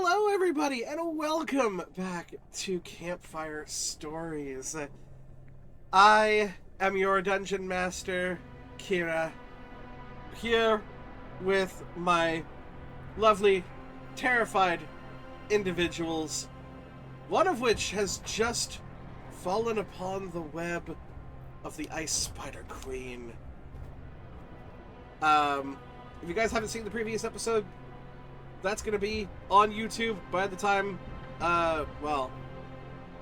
Hello, everybody, and welcome back to Campfire Stories. I am your dungeon master, Kira, here with my lovely, terrified individuals, one of which has just fallen upon the web of the Ice Spider Queen. If you guys haven't seen the previous episode, that's going to be on YouTube by the time, I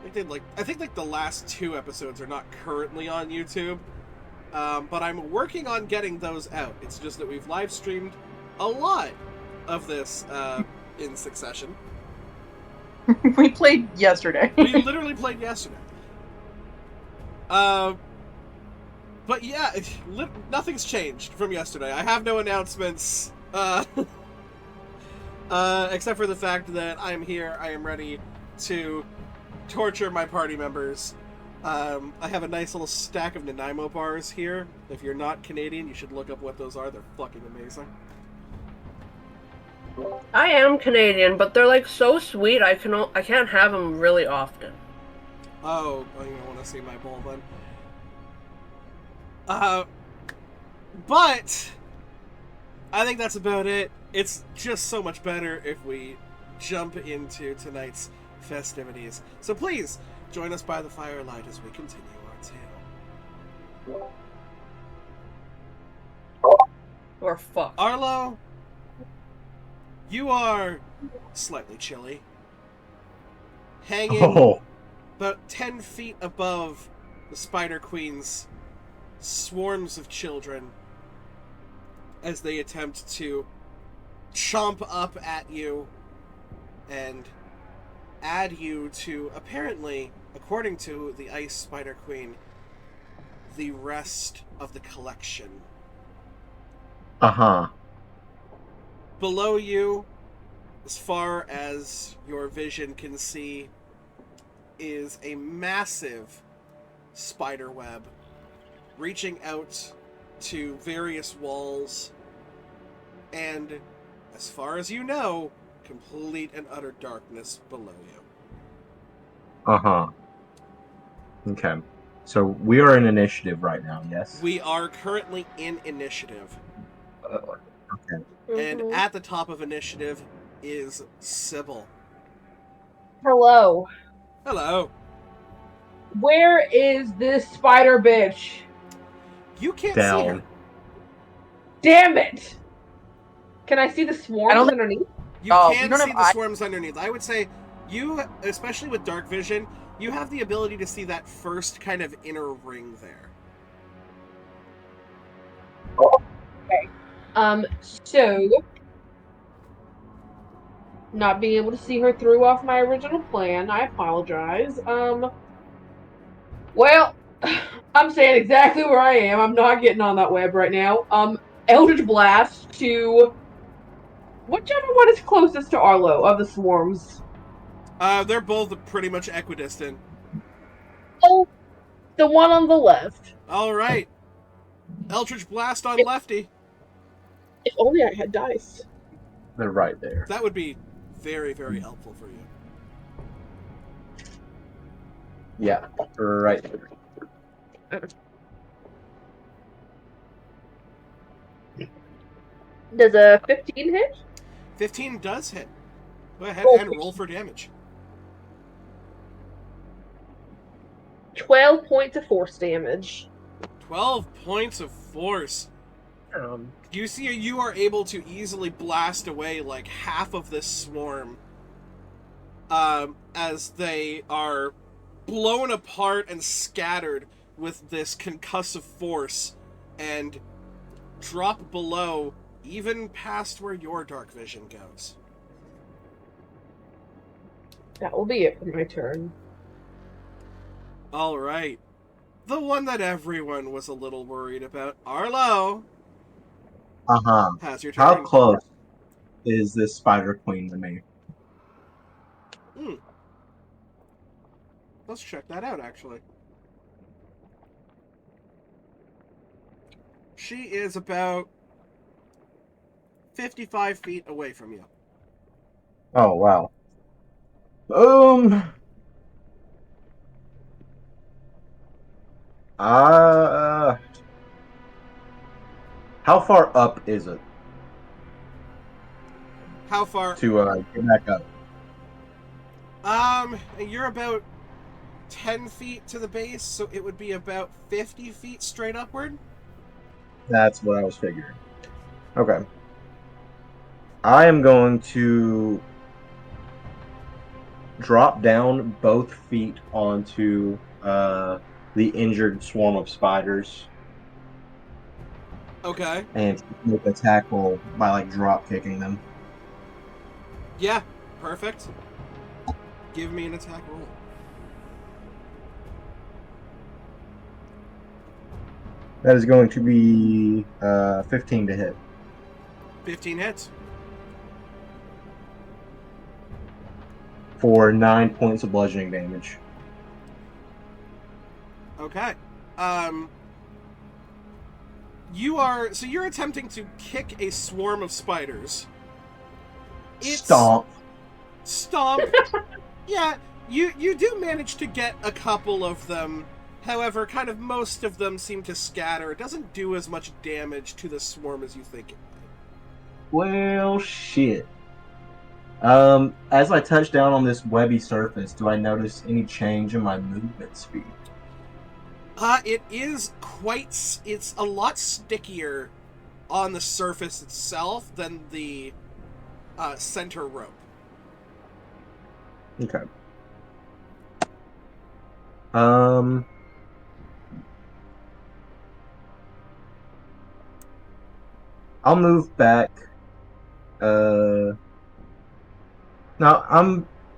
think the last two episodes are not currently on YouTube, but I'm working on getting those out. It's just that we've live streamed a lot of this in succession. We played yesterday. We literally played yesterday. But yeah, nothing's changed from yesterday. I have no announcements. Except for the fact that I am here, I am ready to torture my party members. I have a nice little stack of Nanaimo bars here. If you're not Canadian, you should look up what those are. They're fucking amazing. I am Canadian, but they're like so sweet. I can't have them really often. Oh, you don't want to see my bowl then. But I think that's about it. It's just so much better if we jump into tonight's festivities. So please, join us by the firelight as we continue our tale. Or fuck. Arlo, you are slightly chilly. Hanging about 10 feet above the Spider Queen's swarms of children as they attempt to chomp up at you and add you to, apparently, according to the Ice Spider Queen, the rest of the collection. Below you, as far as your vision can see, is a massive spider web reaching out to various walls, and as far as you know, complete and utter darkness below you. Okay. So we are in initiative right now, yes? We are currently in initiative. Okay. And at the top of initiative is Sybil. Hello. Hello. Where is this spider bitch? You can't see her. Down. Damn it! Can I see the swarms underneath? You can see the swarms underneath. I would say you, especially with dark vision, you have the ability to see that first kind of inner ring there. Okay. So not being able to see her threw off my original plan. I apologize. Well, I'm saying exactly where I am. I'm not getting on that web right now. Eldritch Blast to whichever one is closest to Arlo of the swarms. They're both pretty much equidistant. Oh, the one on the left. All right. Eldritch Blast on Lefty. If only I had dice. They're right there. That would be very, very helpful for you. Yeah, right there. Does a 15 hit? 15 does hit. Go ahead and roll for damage. 12 points of force damage. 12 points of force. You see, you are able to easily blast away like half of this swarm as they are blown apart and scattered with this concussive force and drop below, even past where your dark vision goes. That will be it for my turn. All right. The one that everyone was a little worried about, Arlo. Has your turn. How close is this Spider Queen to me? Let's check that out, actually. She is about 55 feet away from you. Oh wow. Um. Uh. How far up is it How far? to get back up? You're about 10 feet to the base, so it would be about 50 feet straight upward. That's what I was figuring. Okay. I am going to drop down both feet onto the injured swarm of spiders Okay. and make a tackle by like drop kicking them. Yeah, perfect. Give me an attack roll. That is going to be 15 to hit 15 hits. for 9 points of bludgeoning damage. Okay. You're attempting to kick a swarm of spiders. Stomp. Stomp. Yeah, you do manage to get a couple of them. However, kind of most of them seem to scatter. It doesn't do as much damage to the swarm as you think it might. Well, shit. As I touch down on this webby surface, do I notice any change in my movement speed? It's a lot stickier on the surface itself than the center rope. Okay. I'll move back. No,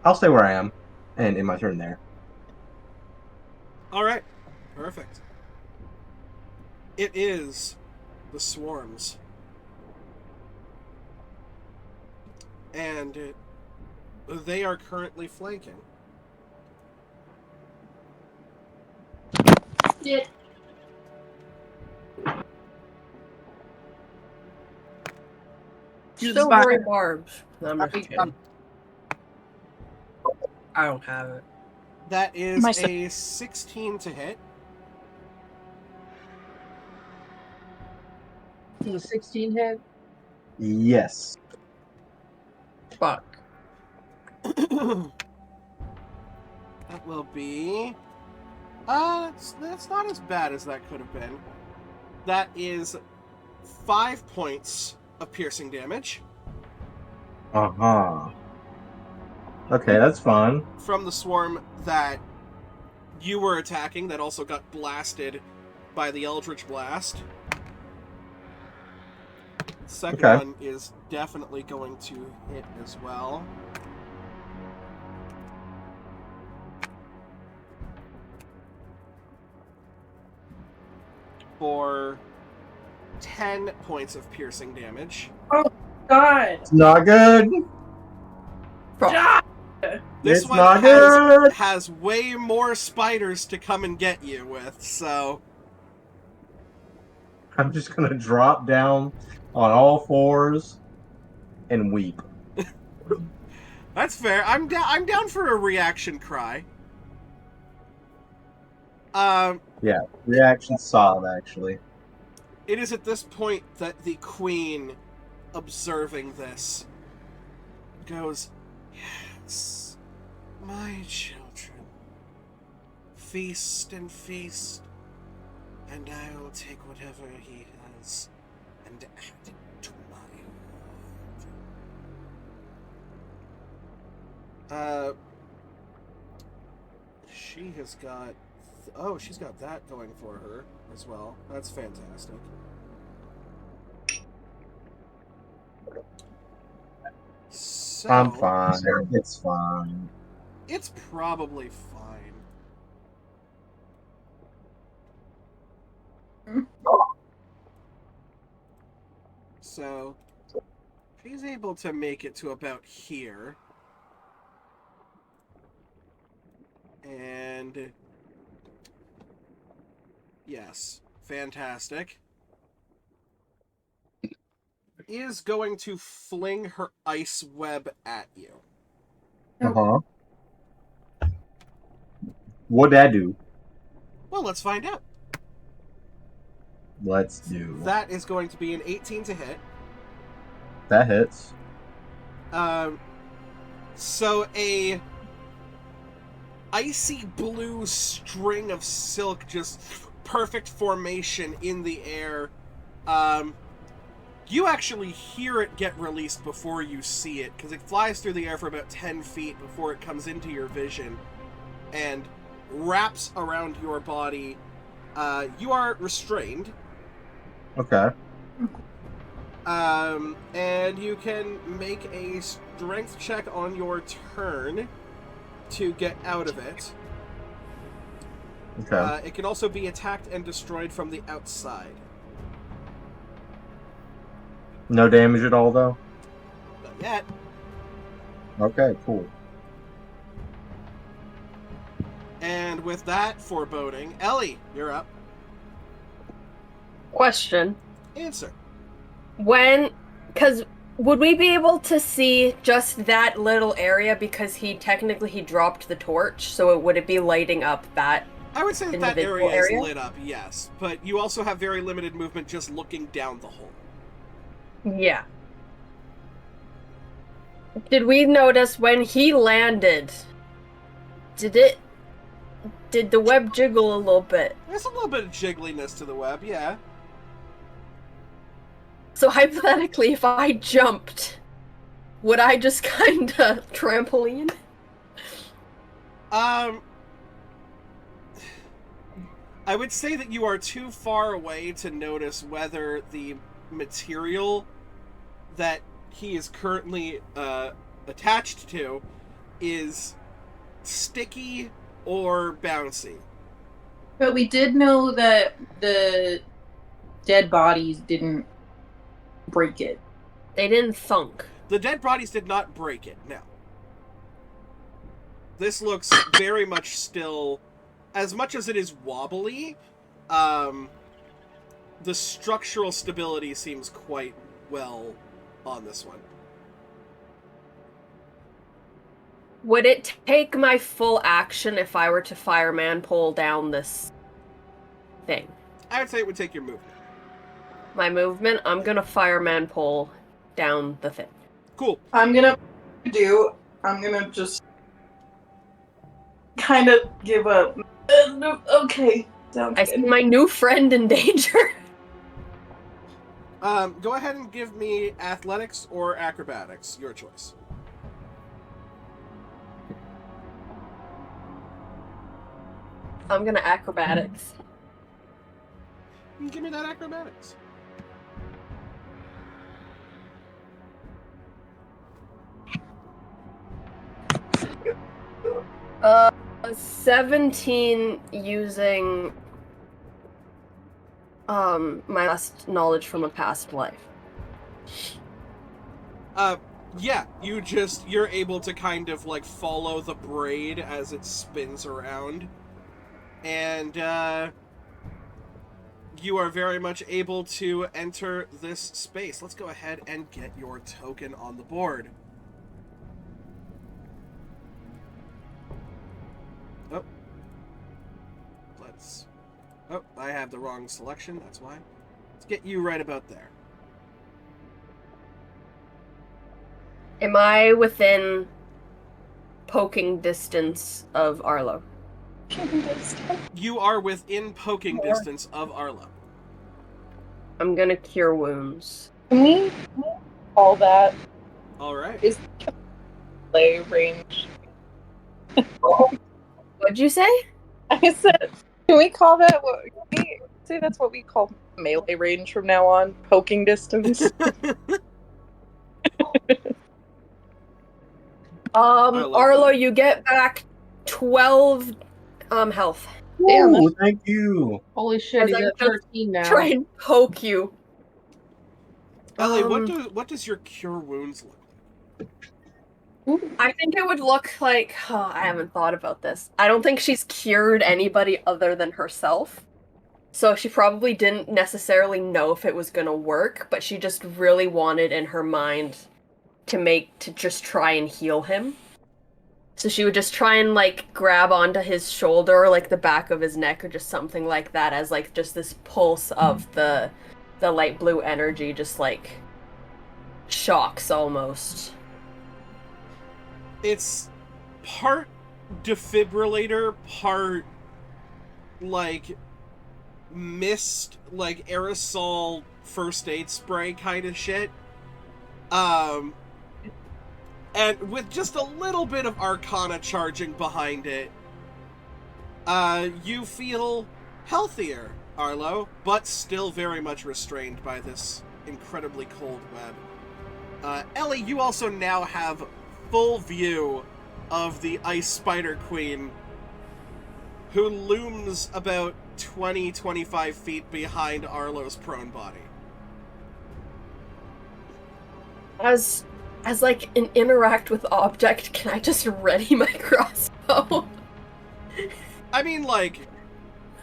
I'll stay where I am, and in my turn there. All right, perfect. It is the swarms, and they are currently flanking. Shit. Still worry barbs. No, I'm just kidding. I don't have it. That is a 16 to hit. Is a 16 hit? Yes. Fuck. That will be... that's not as bad as that could have been. That is 5 points of piercing damage. Uh-huh. Okay, that's fine. From the swarm that you were attacking that also got blasted by the Eldritch Blast. The second one is definitely going to hit as well. For 10 points of piercing damage. Oh, God. It's not good. This It's one not good. has way more spiders to come and get you with, so... I'm just gonna drop down on all fours and weep. That's fair. I'm down for a reaction cry. Yeah, reaction solid, actually. It is at this point that the queen, observing this, goes, "Yes, my children, feast and feast, and I will take whatever he has and add it to my world." She has got... Oh, she's got that going for her as well. That's fantastic. So, I'm fine. It's fine. It's probably fine. So, she's able to make it to about here. And... Yes, fantastic. is going to fling her ice web at you. Uh-huh. What'd that do? Well, let's find out. Let's do. That is going to be an 18 to hit. That hits. So a icy blue string of silk, just perfect formation in the air. You actually hear it get released before you see it, because it flies through the air for about 10 feet before it comes into your vision and wraps around your body. You are restrained. Okay. And you can make a strength check on your turn to get out of it. Okay. It can also be attacked and destroyed from the outside. No damage at all, though? Not yet. Okay, cool. And with that foreboding, Ellie, you're up. Question. Answer. Because would we be able to see just that little area because he dropped the torch, so would it be lighting up that? I would say that Individual area is area? lit up, yes. But you also have very limited movement just looking down the hole. Yeah. Did we notice when he landed, did the web jiggle a little bit? There's a little bit of jiggliness to the web, yeah. So hypothetically, if I jumped, would I just kinda trampoline? I would say that you are too far away to notice whether the material that he is currently attached to is sticky or bouncy. But we did know that the dead bodies didn't break it. They didn't thunk. The dead bodies did not break it, no. This looks very much still, as much as it is wobbly, the structural stability seems quite well on this one. Would it take my full action if I were to fireman pole down this thing? I would say it would take your movement. My movement, I'm gonna fireman pole down the thing. Cool. I'm gonna just kind of give up. Okay, sounds I good. see my new friend in danger. Go ahead and give me athletics or acrobatics, your choice. I'm gonna acrobatics. Give me that acrobatics. 17 using my last knowledge from a past life. Yeah, you're able to kind of like follow the braid as it spins around. And you are very much able to enter this space. Let's go ahead and get your token on the board. Oh. Oh, I have the wrong selection, that's why. Let's get you right about there. Am I within poking distance of Arlo? You are within poking distance of Arlo. I'm gonna cure wounds. Can we call that Alright. is play range? What'd you say? I said, can we call that what? Can we say that's what we call melee range from now on? Poking distance. Arlo, you get back 12 health. Damn, Ooh, thank you. Holy shit, he's As I at just 13 now. Try and poke you. Ellie, what does your cure wounds look like? I think it would look like... Oh, I haven't thought about this. I don't think she's cured anybody other than herself. So she probably didn't necessarily know if it was gonna work, but she just really wanted in her mind to just try and heal him. So she would just try and like grab onto his shoulder or like the back of his neck or just something like that as like just this pulse of the light blue energy just like shocks almost. It's part defibrillator, part like mist, like aerosol first aid spray kind of shit. And with just a little bit of Arcana charging behind it, you feel healthier, Arlo, but still very much restrained by this incredibly cold web. Ellie, you also now have full view of the Ice Spider Queen, who looms about 20-25 feet behind Arlo's prone body. As like an interact with object, can I just ready my crossbow? I mean, like,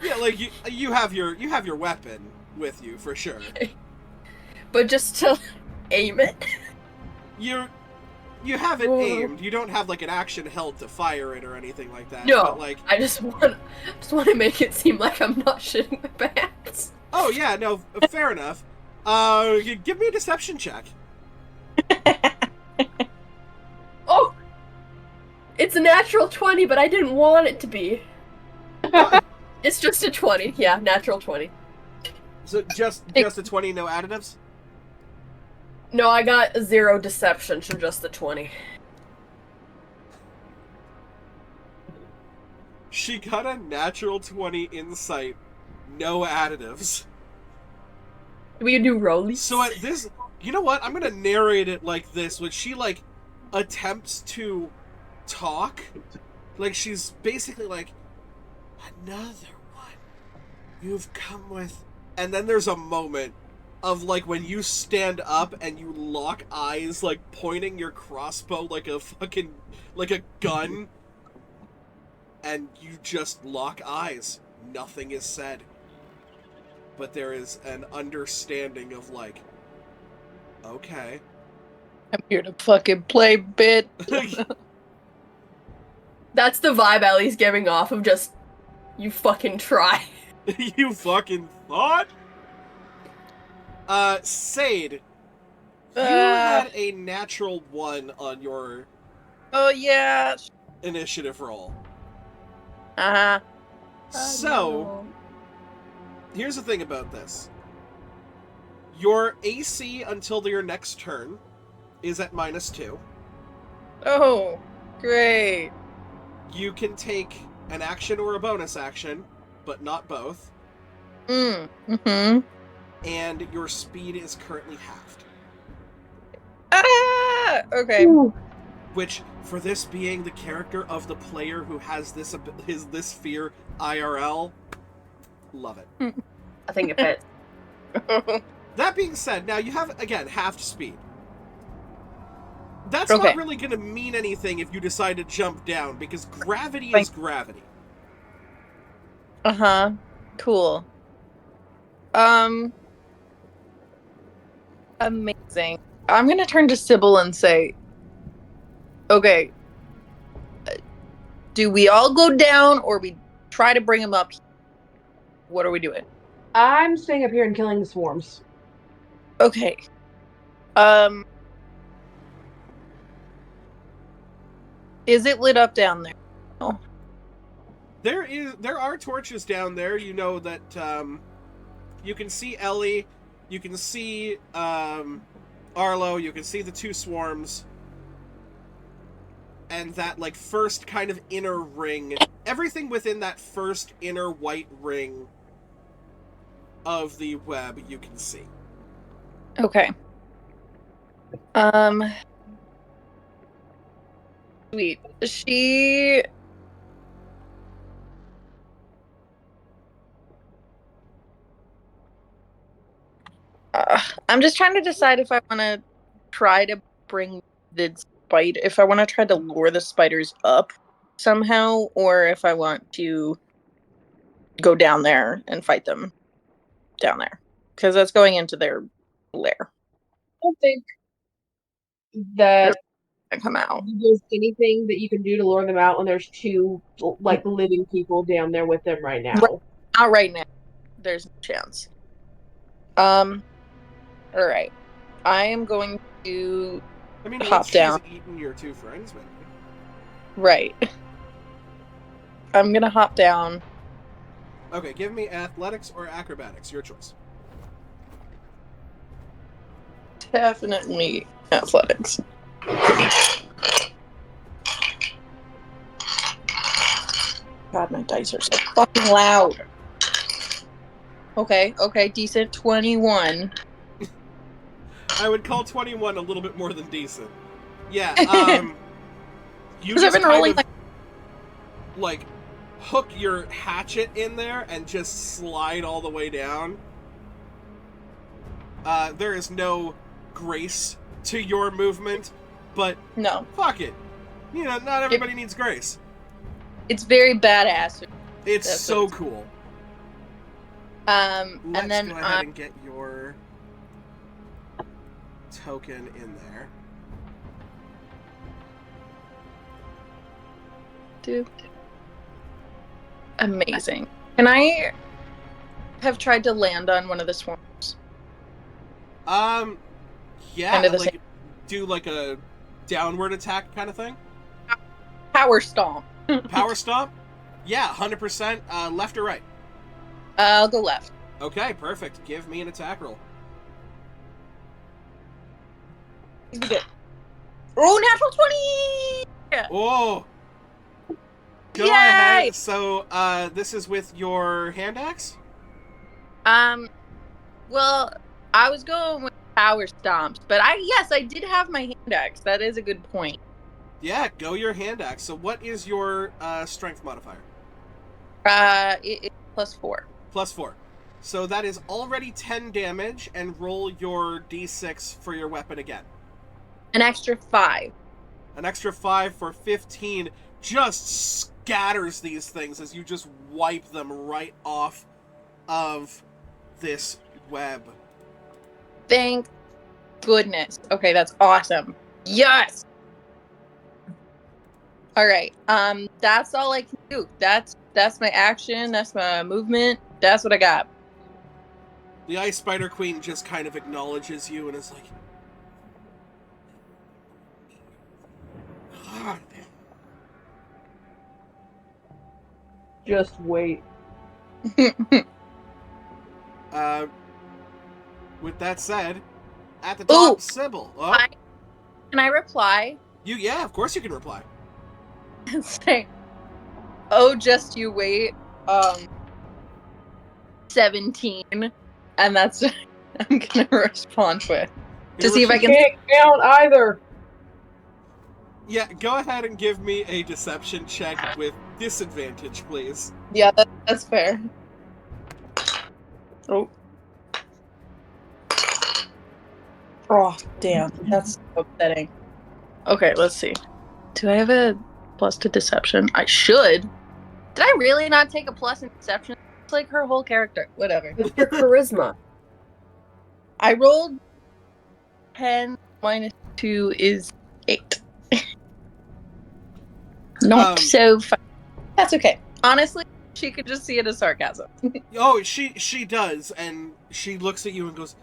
yeah, like you have your weapon with you for sure. But just to aim it? You have it Ooh. aimed. You don't have like an action held to fire it or anything like that. No, but, like, I just want to make it seem like I'm not shitting my pants. oh yeah, no, fair enough. Give me a deception check. Oh, it's a natural 20, but I didn't want it to be. It's just a 20. Yeah, natural 20. So just a 20, no additives? No, I got 0 deception, so just the 20. She got a natural 20 insight, no additives. Do we do rollies? So at this, you know what? I'm gonna narrate it like this, when she like attempts to talk, like she's basically like, another one you've come with, and then there's a moment of like when you stand up and you lock eyes, like pointing your crossbow like a fucking like a gun, and you just lock eyes. Nothing is said, but there is an understanding of like, okay. I'm here to fucking play, bit. That's the vibe Ellie's giving off of just, you fucking try. You fucking thought? Sade, you had a natural 1 on your Oh yeah. initiative roll. Uh-huh. So, here's the thing about this. Your AC until your next turn is at -2. Oh, great. You can take an action or a bonus action, but not both. Mm-hmm. And your speed is currently halved. Ah! Okay. Which, for this being the character of the player who has this fear IRL, love it. I think it fits. That being said, now you have, again, halved speed. That's Okay. not really going to mean anything if you decide to jump down, because gravity is gravity. Uh-huh. Cool. Amazing. I'm gonna turn to Sybil and say, okay, do we all go down or we try to bring him up? What are we doing? I'm staying up here and killing the swarms. Okay. Is it lit up down there? Oh. There are torches down there. You know that you can see Ellie, you can see Arlo, you can see the 2 swarms, and that like first kind of inner ring. Everything within that first inner white ring of the web you can see. Okay. Sweet. She... I'm just trying to decide if I want to try to bring the spider, if I want to try to lure the spiders up somehow, or if I want to go down there and fight them. down there because that's going into their lair. I don't think that And come out. there's anything that you can do to lure them out when there's two like living people down there with them right now. Not right now. There's no chance. All right. I am going to I mean, hop once down. she's eaten your two friends, maybe. Right. I'm gonna hop down. Okay, give me athletics or acrobatics, your choice. Definitely athletics. God, my dice are so fucking loud. Okay, decent. 21. I would call 21 a little bit more than decent. Yeah, you Because I've just been rolling like hook your hatchet in there and just slide all the way down. There is no grace to your movement, but No. fuck it. You know, not everybody needs grace. It's very badass. It's That's so what cool. And Let's then go ahead and get your token in there. Dude. Amazing. Can I have tried to land on one of the swarms? Yeah, Kind of the like do like a downward attack kind of thing. Power stomp. Power stomp. Yeah, 100%. Left or right? I'll go left. Okay, perfect. Give me an attack roll. He's good. Oh, natural 20! Oh. Go Yay! ahead. So, this is with your hand axe? Well, I was going with power stomps, but I did have my hand axe. That is a good point. Yeah, go your hand axe. So what is your strength modifier? It's +4. +4. So that is already 10 damage, and roll your d6 for your weapon again. An extra 5. An extra 5 for 15 just scatters these things as you just wipe them right off of this web. Thank goodness. Okay, that's awesome. Yes! Alright, that's all I can do. That's my action, that's my movement, that's what I got. The Ice Spider Queen just kind of acknowledges you and is like, "God." Just wait. With that said, at the top, Ooh. Sybil. Oh, Can I reply? yeah, of course you can reply. And say, oh, just you wait, 17, and that's what I'm gonna respond with. To see if I can... Can't count either. Yeah, go ahead and give me a deception check with disadvantage, please. Yeah, that's fair. Oh. Oh, damn. That's so upsetting. Okay, let's see. Do I have a plus to deception? I should. Did I really not take a plus in deception? It's like her whole character. Whatever. With your charisma. I rolled 10 minus 2 is 8. Not so fun. That's okay. Honestly, she could just see it as sarcasm. Oh, she does, and she looks at you and goes,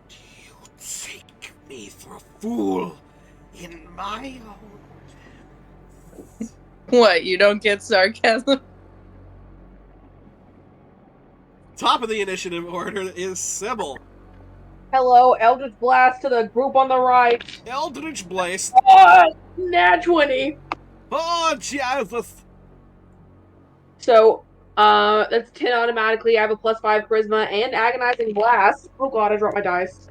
"Do you take me for a fool in my own?" What, you don't get sarcasm? Top of the initiative order is Sybil. Hello, Eldritch Blast to the group on the right. Eldritch Blast. Oh, nat 20. Oh, Jesus. So, that's 10 automatically. I have a +5 charisma and agonizing blast. Oh god, I dropped my dice.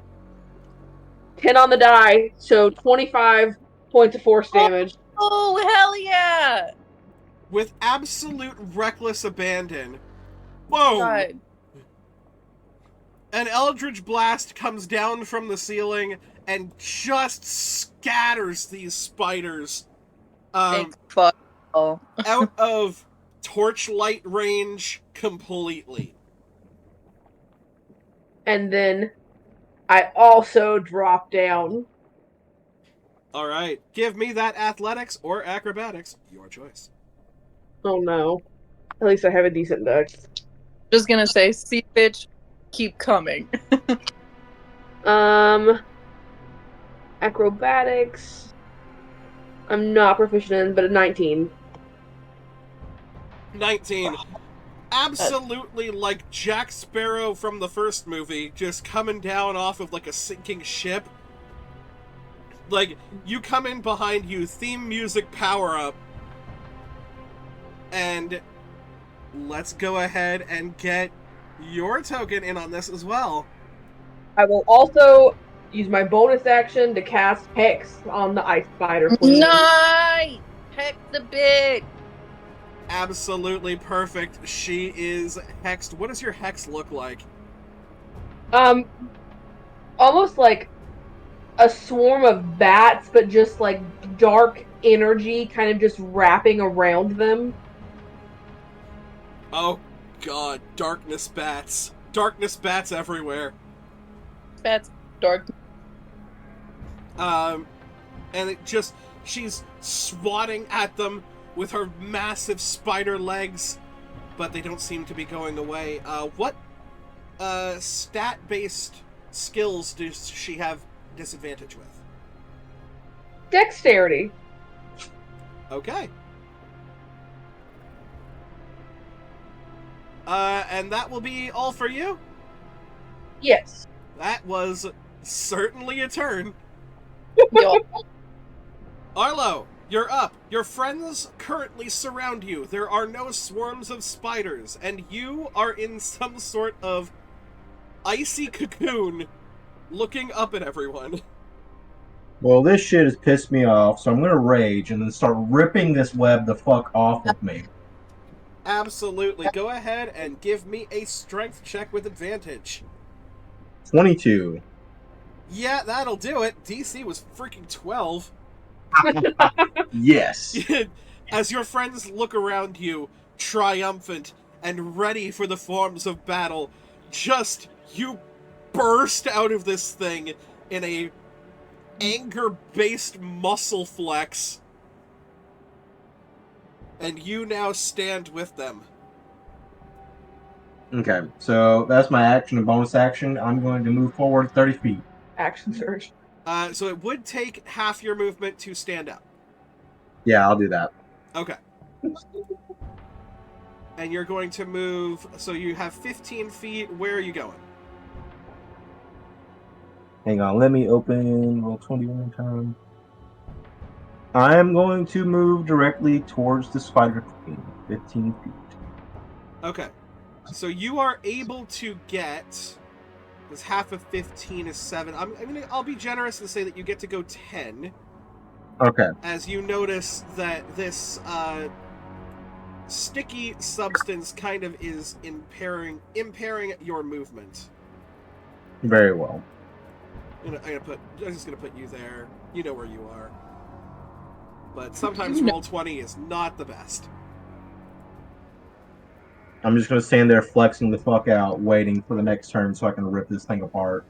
10 on the die, so 25 points of force damage. Oh, hell yeah! With absolute reckless abandon. Whoa! God. An Eldritch Blast comes down from the ceiling and just scatters these spiders Thank fuck. Oh. out of torchlight range completely. And then I also drop down. All right. Give me that athletics or acrobatics. Your choice. Oh no. At least I have a decent dex. Just gonna say, see, bitch, keep coming. Acrobatics. I'm not proficient in, but a 19. 19. Absolutely like Jack Sparrow from the first movie, just coming down off of like a sinking ship. Like, you come in behind you, theme music power up, and let's go ahead and get your token in on this as well. I will also use my bonus action to cast Hex on the Ice Spider Queen. Nice! Heck the bitch! Absolutely perfect. She is hexed. What does your hex look like? Almost like a swarm of bats, but just like dark energy kind of just wrapping around them. Oh god, darkness bats. Darkness bats everywhere. That's dark. And it just, she's swatting at them with her massive spider legs, but they don't seem to be going away. What stat-based skills does she have disadvantage with? Dexterity. Okay. And that will be all for you? Yes. That was certainly a turn. Yo, Arlo, you're up. Your friends currently surround you. There are no swarms of spiders, and you are in some sort of icy cocoon looking up at everyone. Well, this shit has pissed me off, so I'm gonna rage and then start ripping this web the fuck off of me. Absolutely. Go ahead and give me a strength check with advantage. 22. Yeah, that'll do it. DC was freaking 12. Yes. As your friends look around you, triumphant and ready for the forms of battle, just you burst out of this thing in a anger-based muscle flex, and you now stand with them. Okay, so that's my action and bonus action. I'm going to move forward 30 feet. Action surge. So it would take half your movement to stand up. Yeah, I'll do that. Okay. And you're going to move, so you have 15 feet. Where are you going? Hang on, let me open roll 21 time. I am going to move directly towards the Spider Queen, 15 feet. Okay. So you are able to get, because half of 15 is 7. I'll be generous and say that you get to go 10. Okay. As you notice that this sticky substance kind of is impairing your movement. Very well. I'm just gonna put you there. You know where you are. But sometimes roll 20 is not the best. I'm just going to stand there flexing the fuck out, waiting for the next turn so I can rip this thing apart.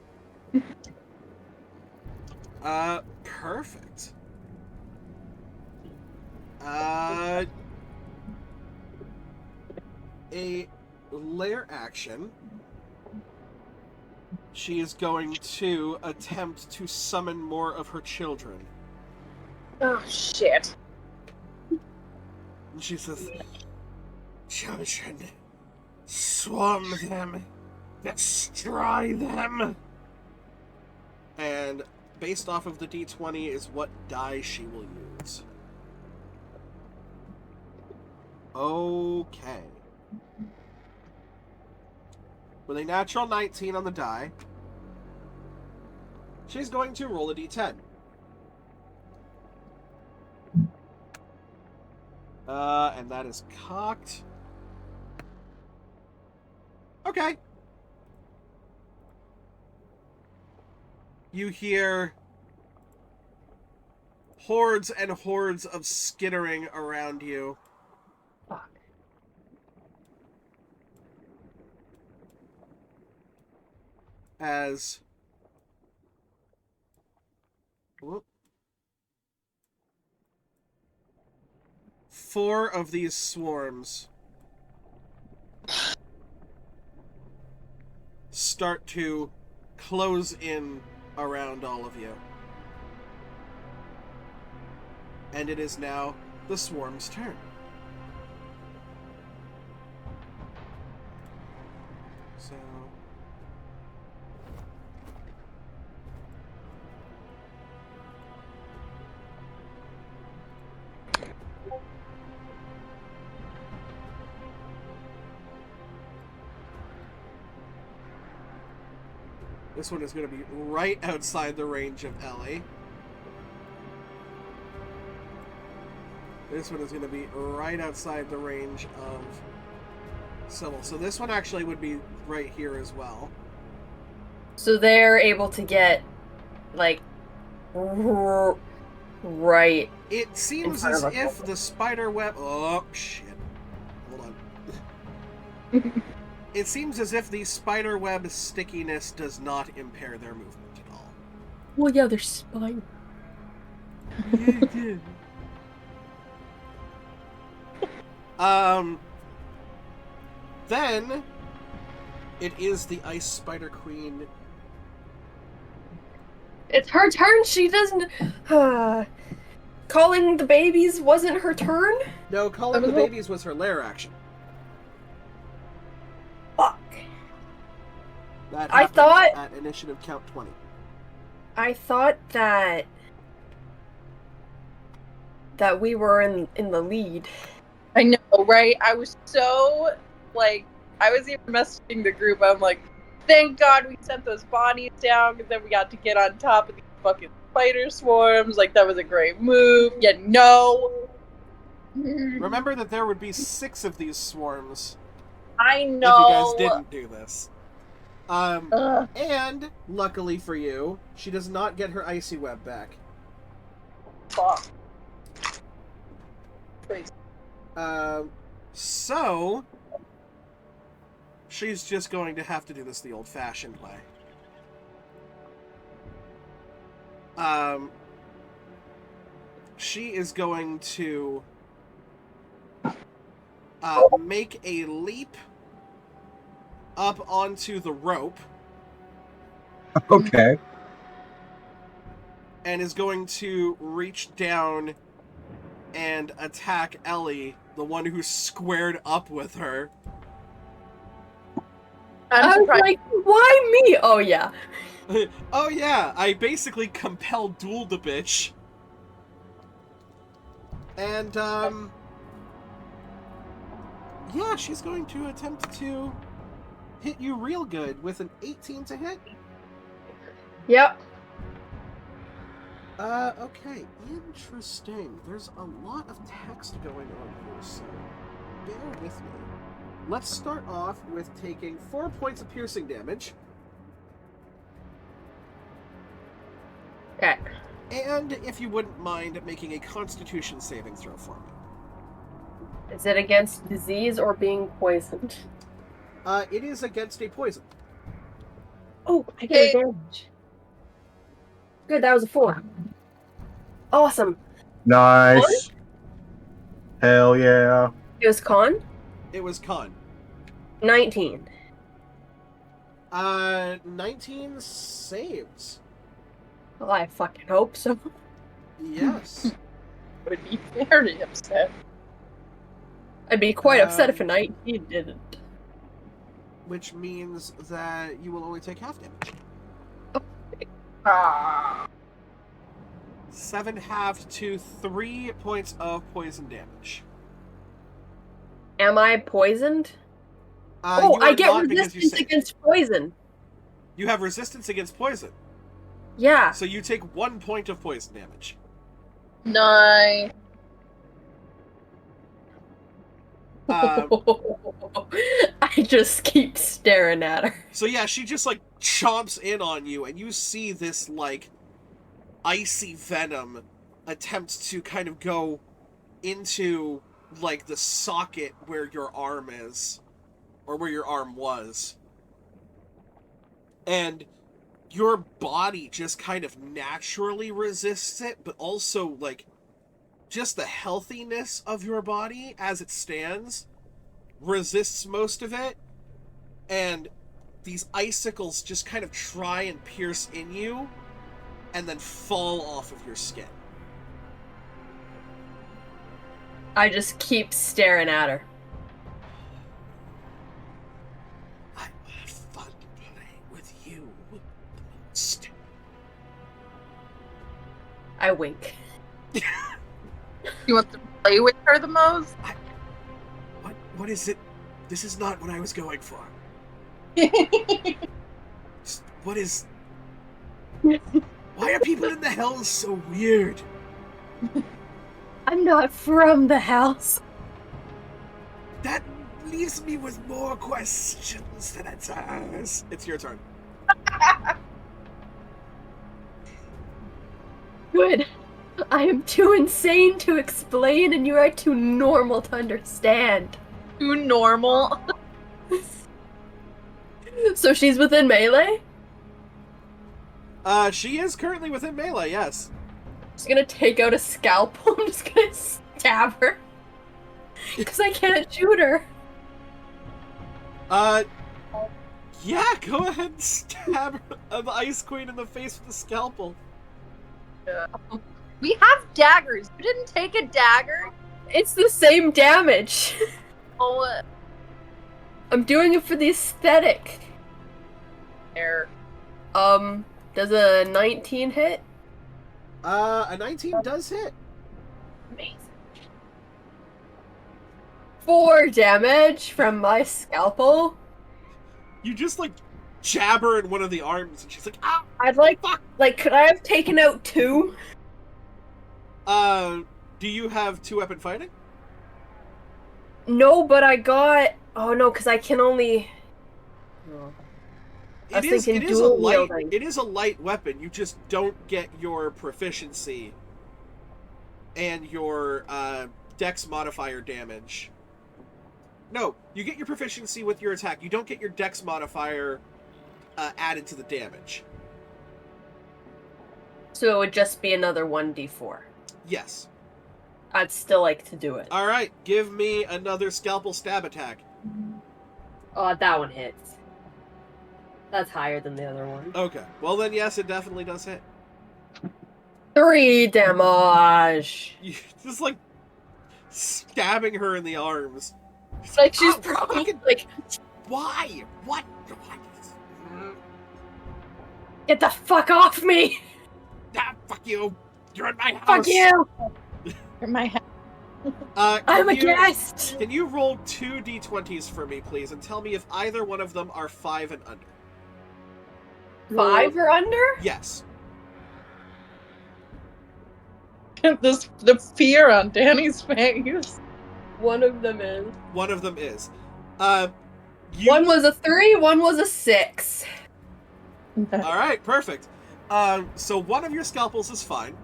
Perfect. A lair action. She is going to attempt to summon more of her children. oh shit. And she says, "Children, swarm them, destroy them." And based off of the D20 is what die she will use. Okay. With a natural 19 on the die, she's going to roll a D10. And that is cocked. Okay. You hear hordes and hordes of skittering around you. Fuck. as whoop, 4 of these swarms start to close in around all of you. And it is now the swarm's turn. So this one is going to be right outside the range of Ellie. This one is going to be right outside the range of Sybil. So this one actually would be right here as well. So they're able to get, like, right. It seems front as of us. if the spider web... Oh, shit. Hold on. It seems as if the spider web stickiness does not impair their movement at all. Well, yeah, they're spine. Then it is the Ice Spider Queen. It's her turn. She doesn't. Calling the babies wasn't her turn. No, calling the babies was her lair action. Fuck. That I happened thought- at initiative count 20. I thought that we were in the lead. I know, right? I was so, like, I was even messaging the group. I'm like, thank God we sent those bodies down, because then we got to get on top of these fucking spider swarms. Like, that was a great move. Yeah, no. Remember that there would be 6 of these swarms I if you know. guys didn't do this. Ugh. And, luckily for you, she does not get her icy web back. Fuck. Crazy. So she's just going to have to do this the old-fashioned way. She is going to make a leap up onto the rope Okay. and is going to reach down and attack Ellie, the one who squared up with her. I I'm was surprised. like, why me? Oh yeah. Oh yeah, I basically compelled duel the bitch. And, yeah, she's going to attempt to hit you real good with an 18 to hit. Yep. Okay, interesting. There's a lot of text going on here, so bear with me. Let's start off with taking 4 points of piercing damage. Okay. And if you wouldn't mind making a Constitution saving throw for me. Is it against disease or being poisoned? It is against a poison. Oh, I get advantage. Good, that was a 4. Awesome. Nice. Hell yeah. It was con? It was con. 19. 19 saves. Well, I fucking hope so. Yes. Would be very upset. I'd be quite upset if a 19 didn't. Which means that you will only take half damage. Ah. 7 halved to 3 points of poison damage. Am I poisoned? You I are get not because you resistance saved. against poison. You have resistance against poison, Yeah. so you take 1 point of poison damage. Nice. Um, I just keep staring at her. So yeah, she just like chomps in on you, and you see this like icy venom attempt to kind of go into like the socket where your arm is, or where your arm was. And your body just kind of naturally resists it, but also, like, just the healthiness of your body as it stands resists most of it. And these icicles just kind of try and pierce in you and then fall off of your skin. I just keep staring at her. I will have fun playing with you most. I wink. You want to play with her the most? What is it? This is not what I was going for. What is... Why are people in the hells so weird? I'm not from the house. That leaves me with more questions than answers. It's your turn. Good. I am too insane to explain, and you are too normal to understand. Too normal. So she's within melee? She is currently within melee, yes. Just gonna take out a scalpel. I'm just gonna stab her. Because I can't shoot her. Yeah, go ahead and stab the Ice Queen in the face with the scalpel. We have daggers. You didn't take a dagger? It's the same damage. Oh, I'm doing it for the aesthetic. there. Does a 19 hit? A 19 does hit. Amazing. 4 damage from my scalpel. You just, like, jab her in one of the arms, and she's like, ah! I'd like, could I have taken out 2? Do you have 2-weapon fighting? No, but I got... Oh no, because I can only... Oh. I was thinking dual wielding. It is a light weapon. You just don't get your proficiency and your dex modifier damage. No, you get your proficiency with your attack. You don't get your dex modifier added to the damage. So it would just be another 1d4. Yes. I'd still like to do it. All right, give me another scalpel stab attack. Oh, that one hits. That's higher than the other one. Okay. Well then, yes, it definitely does hit. 3 damage. You just like stabbing her in the arms. Like she's Ow, probably fucking- like, Why? What? get the fuck off me! Ah, fuck you! You're in my house. Fuck you! In my head. I'm a You- guest! Can you roll 2 d20s for me, please, and tell me if either one of them are 5 and under? 5 or under? Yes. The fear on Danny's face. One of them is. One of them is. One was a 3, one was a 6. All right, perfect. So one of your scalpels is fine.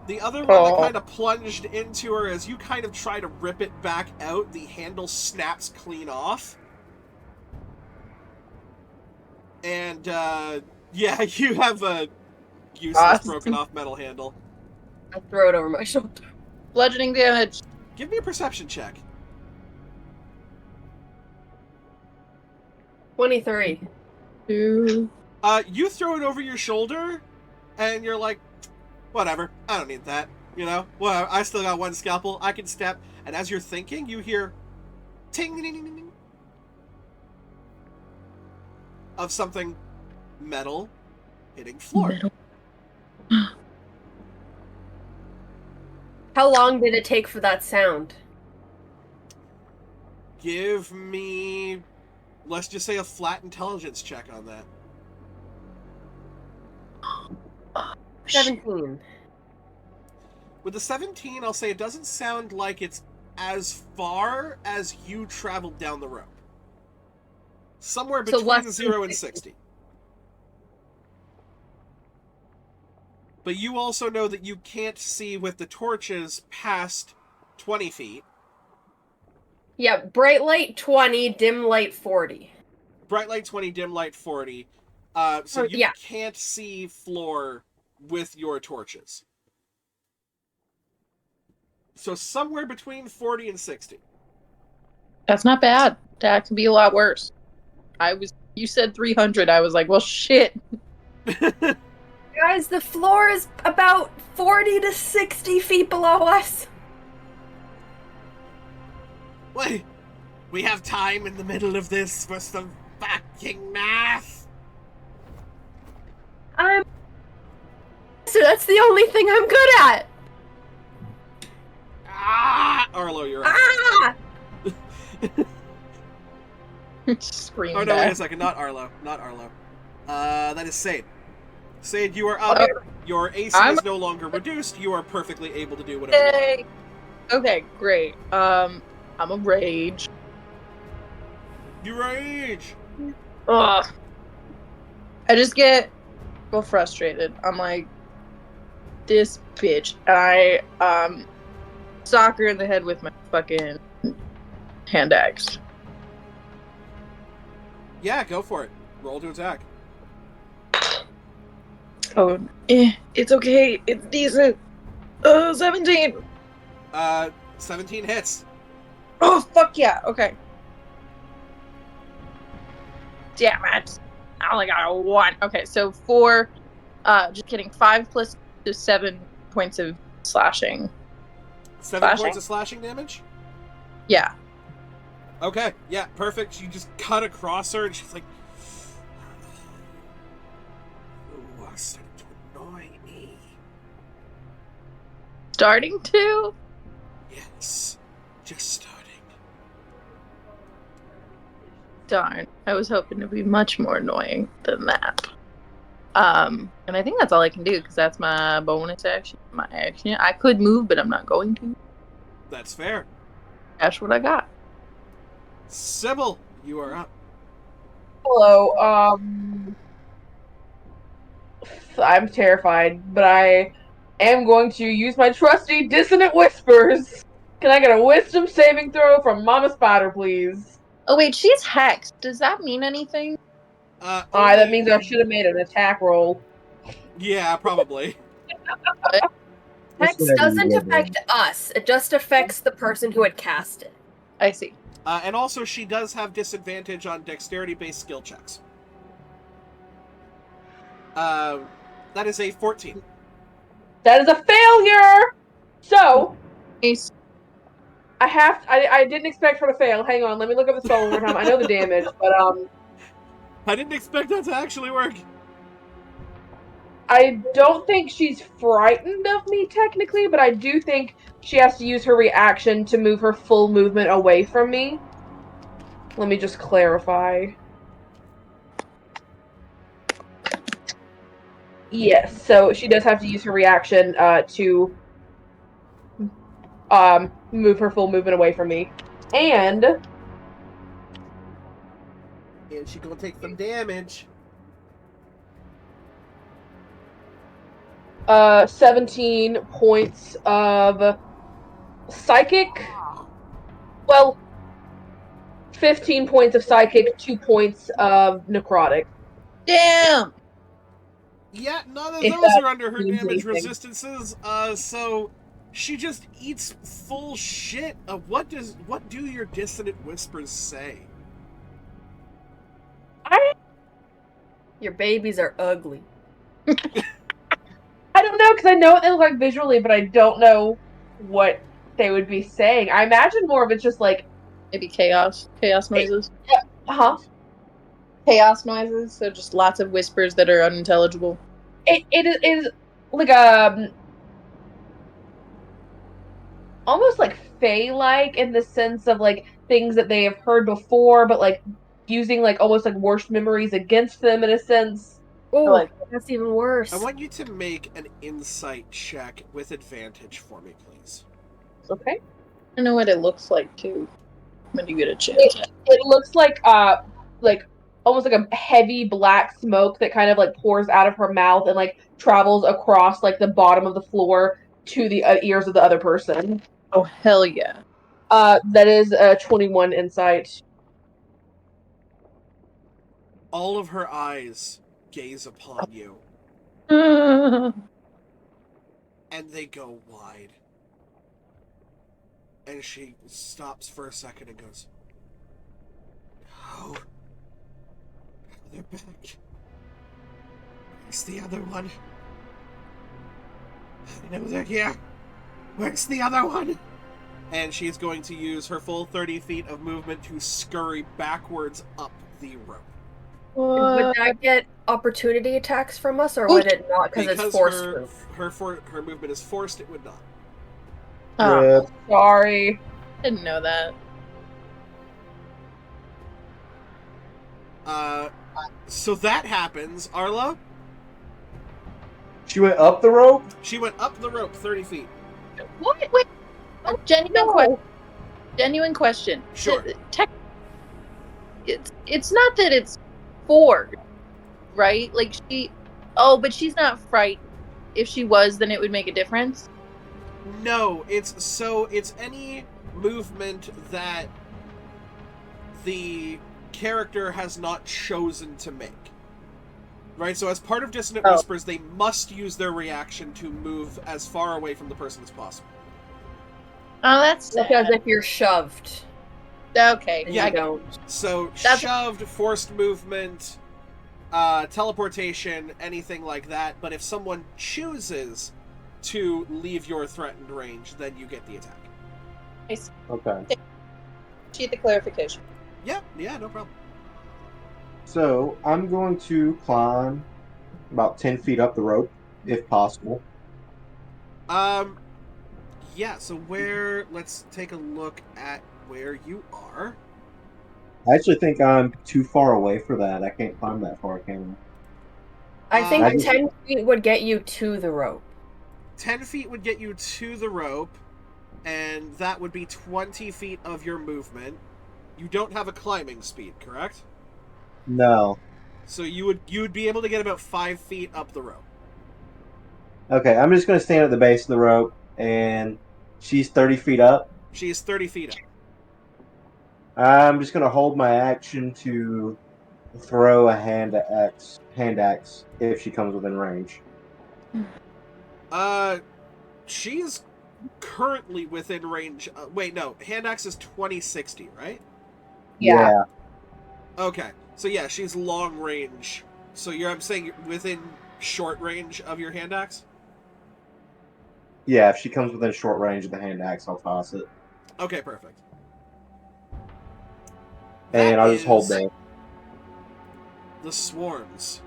The other one that kind of plunged into her, as you kind of try to rip it back out, the handle snaps clean off. And, yeah, you have a useless Awesome. broken off metal handle. I throw it over my shoulder. Bludgeoning damage. Give me a perception check. 23. 2. You throw it over your shoulder, and you're like, whatever, I don't need that. You know, well, I still got one scalpel, I can stab. And as you're thinking, you hear ting, ding, ding, ding, ding, of something metal hitting floor. Metal. How long did it take for that sound? Give me, let's just say, a flat intelligence check on that. 17. With the 17, I'll say it doesn't sound like it's as far as you traveled down the rope. Somewhere So between less than 0 and 60. 60. But you also know that you can't see with the torches past 20 feet. Yeah, bright light 20, dim light 40. bright light 20, dim light 40. So you Yeah. can't see floor with your torches. So somewhere between 40 and 60. That's not bad. That could be a lot worse. You said 300. I was like, well, shit. Guys, the floor is about 40 to 60 feet below us. Wait, we have time in the middle of this for some fucking math. So that's the only thing I'm good at. Ah, Arlo, you're up. Ah! Scream Oh no, wait a back. second, not Arlo. That is Sade. Sade, you are up. Your AC is no longer reduced. You are perfectly able to do whatever you want. Yay. Okay, great. I'm a rage. You rage! Ugh. I just get frustrated. I'm like, this bitch. And I sock her in the head with my fucking hand axe. Yeah, go for it. Roll to attack. Oh, it's okay. It's decent. 17. 17 hits. Oh, fuck yeah. Okay. Damn it. I only got a 1. Okay, so 4, just kidding. 5 plus 7 points of slashing. 7 Slashing? points of slashing damage? Yeah. Okay, yeah, perfect. You just cut across her and she's like, "You are starting to annoy me." Starting to? Yes, just starting. Darn. I was hoping to be much more annoying than that. And I think that's all I can do, because that's my bonus action. My action. I could move, but I'm not going to. That's fair. That's what I got. Sybil, you are up. Hello. I'm terrified, but I am going to use my trusty dissonant whispers. Can I get a wisdom saving throw from Mama Spider, please? Oh, wait, she's hexed. Does that mean anything? That Only- means I should have made an attack roll. Yeah, probably. Hex Just whatever you doesn't will, affect us. It just affects the person who had cast it. I see. And also, she does have disadvantage on dexterity-based skill checks. That is a 14. That is a failure! So, Nice. I didn't expect her to fail. Hang on, let me look up the spell one more time. I know the damage, but I didn't expect that to actually work. I don't think she's frightened of me technically, but I do think she has to use her reaction to move her full movement away from me. Let me just clarify. Yes, so she does have to use her reaction to move her full movement away from me. And she gonna take some damage. 17 points of psychic. Well, 15 points of psychic, 2 points of necrotic. Damn! Yeah, none of If those that are under her means damage anything. resistances, so she just eats full shit. What do your dissonant whispers say? Your babies are ugly. I don't know, because I know what they look like visually, but I don't know what they would be saying. I imagine more of it's just like, Maybe chaos. Chaos noises. huh? Chaos noises, so just lots of whispers that are unintelligible. It is like almost like Fae-like in the sense of like things that they have heard before, but like using like almost like worst memories against them in a sense. Oh, like- that's even worse. I want you to make an insight check with advantage for me, please. Okay. I know what it looks like too. When you get a chance. It looks like almost like a heavy black smoke that kind of like pours out of her mouth and like travels across like the bottom of the floor to the ears of the other person. Oh hell yeah! That is a 21 insight. All of her eyes gaze upon you, Oh. and they go wide. And she stops for a second and goes, "Oh, they're back. Where's the other one? I know they're here. Where's the other one?" And she's going to use her full 30 feet of movement to scurry backwards up the rope. Would that get opportunity attacks from us, or would it not because it's forced move? her movement is forced, it would not. Oh, Rip. Sorry. didn't know that. So that happens. Arla, She went up the rope? she went up the rope 30 feet. What? Wait. A genuine question. Genuine question. Sure. It's not that it's forced, right? Like she. Oh, but she's not frightened. If she was, then it would make a difference. No, it's any movement that the character has not chosen to make. Right? So as part of Dissonant Whispers, they must use their reaction to move as far away from the person as possible. Oh, that's Because sad. if you're shoved, Okay. and Yeah. you don't. So That's- shoved, forced movement, teleportation, anything like that. But if someone chooses to leave your threatened range, then you get the attack. Okay. Appreciate the clarification. Yeah, no problem. So I'm going to climb about 10 feet up the rope, if possible. Yeah, so let's take a look at where you are. I actually think I'm too far away for that. I can't climb that far, can I think I just- 10 feet would get you to the rope. 10 feet would get you to the rope, and that would be 20 feet of your movement. You don't have a climbing speed, correct? I? No. So you would be able to get about 5 feet up the rope. Okay, I'm just going to stand at the base of the rope, and she's 30 feet up. She is 30 feet up. I'm just going to hold my action to throw a hand axe if she comes within range. She's currently within range. Wait, no, hand axe is 20-60, right? Yeah. Okay, so yeah, she's long range. So I'm saying you're within short range of your hand axe? Yeah, if she comes within short range of the hand axe, I'll toss it. Okay, perfect. And That I'll just hold is there. The swarms.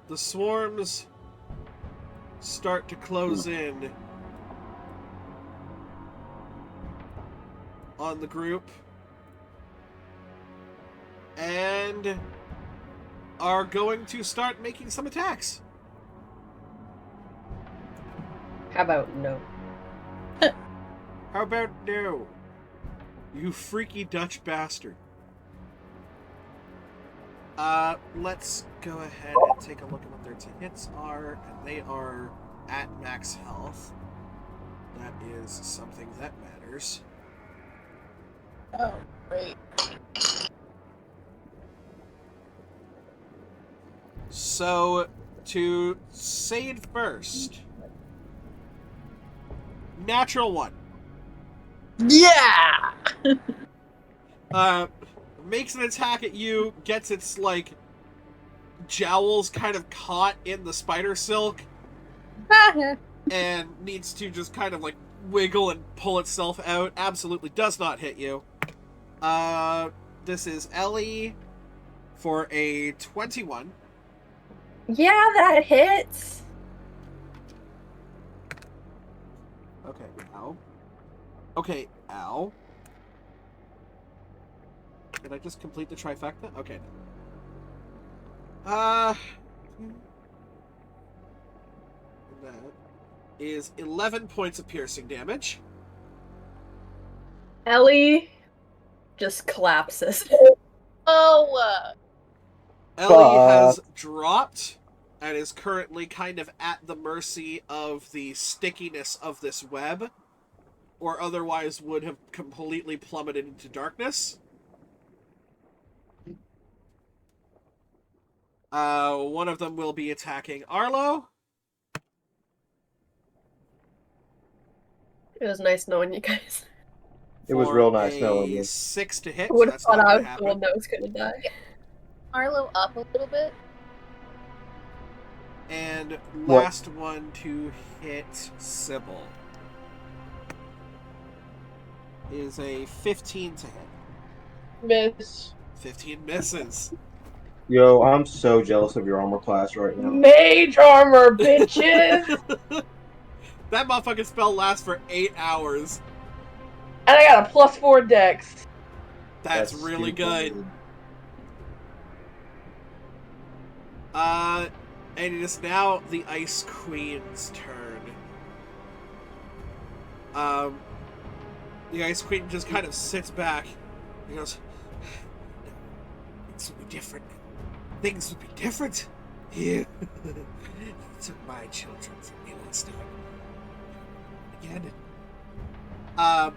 The swarms start to close in on the group and are going to start making some attacks. How about no? How about no? You freaky Dutch bastard. Let's go ahead and take a look at what their hits are, and they are at max health. That is something that matters. Oh, great. So, to Sade first. Natural one. Yeah. Makes an attack at you, gets its, like, jowls kind of caught in the spider silk, and needs to just kind of, like, wiggle and pull itself out. Absolutely does not hit you. This is Ellie for a 21. Yeah, that hits. Okay, ow. Okay, ow. Did I just complete the trifecta? Okay. That is 11 points of piercing damage. Ellie just collapses. Oh. Ellie has dropped and is currently kind of at the mercy of the stickiness of this web, or otherwise would have completely plummeted into darkness. One of them will be attacking Arlo. It was nice knowing you guys. It was for real nice a knowing you. 6 to hit, I so would have that's thought not I going was to the one happen. that was gonna die. Arlo up a little bit. And What? last one to hit Sybil is a 15 to hit. Miss. 15 misses. Yo, I'm so jealous of your armor class right now. Mage armor, bitches! That motherfucking spell lasts for 8 hours. And I got a +4 dex. That's really stupid. good. And it is now the Ice Queen's turn. The Ice Queen just kind of sits back and goes, "Things would be different. Things would be different. You took my children from me last time. Again."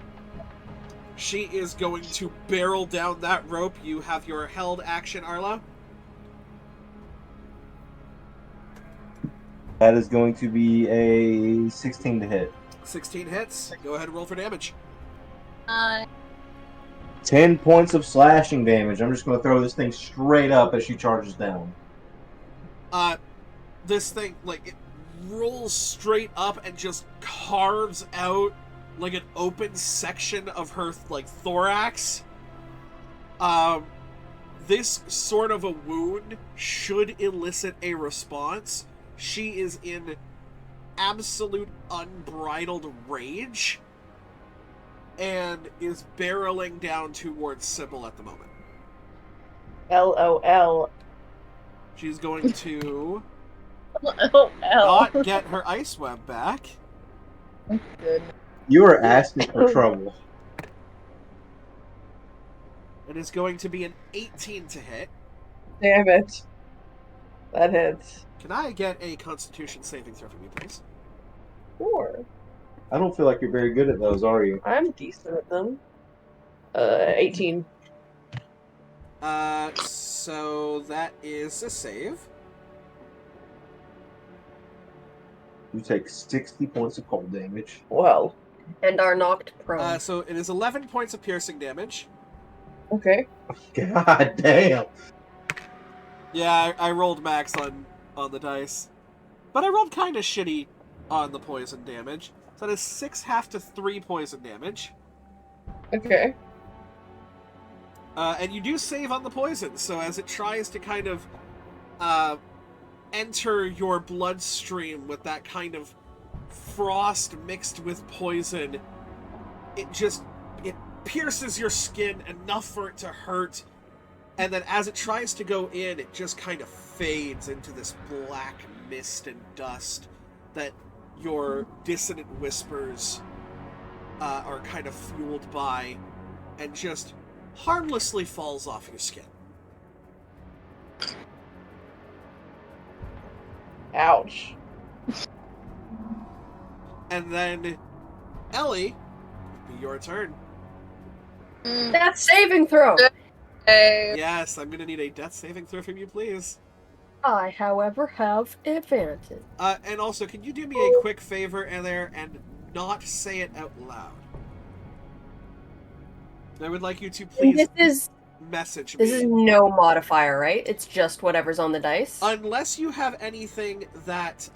She is going to barrel down that rope. You have your held action, Arlo. That is going to be a 16 to hit. 16 hits. Go ahead and roll for damage. 10 points of slashing damage. I'm just going to throw this thing straight up as she charges down. This thing, like, it rolls straight up and just carves out, like, an open section of her, like, thorax. This sort of a wound should elicit a response. She is in absolute unbridled rage and is barreling down towards Sybil at the moment. LOL. She's going to LOL. not get her ice web back. Good. You are asking for trouble. It is going to be an 18 to hit. Damn it. That hits. Can I get a Constitution saving throw from you, please? Sure. I don't feel like you're very good at those, are you? I'm decent at them. 18. So that is a save. You take 60 points of cold damage. Well, And are knocked prone. So it is 11 points of piercing damage. okay. God damn. Yeah, I rolled max on the dice. But I rolled kind of shitty on the poison damage. So that is 6 half to 3 poison damage. Okay. And you do save on the poison, so as it tries to kind of enter your bloodstream with that kind of frost mixed with poison, it pierces your skin enough for it to hurt, and then as it tries to go in, it just kind of fades into this black mist and dust that your dissonant whispers are kind of fueled by, and just harmlessly falls off your skin. Ouch. And then, Ellie, it'll be your turn. Death saving throw! Yes, I'm gonna need a death saving throw from you, please. I, however, have advantage. And also, can you do me a quick favor in there and not say it out loud? I would like you to please message me. This is no modifier, right? It's just whatever's on the dice. Unless you have anything that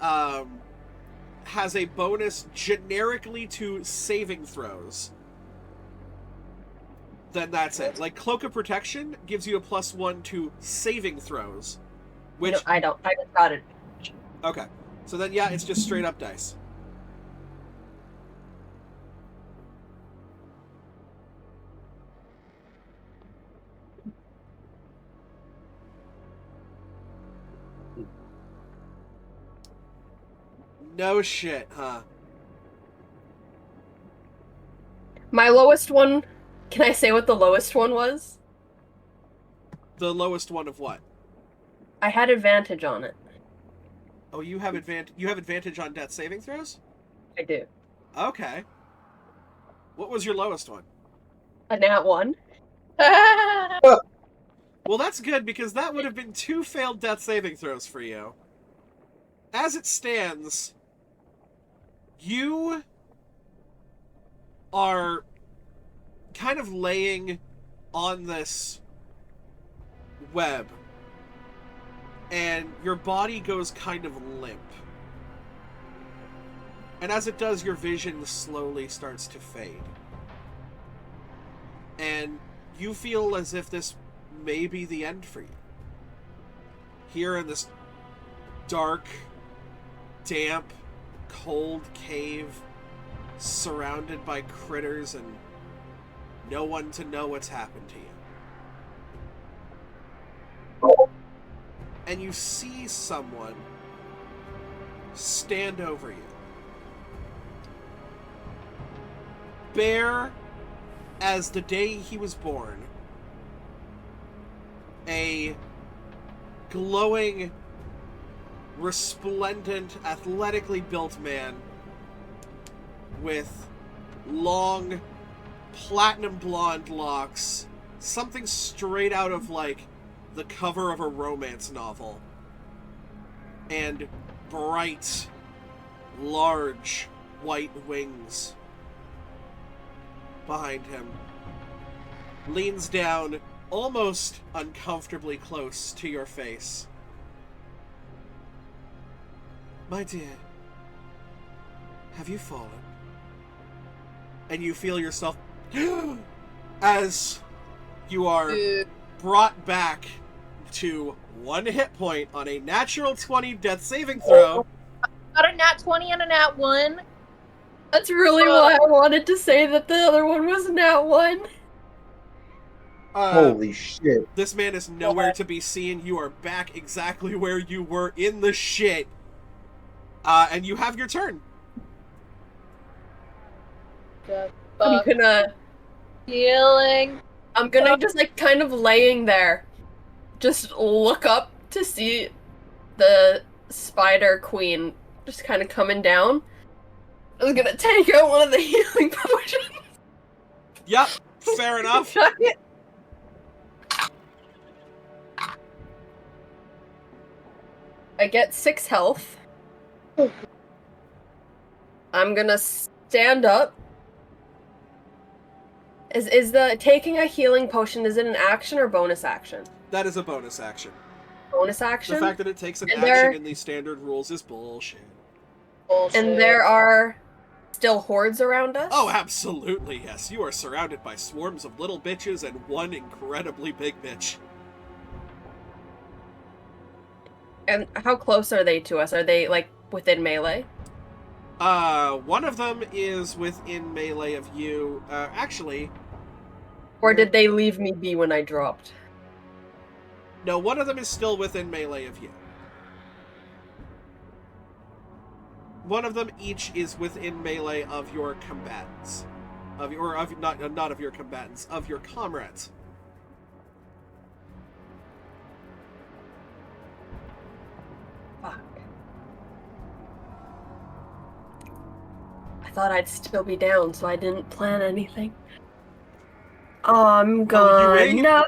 has a bonus generically to saving throws, then that's it. Like Cloak of Protection gives you a +1 to saving throws, which No, I don't. I just got it. okay. So then yeah, it's just straight up dice. No shit, huh? My lowest one. Can I say what the lowest one was? The lowest one of what? I had advantage on it. Oh, you have advantage on death saving throws? I do. Okay. What was your lowest one? A nat 1. Well, that's good, because that would have been 2 failed death saving throws for you. As it stands, you are kind of laying on this web, and your body goes kind of limp. And as it does, your vision slowly starts to fade. And you feel as if this may be the end for you. Here in this dark, damp, cold cave, surrounded by critters and no one to know what's happened to you. And you see someone stand over you. Bare as the day he was born. A glowing, resplendent, athletically built man with long, platinum blonde locks. Something straight out of, like, the cover of a romance novel. And bright, large, white wings. Behind him. Leans down, almost uncomfortably close to your face. My dear, have you fallen? And you feel yourself as you are brought back to 1 hit point on a natural 20 death saving throw. Got a nat 20 and a nat 1. That's really why I wanted to say that the other one was nat 1. Holy shit. This man is nowhere to be seen. You are back exactly where you were in the shit. And you have your turn. I'm gonna Healing. I'm gonna just, like, kind of laying there, just look up to see the Spider Queen just kind of coming down. I was gonna take out one of the healing potions. Yep, fair enough. I get 6 health. I'm gonna stand up. Is the taking a healing potion, is it an action or bonus action? That is a bonus action. Bonus action? The fact that it takes an And action there- in these standard rules is bullshit. Bullshit. And there are still hordes around us? Oh, absolutely, yes. You are surrounded by swarms of little bitches and one incredibly big bitch. And how close are they to us? Are they, like, within melee? One of them is within melee of you. Actually, Or did they leave me be when I dropped? no, one of them is still within melee of you. One of them each is within melee of your combatants. Not of your combatants, of your comrades. Fuck. I thought I'd still be down, so I didn't plan anything. I'm you gonna...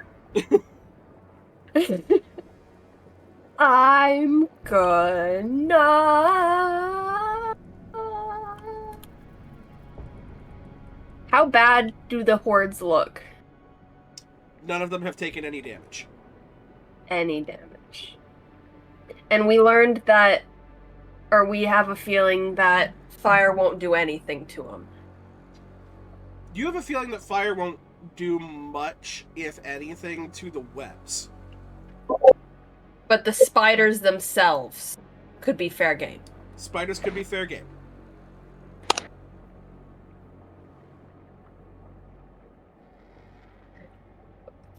I'm gonna... How bad do the hordes look? None of them have taken any damage. Any damage. And we learned that, or we have a feeling that fire won't do anything to them. You have a feeling that fire won't do much, if anything, to the webs. But the spiders themselves could be fair game. Spiders could be fair game.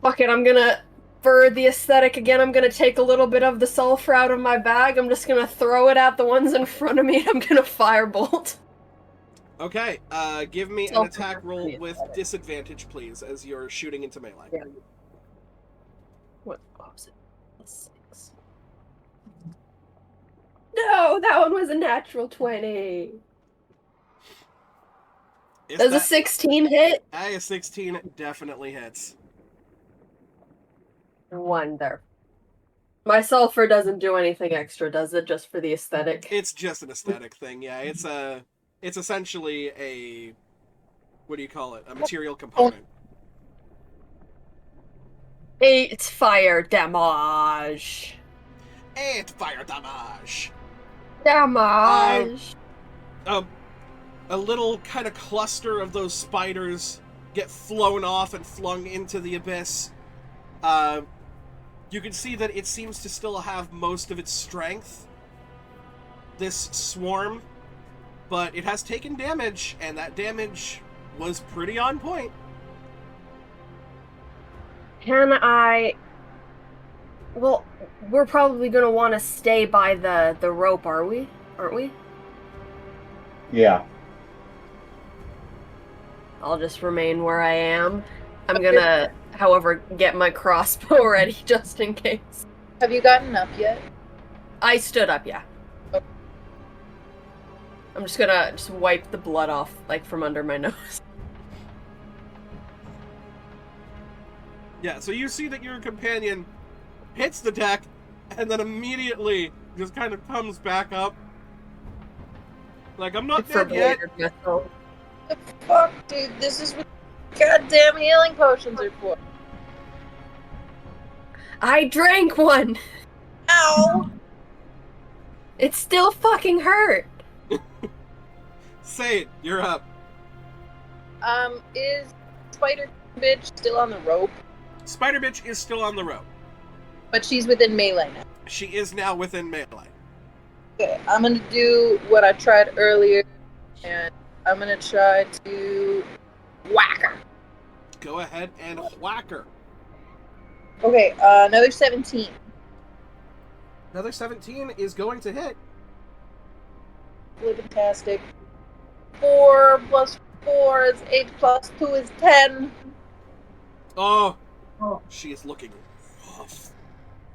Fuck it, I'm gonna, for the aesthetic again, I'm gonna take a little bit of the sulfur out of my bag. I'm just gonna throw it at the ones in front of me, and I'm gonna firebolt. Okay, give me an Sulfur attack for roll the with aesthetic. disadvantage, please, as you're shooting into melee. Yeah. What was it? 6. No, that one was a natural 20. If Does a that- 16 hit? a 16 definitely hits. Wonder. My sulfur doesn't do anything extra, does it? Just for the aesthetic? It's just an aesthetic thing, yeah. It's essentially a, what do you call it? A material component. It's fire damage. 8 fire damage. Damage. A little kind of cluster of those spiders get flown off and flung into the abyss. You can see that it seems to still have most of its strength, this swarm, but it has taken damage, and that damage was pretty on point. Can I... Well, we're probably gonna want to stay by the rope, aren't we? Yeah. I'll just remain where I am. I'm gonna, however, get my crossbow ready just in case. Have you gotten up yet? I stood up, yeah. Okay. I'm just gonna wipe the blood off, like, from under my nose. Yeah, so you see that your companion hits the deck, and then immediately just kind of comes back up. Like, I'm not dead yet. Vessel. The fuck, dude? This is what goddamn healing potions are for. I drank one! Ow! It still fucking hurt! Say it, you're up. Is Spider Bitch still on the rope? Spider Bitch is still on the rope. But she's within melee now. She is now within melee. Okay, I'm gonna do what I tried earlier, and I'm gonna try to whack her. Go ahead and whack her. Okay, another 17. Another 17 is going to hit. Fantastic. 4 plus 4 is 8 plus 2 is 10. Oh, she is looking rough.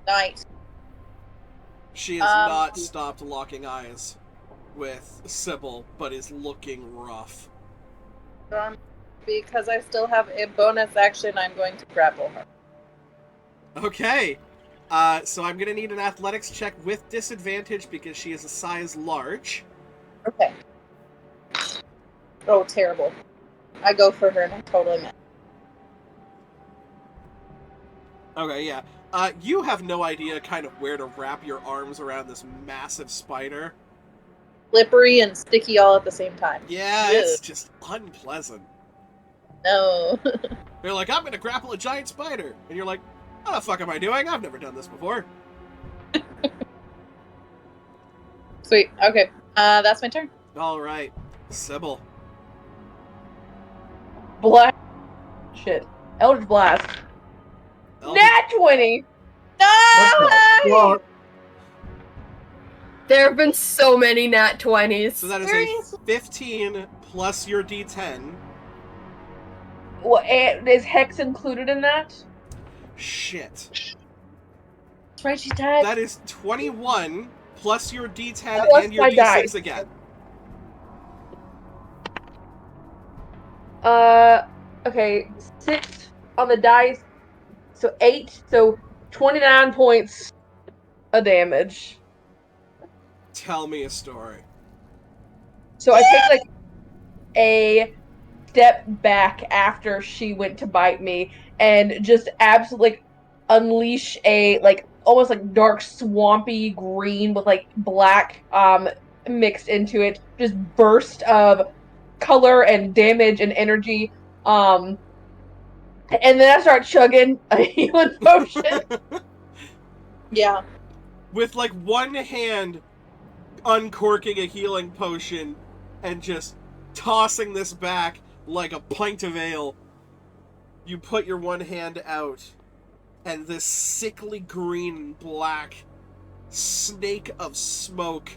Nice. She has not stopped locking eyes with Sybil, but is looking rough. Because I still have a bonus action, I'm going to grapple her. Okay. So I'm going to need an athletics check with disadvantage because she is a size large. Okay. Oh, terrible. I go for her and I totally missed. Okay, yeah. You have no idea kind of where to wrap your arms around this massive spider. Slippery and sticky all at the same time. Yeah, Ew. it's just unpleasant. No. They're like, I'm going to grapple a giant spider. And you're like, what the fuck am I doing? I've never done this before. Sweet. Okay. That's my turn. All right. Sybil. Blast. Shit. Eldritch Blast. Nat 20! No! There have been so many nat 20s. So that is a 15 plus your d10. What, is Hex included in that? Shit. That's right, she's dead. That is 21 plus your d10 Plus and your my d6 dice. again. Okay, 6 on the dice, so 8, so 29 points of damage. Tell me a story. So I take, like, a step back after she went to bite me, and just absolutely, like, unleash a, like, almost, like, dark, swampy green with, like, black, mixed into it. Just burst of color and damage and energy. And then I start chugging a healing potion. Yeah. With like one hand uncorking a healing potion and just tossing this back like a pint of ale, you put your one hand out and this sickly green and black snake of smoke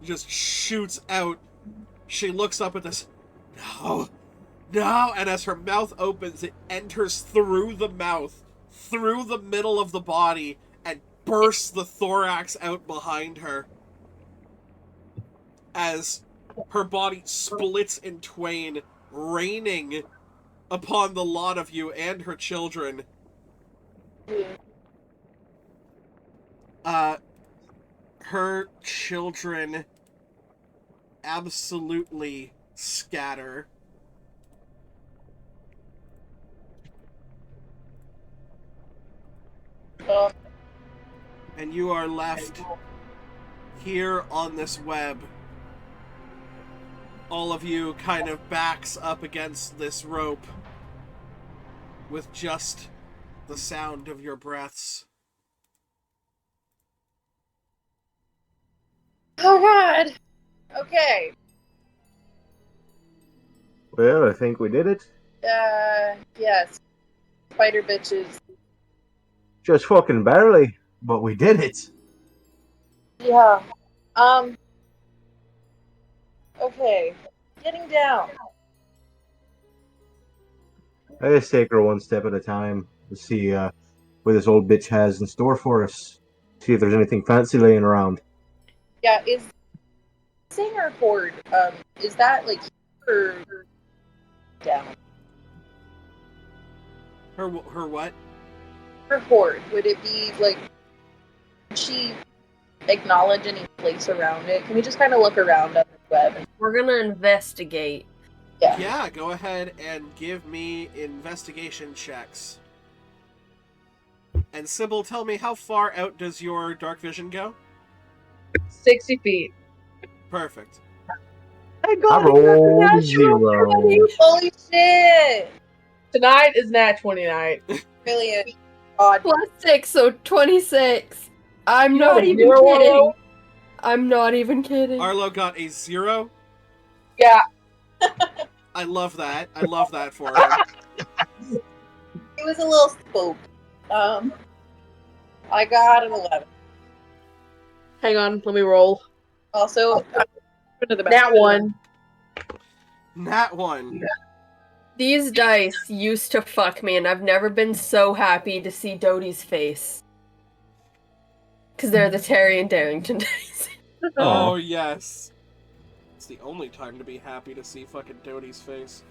just shoots out. She looks up at this. No, and as her mouth opens, it enters through the mouth, through the middle of the body, and bursts the thorax out behind her. As her body splits in twain, raining upon the lot of you and her children. Her children absolutely scatter. Oh, And you are left here on this web. All of you kind of backs up against this rope with just the sound of your breaths. oh God. Okay. Well, I think we did it. Yes. Spider bitches. Just fucking barely, but we did it. Yeah. Okay. Getting down. I just take her one step at a time to see what this old bitch has in store for us. See if there's anything fancy laying around. Yeah, is singer horde, is that like here or down? Her what? Her horde, would it be like, did she acknowledge any place around it? Can we just kind of look around on the web? We're gonna investigate. Yeah, go ahead and give me investigation checks. And Sybil, tell me, how far out does your dark vision go? 60 feet. Perfect. I I rolled 0. Holy shit! Tonight is Nat 29. Brilliant. God. +6, so 26. I'm You not got a even zero, kidding. Arlo? I'm not even kidding. Arlo got a 0. Yeah. I love that. I love that for him. It was a little spook. I got an 11. Hang on, let me roll. Also, into the Nat 1. Nat 1. These dice used to fuck me, and I've never been so happy to see Dodie's face. Because they're the Terry and Darrington dice. Oh, yes. It's the only time to be happy to see fucking Dodie's face.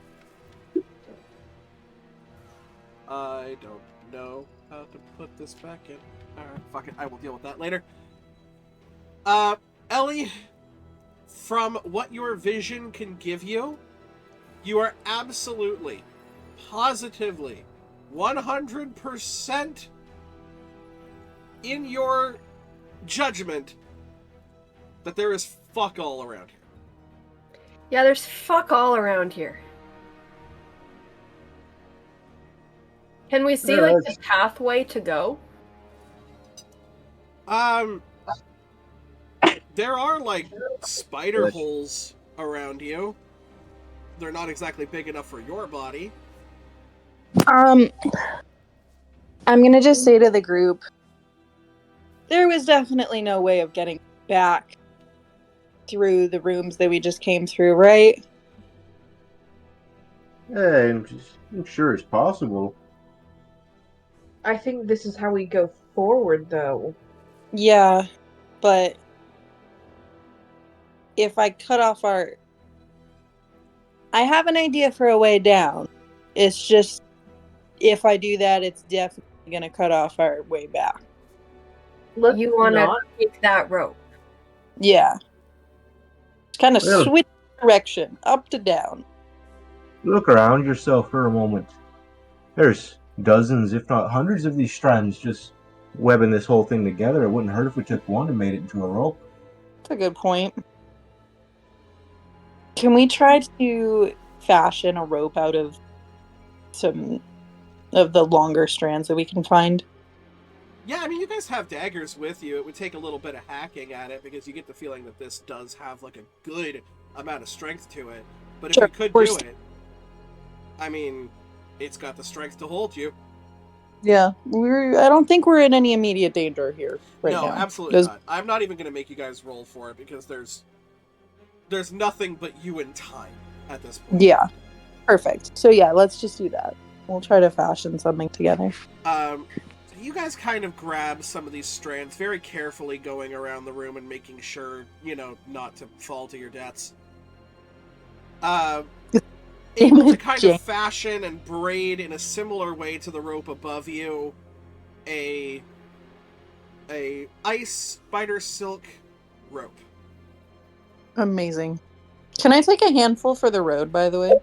I don't know how to put this back in. Alright, fuck it. I will deal with that later. Ellie, from what your vision can give you, you are absolutely, positively, 100% in your judgment that there is fuck all around here. Yeah, there's fuck all around here. Can we see, Yeah, like, the that's- pathway to go? There are, like, spider holes around you. They're not exactly big enough for your body. I'm gonna just say to the group, there was definitely no way of getting back through the rooms that we just came through, right? Yeah, I'm sure it's possible. I think this is how we go forward, though. Yeah, but if I cut off our... I have an idea for a way down. It's just, if I do that, it's definitely gonna cut off our way back. Let's You want to not. take that rope. Yeah. Kind of Well- switch direction, up to down. Look around yourself for a moment. There's dozens, if not hundreds, of these strands just webbing this whole thing together. It wouldn't hurt if we took one and made it into a rope. That's a good point. Can we try to fashion a rope out of some of the longer strands that we can find? Yeah, I mean, you guys have daggers with you. It would take a little bit of hacking at it because you get the feeling that this does have, like, a good amount of strength to it. But if Sure, you could of course. do it, I mean, it's got the strength to hold you. Yeah, I don't think we're in any immediate danger here right No, now. absolutely Does- not. I'm not even going to make you guys roll for it because there's nothing but you and time at this point. Yeah, perfect. So yeah, let's just do that. We'll try to fashion something together. So you guys kind of grab some of these strands very carefully, going around the room and making sure, not to fall to your deaths. Able to kind of fashion and braid in a similar way to the rope above you a a ice spider silk rope. Amazing. Can I take a handful for the road, by the way?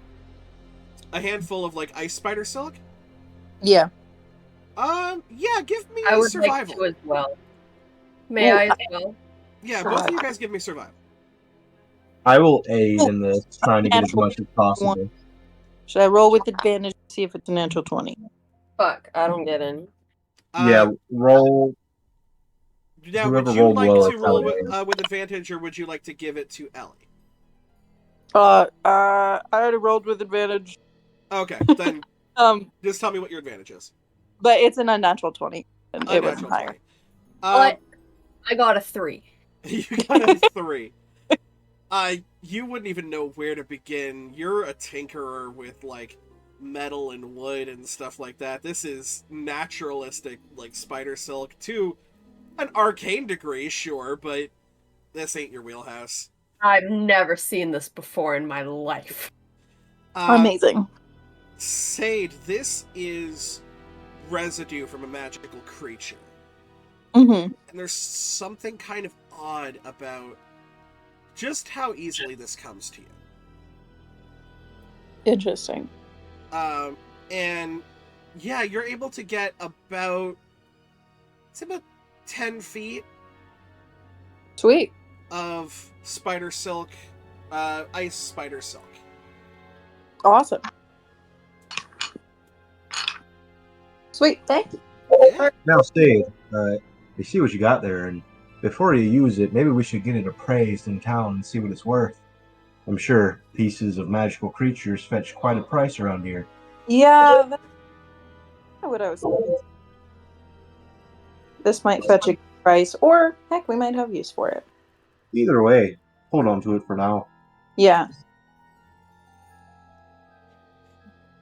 A handful of like ice spider silk. Yeah. Yeah, give me I would survival. like to as well. May Well, I as well? Yeah, both of you guys give me survival. I will aid in this, trying to get as Natural much as possible. Should I roll with advantage to see if it's a natural 20? Fuck, I don't get any. Yeah, roll. Now, whoever would you rolled like lower, to roll tell with advantage, or would you like to give it to Ellie? I already rolled with advantage. Okay, then just tell me what your advantage is. But it's an unnatural 20. And it wasn't Unnatural higher. 20. But I got a 3. You got a 3. You wouldn't even know where to begin. You're a tinkerer with, like, metal and wood and stuff like that. This is naturalistic, like, spider silk to an arcane degree, sure, but this ain't your wheelhouse. I've never seen this before in my life. Amazing. Sade, this is residue from a magical creature. Mm-hmm. And there's something kind of odd about just how easily this comes to you. Interesting. And yeah, you're able to get about 10 feet Sweet. of spider silk, ice spider silk. Awesome. Sweet. Thank you. Yeah. Now, Steve, you see what you got there, and before you use it, maybe we should get it appraised in town and see what it's worth. I'm sure pieces of magical creatures fetch quite a price around here. Yeah, that's what I was thinking. This might fetch a price, or heck, we might have use for it. Either way, hold on to it for now. Yeah.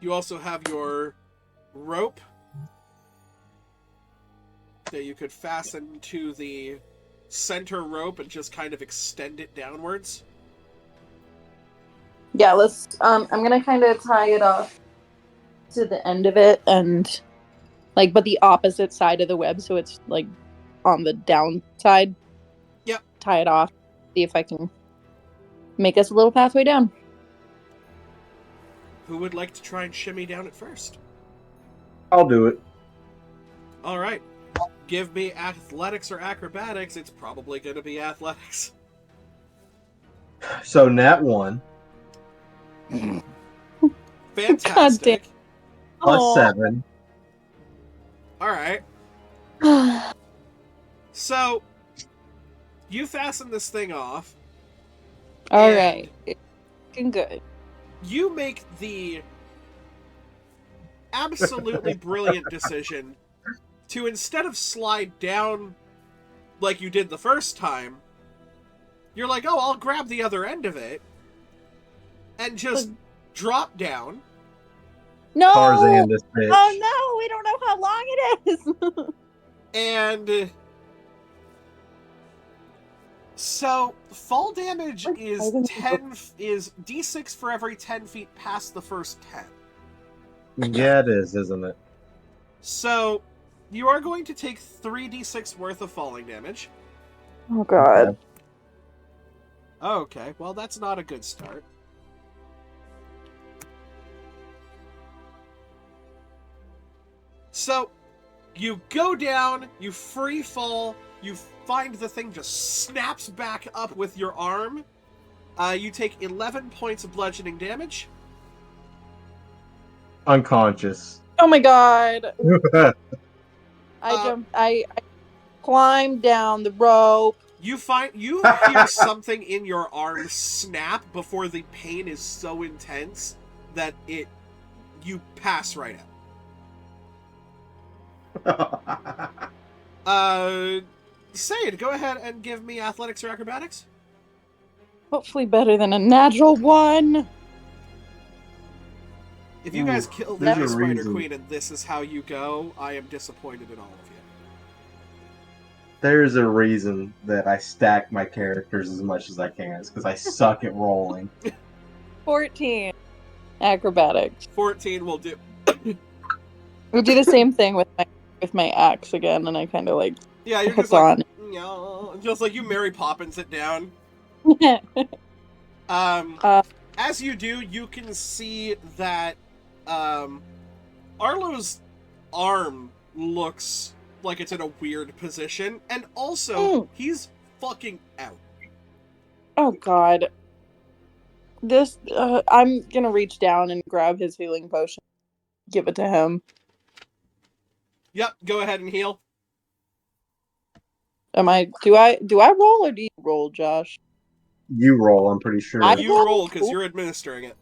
You also have your rope that you could fasten to the center rope and just kind of extend it downwards. Yeah, let's I'm gonna kinda tie it off to the end of it and but the opposite side of the web, so it's like on the downside. Yep. Tie it off. See if I can make us a little pathway down. Who would like to try and shimmy down it first? I'll do it. All right. Give me athletics or acrobatics. It's probably going to be athletics. So, nat 1. Fantastic. Plus Aw. 7. All right. So, you fasten this thing off. All and right. It's looking good. You make the absolutely brilliant decision to, instead of slide down like you did the first time, you're like, oh, I'll grab the other end of it and just drop down. No! Tarzan this bitch. Oh no, we don't know how long it is. And so fall damage is D6 for every 10 feet past the first 10. Yeah, it is, isn't it? So you are going to take 3d6 worth of falling damage. Oh god. Okay, well that's not a good start. So you go down, you free fall, you find the thing just snaps back up with your arm. You take 11 points of bludgeoning damage. Unconscious. Oh my god. I climbed down the rope. You hear something in your arm snap before the pain is so intense that you pass right out. Sayed, go ahead and give me athletics or acrobatics. Hopefully better than a natural one. If you guys kill there's the a Spider reason. Queen and this is how you go, I am disappointed in all of you. There's a reason that I stack my characters as much as I can. It's because I suck at rolling. 14. Acrobatics. 14 will do. We'll do the same thing with my axe again, and I kind of Yeah, you're Hook just like, on. no, just like you Mary Poppins it down. As you do, you can see that Arlo's arm looks like it's in a weird position, and also he's fucking out. Oh God. This I'm gonna reach down and grab his healing potion. Give it to him. Yep, go ahead and heal. Do I roll or do you roll, Josh? You roll, I'm pretty sure. You roll because you're administering it.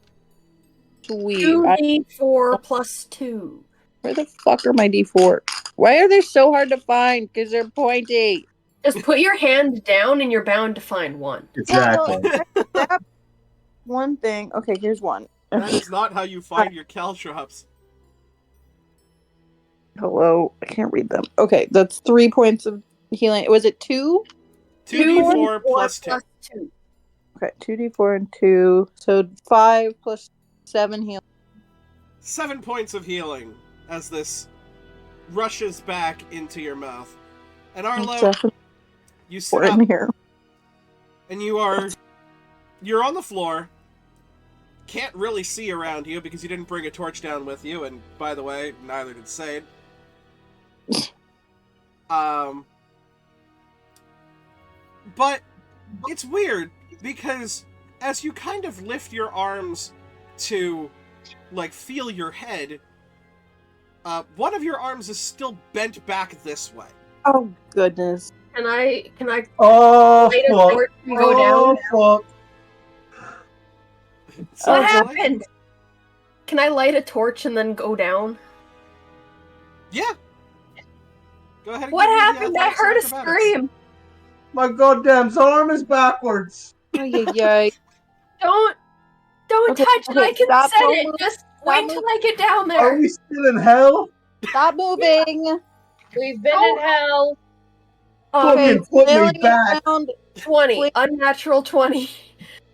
Sweet. 2d4 plus 2. Where the fuck are my D4? Why are they so hard to find? Because they're pointy. Just put your hand down and you're bound to find one. Exactly. One thing. Okay, here's one. That is not how you find your caltrops. Hello. I can't read them. Okay, that's 3 points of healing. Was it 2? 2d4 plus 2. Okay, 2d4 and 2. So 5 plus 7 healing. 7 points of healing as this rushes back into your mouth. And Arlo, you sit We're up in here. and you're on the floor. Can't really see around you because you didn't bring a torch down with you, and by the way, neither did Sade. But it's weird because as you kind of lift your arms to like feel your head, one of your arms is still bent back this way. Oh goodness. Can I Oh, light a fuck. torch and go down? Oh, So What it's like- happened? Can I light a torch and then go down? Yeah. Go ahead. And What give me the happened? I athletics heard a and acrobatics. scream. my goddamn arm is backwards. Ay. Don't Okay, touch it. okay, I can stop set moving. it. Just wait till I get down Are there. we still in hell? Stop moving. We've been in hell. Okay, Fucking put me flailing back. around 20. Wait. Unnatural 20.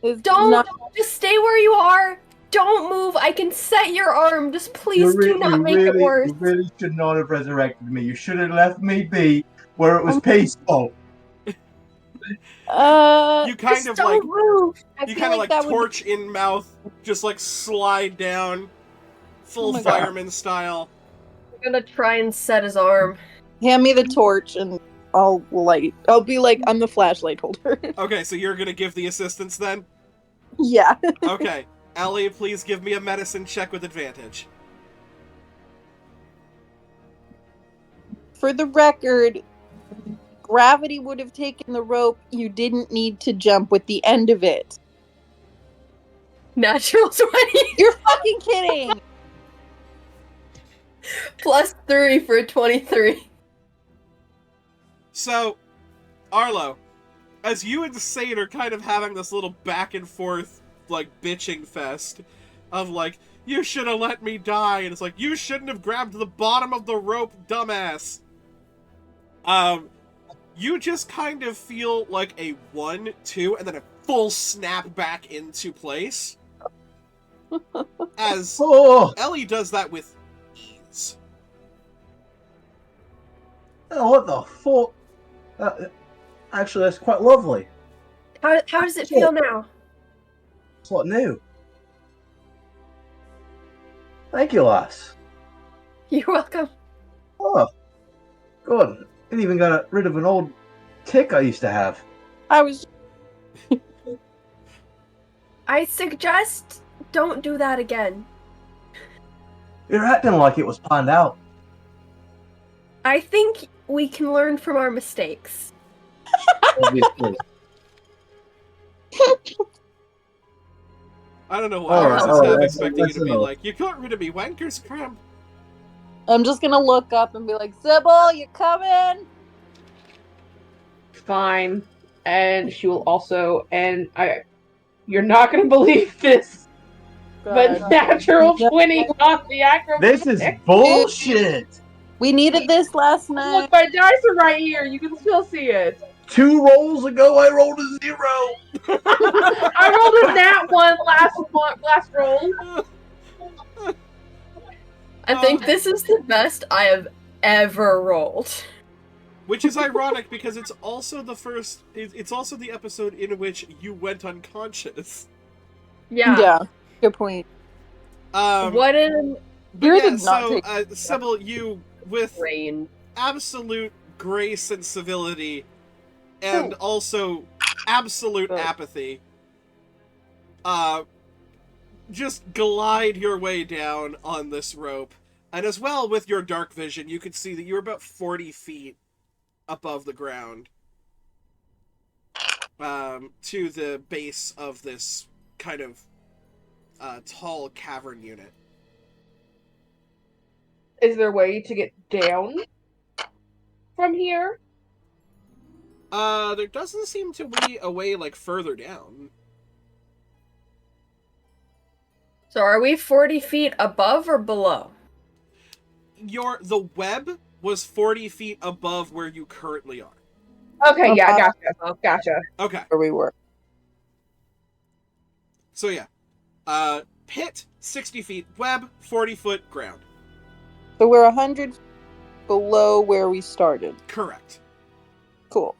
is Don't not- just stay where you are. Don't move. I can set your arm. Just please do not make it worse. You really should not have resurrected me. You should have left me be where it was peaceful. You kind Just of don't like move. I you feel kind of like like that would torch in mouth, just like slide down, full Oh my God. fireman style. I'm gonna try and set his arm. hand me the torch and I'll light. I'll be like, I'm the flashlight holder. Okay, so you're gonna give the assistance then? Yeah. Okay. Ellie, please give me a medicine check with advantage. For the record, gravity would have taken the rope. You didn't need to jump with the end of it. Natural 20 You're fucking kidding. plus 3 for 23. So, Arlo, as you and Sade are kind of having this little back and forth, like, bitching fest of, like, you should have let me die, and it's like, you shouldn't have grabbed the bottom of the rope, dumbass. You just kind of feel like a 1, 2, and then a full snap back into place. As Oh, Ellie does that with ease. what the fuck? Actually, that's quite lovely. How does it feel now? It's what new. Thank you, lass. You're welcome. Oh, good. It even got rid of an old tick I used to have. I was. I suggest don't do that again. You're acting like it was planned out. I think we can learn from our mistakes. Obviously. I don't know why Alright, I was just alright, half that's- expecting you that's to be enough. like, you got rid of me, wanker's cramp. I'm just gonna look up and be like, Sybil, you coming? Fine. And she will also, you're not gonna believe this, but God. natural 20 off the acrobatic. This is bullshit. We needed this last night. Look, my dice are right here. You can still see it. 2 rolls ago, I rolled a 0. I rolled a nat last roll. I think this is the best I have ever rolled. Which is ironic because it's also it's also the episode in which you went unconscious. Yeah. Good point. What in But Kira yeah, did not so take- Sybil, you with rain? absolute grace and civility, and also absolute apathy, just glide your way down on this rope. And as well, with your dark vision, you could see that you're about 40 feet above the ground, to the base of this kind of tall cavern unit. Is there a way to get down from here? There doesn't seem to be a way, like, further down. So are we 40 feet above or below? The web was 40 feet above where you currently are. Okay, yeah, gotcha. Okay, Where we were. so yeah. Pit, 60 feet. Web, 40-foot ground. So we're 100 below where we started. Correct. Cool.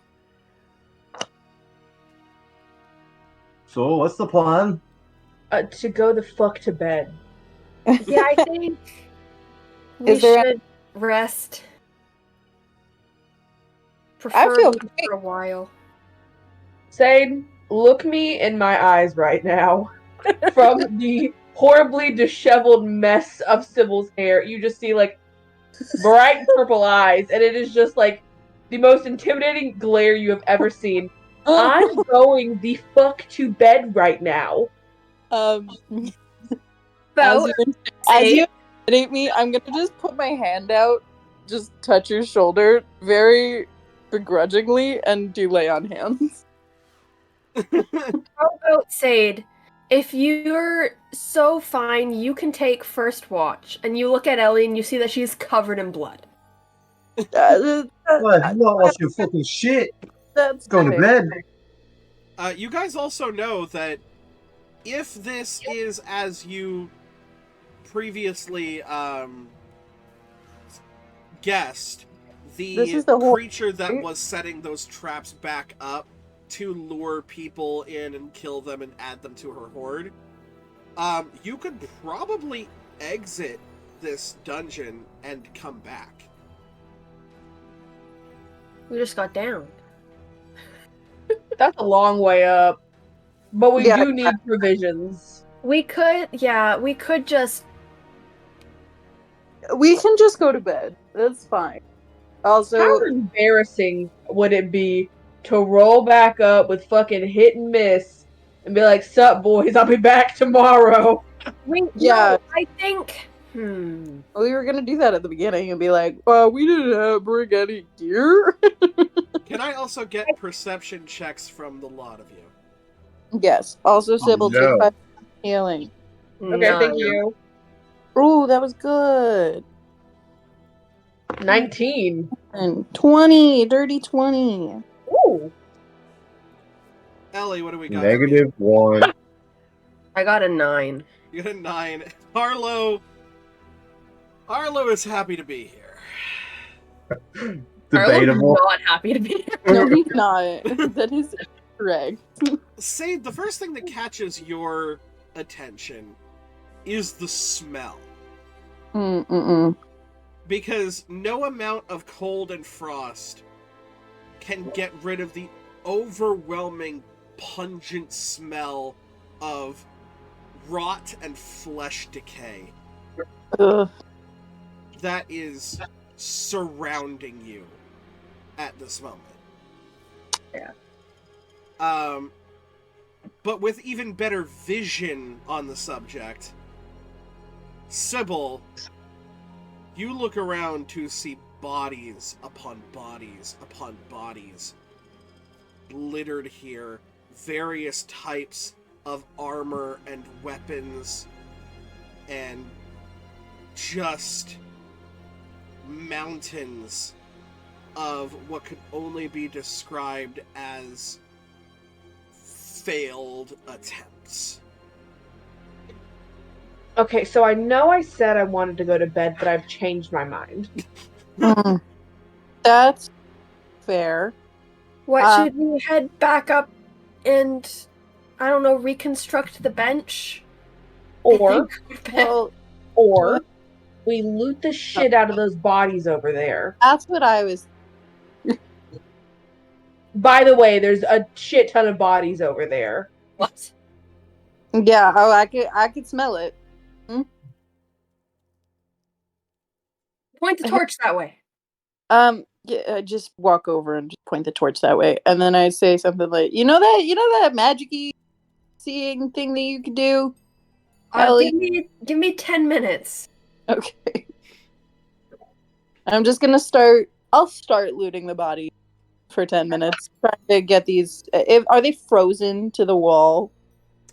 So, what's the plan? To go the fuck to bed. Yeah, I think we Is there should rest. feel Preferably great. for a while. Sade, look me in my eyes right now. From the horribly disheveled mess of Sybil's hair, you just see, like, bright purple eyes, and it is just, like, the most intimidating glare you have ever seen. I'm going the fuck to bed right now. As So, you intimidate me, I'm gonna just put my hand out, just touch your shoulder very begrudgingly, and do lay on hands. how about Sade? If you're so fine, you can take first watch. And you look at Ellie and you see that she's covered in blood. What? You don't watch your fucking shit. That's Go to fair. bed. You guys also know that if this is as you previously guessed, This is the whole- creature that was setting those traps back up to lure people in and kill them and add them to her horde, you could probably exit this dungeon and come back. We just got down. That's a long way up. But we Yeah. do need provisions. We could just. We can just go to bed. That's fine. Also, How embarrassing would it be to roll back up with fucking hit and miss and be like, "Sup, boys, I'll be back tomorrow." Yeah. No, I think. we were gonna do that at the beginning and be like, "Well, we didn't bring any gear." Can I also get perception checks from the lot of you? Yes. Also, Sybil, no. take 5 healing. Okay, thank you. Ooh, that was good. 19. And 20, dirty 20. Ooh. Ellie, what do we got? from you? -1. I got a 9. You got a 9. Arlo is happy to be here. Debatable. I'm not happy to be here. No, he's not. That is correct. Sade, the first thing that catches your attention is the smell. Mm-mm. Because no amount of cold and frost can get rid of the overwhelming, pungent smell of rot and flesh decay Ugh. that is surrounding you at this moment. Yeah. But with even better vision on the subject, Sybil, you look around to see bodies upon bodies upon bodies littered here, various types of armor and weapons, and just mountains of what could only be described as failed attempts. Okay, so I know I said I wanted to go to bed, but I've changed my mind. Mm. That's fair. What should we head back up and, I don't know, reconstruct the bench? Or, Well, or we loot the shit out of those bodies over there. that's what I was. By the way, there's a shit ton of bodies over there. What? Yeah. Oh, I could smell it. Point the torch that way. Yeah, I just walk over and just point the torch that way, and then I say something like, "You know that magic-y seeing thing that you can do." Ellie? Give me 10 minutes. Okay. I'm just gonna start. I'll start looting the body for 10 minutes, trying to get these. Are they frozen to the wall?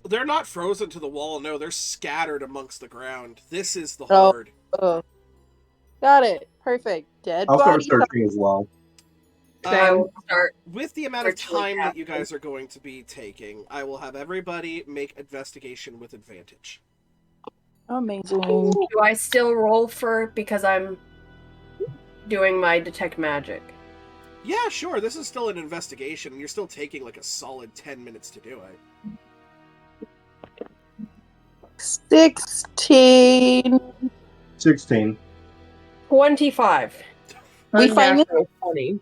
They're not frozen to the wall, no, they're scattered amongst the ground. This is the Oh. horde. Oh, got it. Perfect. Dead I'll start body. searching as well. So I will start. With the amount of Virtually time that you captain. guys are going to be taking, I will have everybody make investigation with advantage. Amazing. Do I still roll because I'm doing my detect magic? Yeah, sure, this is still an investigation, and you're still taking like a solid 10 minutes to do it. 16. 16. 25. We find this- Unnatural 20.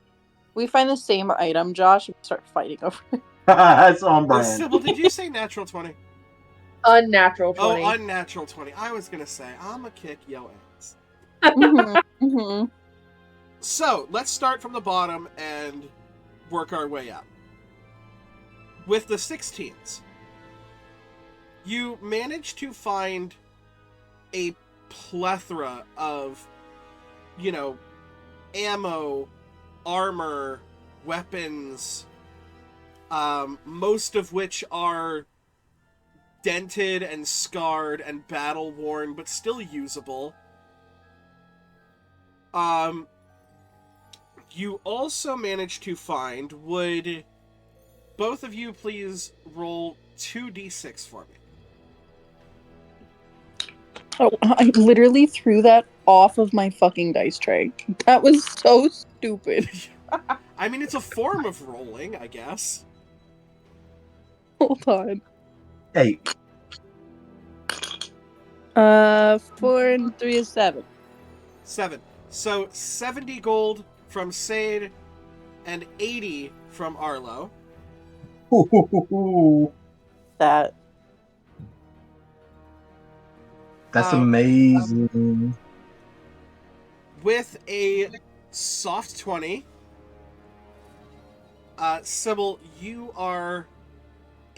We find the same item, Josh, and start fighting over it. That's on brand. Sybil, did you say natural 20? Unnatural 20. Oh, unnatural 20. I was gonna say, I'ma kick yo ass. Mhm, mhm. So, let's start from the bottom and work our way up. With the 16s, you manage to find a plethora of, ammo, armor, weapons, most of which are dented and scarred and battle-worn, but still usable. You also managed to find, would both of you please roll 2d6 for me? Oh, I literally threw that off of my fucking dice tray. That was so stupid. I mean, it's a form of rolling, I guess. Hold on. 8. 4 and 3 is 7. 7. So, 70 gold from Sade and 80 from Arlo. That. That's amazing. With a soft 20, Sybil, you are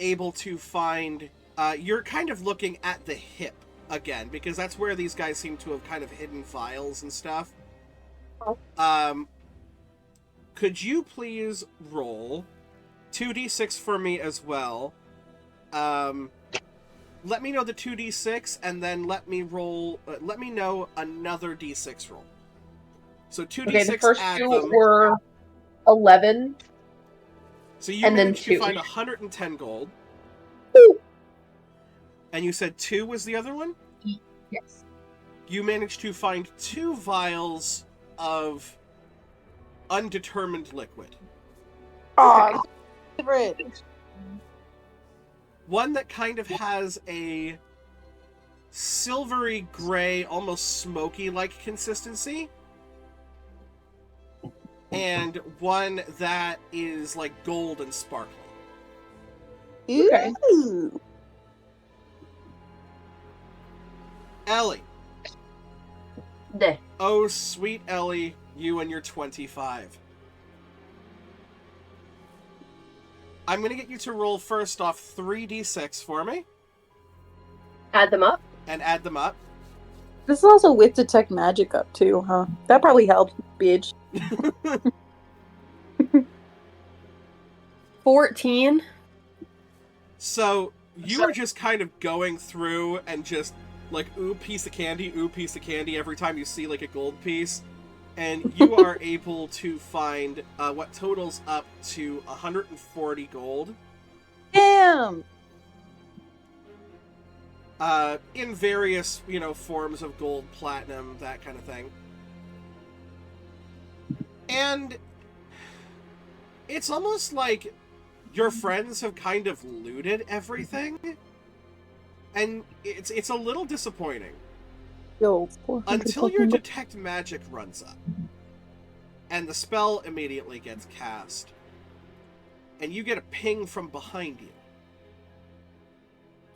able to find... you're kind of looking at the hip again, because that's where these guys seem to have kind of hidden files and stuff. Could you please roll 2d6 for me as well? Let me know the 2d6, and then let me know another d6 roll. So 2d6, Okay, the first add two them. were 11. So you and then managed to 2. find 110 gold. And you said 2 was the other one? Yes. You managed to find 2 vials of undetermined liquid. Oh, favorite. One that kind of has a silvery gray, almost smoky-like consistency. And one that is like gold and sparkling. Okay. Ooh. Ellie. Deh. Oh, sweet Ellie, you and your 25. I'm going to get you to roll first off 3d6 for me. Add them up. And add them up. This is also with detect magic up too, huh? That probably helped, bitch. 14. So, you are just kind of going through and just, like, ooh, piece of candy every time you see, like, a gold piece. And you are able to find what totals up to 140 gold. Damn! In various, forms of gold, platinum, that kind of thing. And It's almost like your friends have kind of looted everything, and it's a little disappointing. Yo, Until your detect magic runs up, and the spell immediately gets cast, and you get a ping from behind you.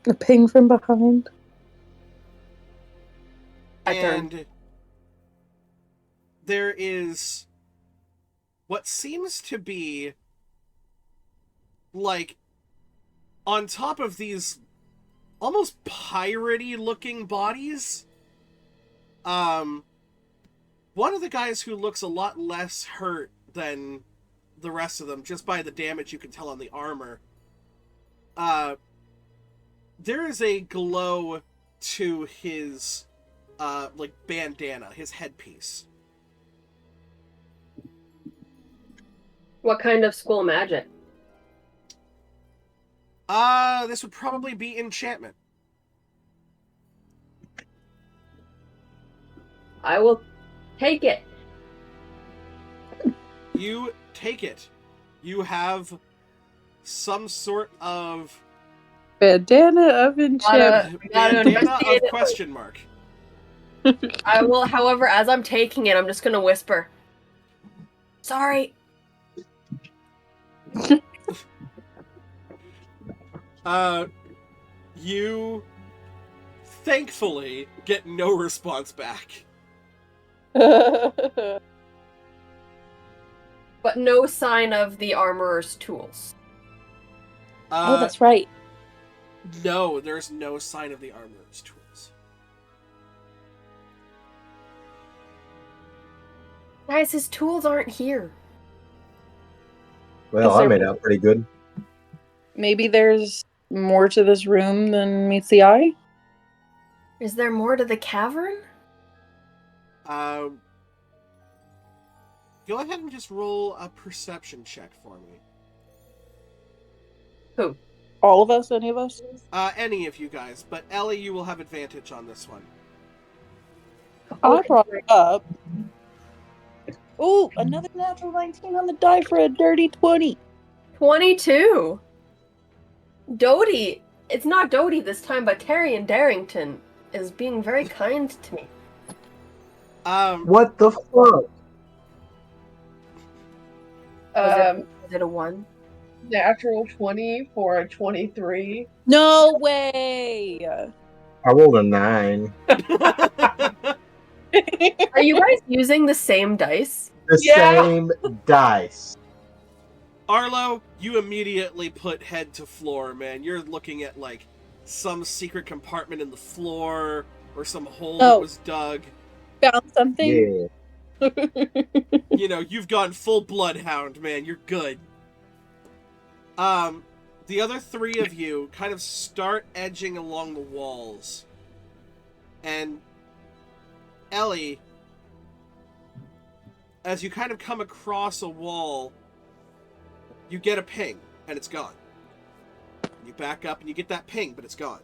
A ping from behind. And there is what seems to be like on top of these almost piratey looking bodies. One of the guys who looks a lot less hurt than the rest of them, just by the damage you can tell on the armor. There is a glow to his like bandana, his headpiece. What kind of school magic? This would probably be enchantment. I will take it. You take it. You have some sort of Bandana of enchantment. Gotta bandana investigate of it. question mark. I will, however, as I'm taking it, I'm just gonna whisper. Sorry. You thankfully get no response back. But no sign of the armorer's tools. Oh, that's right. No, there's no sign of the armorer's tools. Guys, his tools aren't here. Well, Is I there- made out pretty good. Maybe there's more to this room than meets the eye? Is there more to the cavern? Go ahead and just roll a perception check for me. Who? All of us? Any of us? Any of you guys, but Ellie, you will have advantage on this one. I brought it up. Ooh, another natural 19 on the die for a dirty 20. 22. Dodie. It's not Dodie this time, but Tyrion Darrington is being very kind to me. What the fuck? Is it a 1? Natural 20 for a 23. No way! I rolled a 9. Are you guys using the same dice? The Yeah. same dice. Arlo, you immediately put head to floor, man. You're looking at, like, some secret compartment in the floor, or some hole that Oh. was dug. Found something? Yeah. You know, you've gone full bloodhound, man. You're good. The other three of you kind of start edging along the walls. And Ellie, as you kind of come across a wall, you get a ping, and it's gone. You back up, and you get that ping, but it's gone.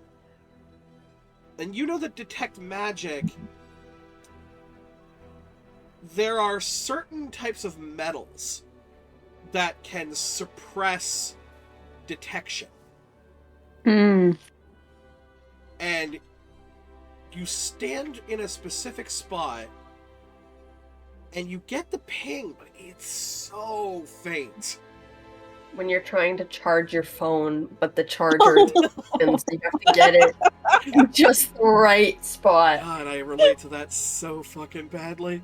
And you know that detect magic, there are certain types of metals that can suppress detection. Mm. And you stand in a specific spot, and you get the ping, but it's so faint. When you're trying to charge your phone, but the charger is open, so you have to get it in just the right spot. God, I relate to that so fucking badly.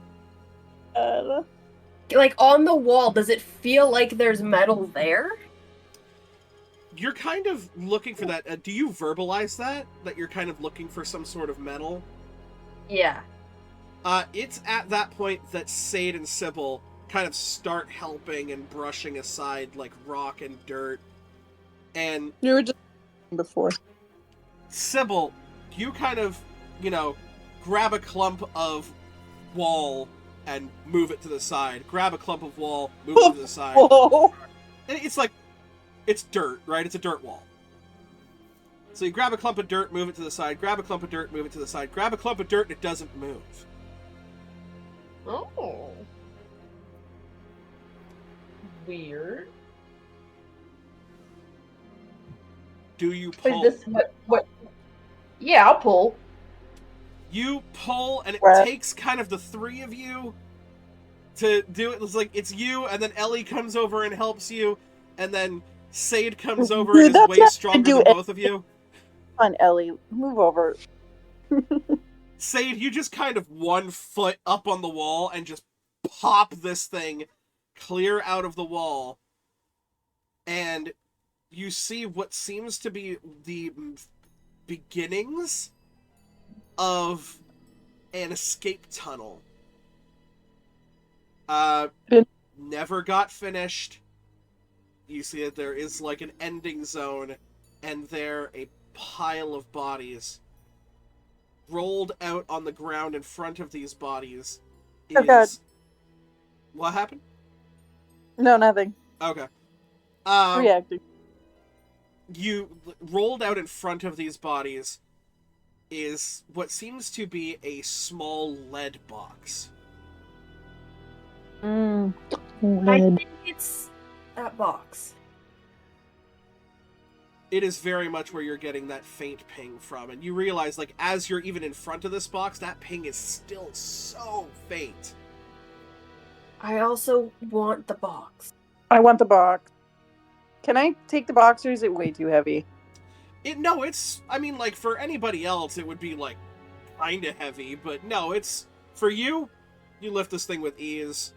Like, on the wall, does it feel like there's metal there? You're kind of looking for that. Do you verbalize that? That you're kind of looking for some sort of metal? Yeah. It's at that point that Sade and Sybil kind of start helping and brushing aside, like, rock and dirt. And You were just before. Sybil, you kind of, you know, grab a clump of wall and move it to the side. Grab a clump of wall, move it to the side. Whoa! And it's like, it's dirt, right? It's a dirt wall. So you grab a clump of dirt, move it to the side. Grab a clump of dirt, move it to the side. Grab a clump of dirt, and it doesn't move. Oh. weird. Do you Is pull? this what? Yeah, I'll pull. You pull, and it Right. takes kind of the three of you to do it. It's like it's you, and then Ellie comes over and helps you, and then Sade comes over and is That's way not stronger do than both of you. Come on, Ellie, move over. Sade, you just kind of 1 foot up on the wall and just pop this thing clear out of the wall, and you see what seems to be the beginnings of an escape tunnel. Good. Never got finished. You see that there is like an ending zone, and there a pile of bodies rolled out on the ground in front of these bodies is... Oh, God. What happened? No, nothing. Okay. Reacting. You rolled out in front of these bodies is what seems to be a small lead box. I Lead. think it's that box. It is very much where you're getting that faint ping from, and you realize, like, as you're even in front of this box, that ping is still so faint. I also want the box. I want the box. Can I take the box, or is it way too heavy? I mean, like, for anybody else, it would be, like, kinda heavy, but no, it's, for you, you lift this thing with ease.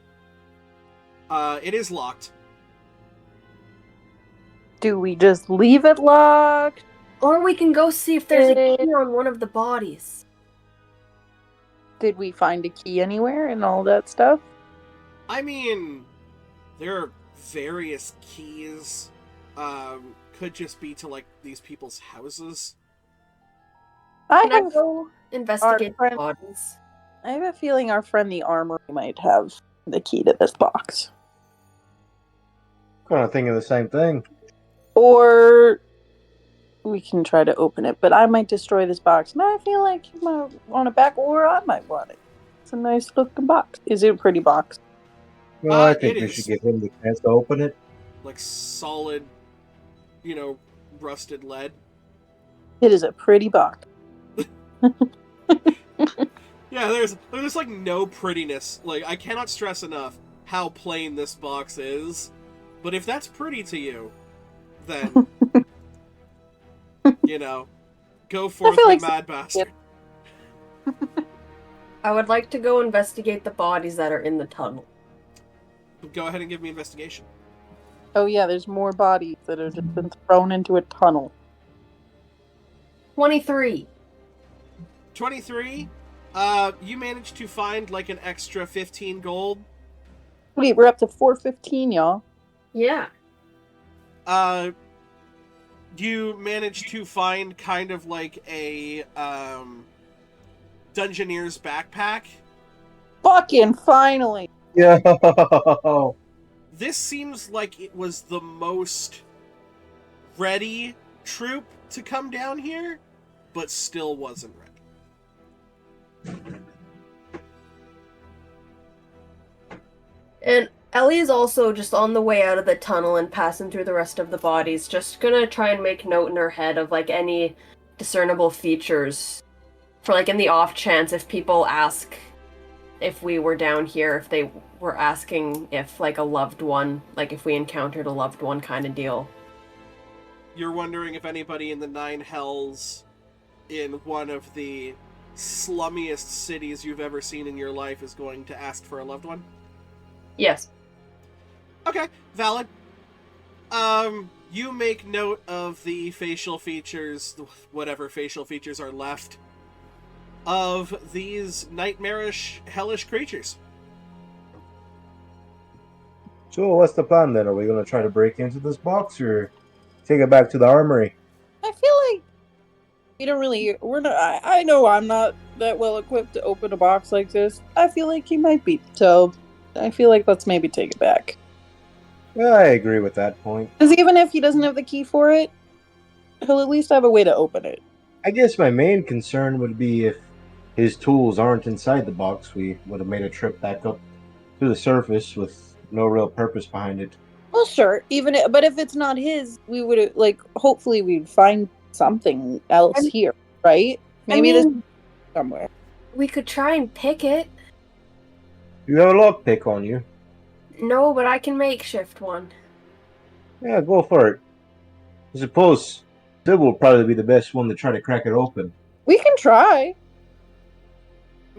It is locked. Do we just leave it locked? Or we can go see if there's a key on one of the bodies. Did we find a key anywhere and all that stuff? I mean, there are various keys. Could just be to, like, these people's houses. Can I have, go investigate the friend- bodies? I have a feeling our friend the armory might have the key to this box. Kind of thinking the same thing. Or we can try to open it, but I might destroy this box. And I feel like you might want it back, or I might want it. It's a nice looking box. Is it a pretty box? Well, I think it we is. should give him the chance to open it. Like, solid, rusted lead. It is a pretty box. Yeah, there's like no prettiness. Like, I cannot stress enough how plain this box is. But if that's pretty to you, then go forth, feel you like mad bastard. I would like to go investigate the bodies that are in the tunnel. Go ahead and give me investigation. Oh yeah, there's more bodies that have just been thrown into a tunnel. 23. 23. You managed to find like an extra 15 gold. Wait, we're up to 415, y'all. Yeah. You managed to find kind of like a Dungeoneer's backpack. Fucking finally! Yeah. This seems like it was the most ready troop to come down here, but still wasn't ready. And Ellie is also just on the way out of the tunnel and passing through the rest of the bodies, just gonna try and make note in her head of like any discernible features for like in the off chance if people ask if we were down here, if they were asking if like a loved one, like if we encountered a loved one kind of deal. You're wondering if anybody in the Nine Hells, in one of the slummiest cities you've ever seen in your life, is going to ask for a loved one? Yes. Okay, valid. You make note of the facial features, whatever facial features are left, of these nightmarish, hellish creatures. So what's the plan then? Are we going to try to break into this box or take it back to the armory? I feel like we don't really. We're not. I know I'm not that well equipped to open a box like this. I feel like he might be. So I feel like let's maybe take it back. Yeah, I agree with that point. Because even if he doesn't have the key for it, he'll at least have a way to open it. I guess my main concern would be if his tools aren't inside the box, we would have made a trip back up to the surface with no real purpose behind it. Well, sure. But if it's not his, we would like. Hopefully, we'd find something else here, right? Maybe this somewhere. We could try and pick it. You have a lockpick on you. No, but I can makeshift one. Yeah, go for it. I suppose Sybil will probably be the best one to try to crack it open. We can try.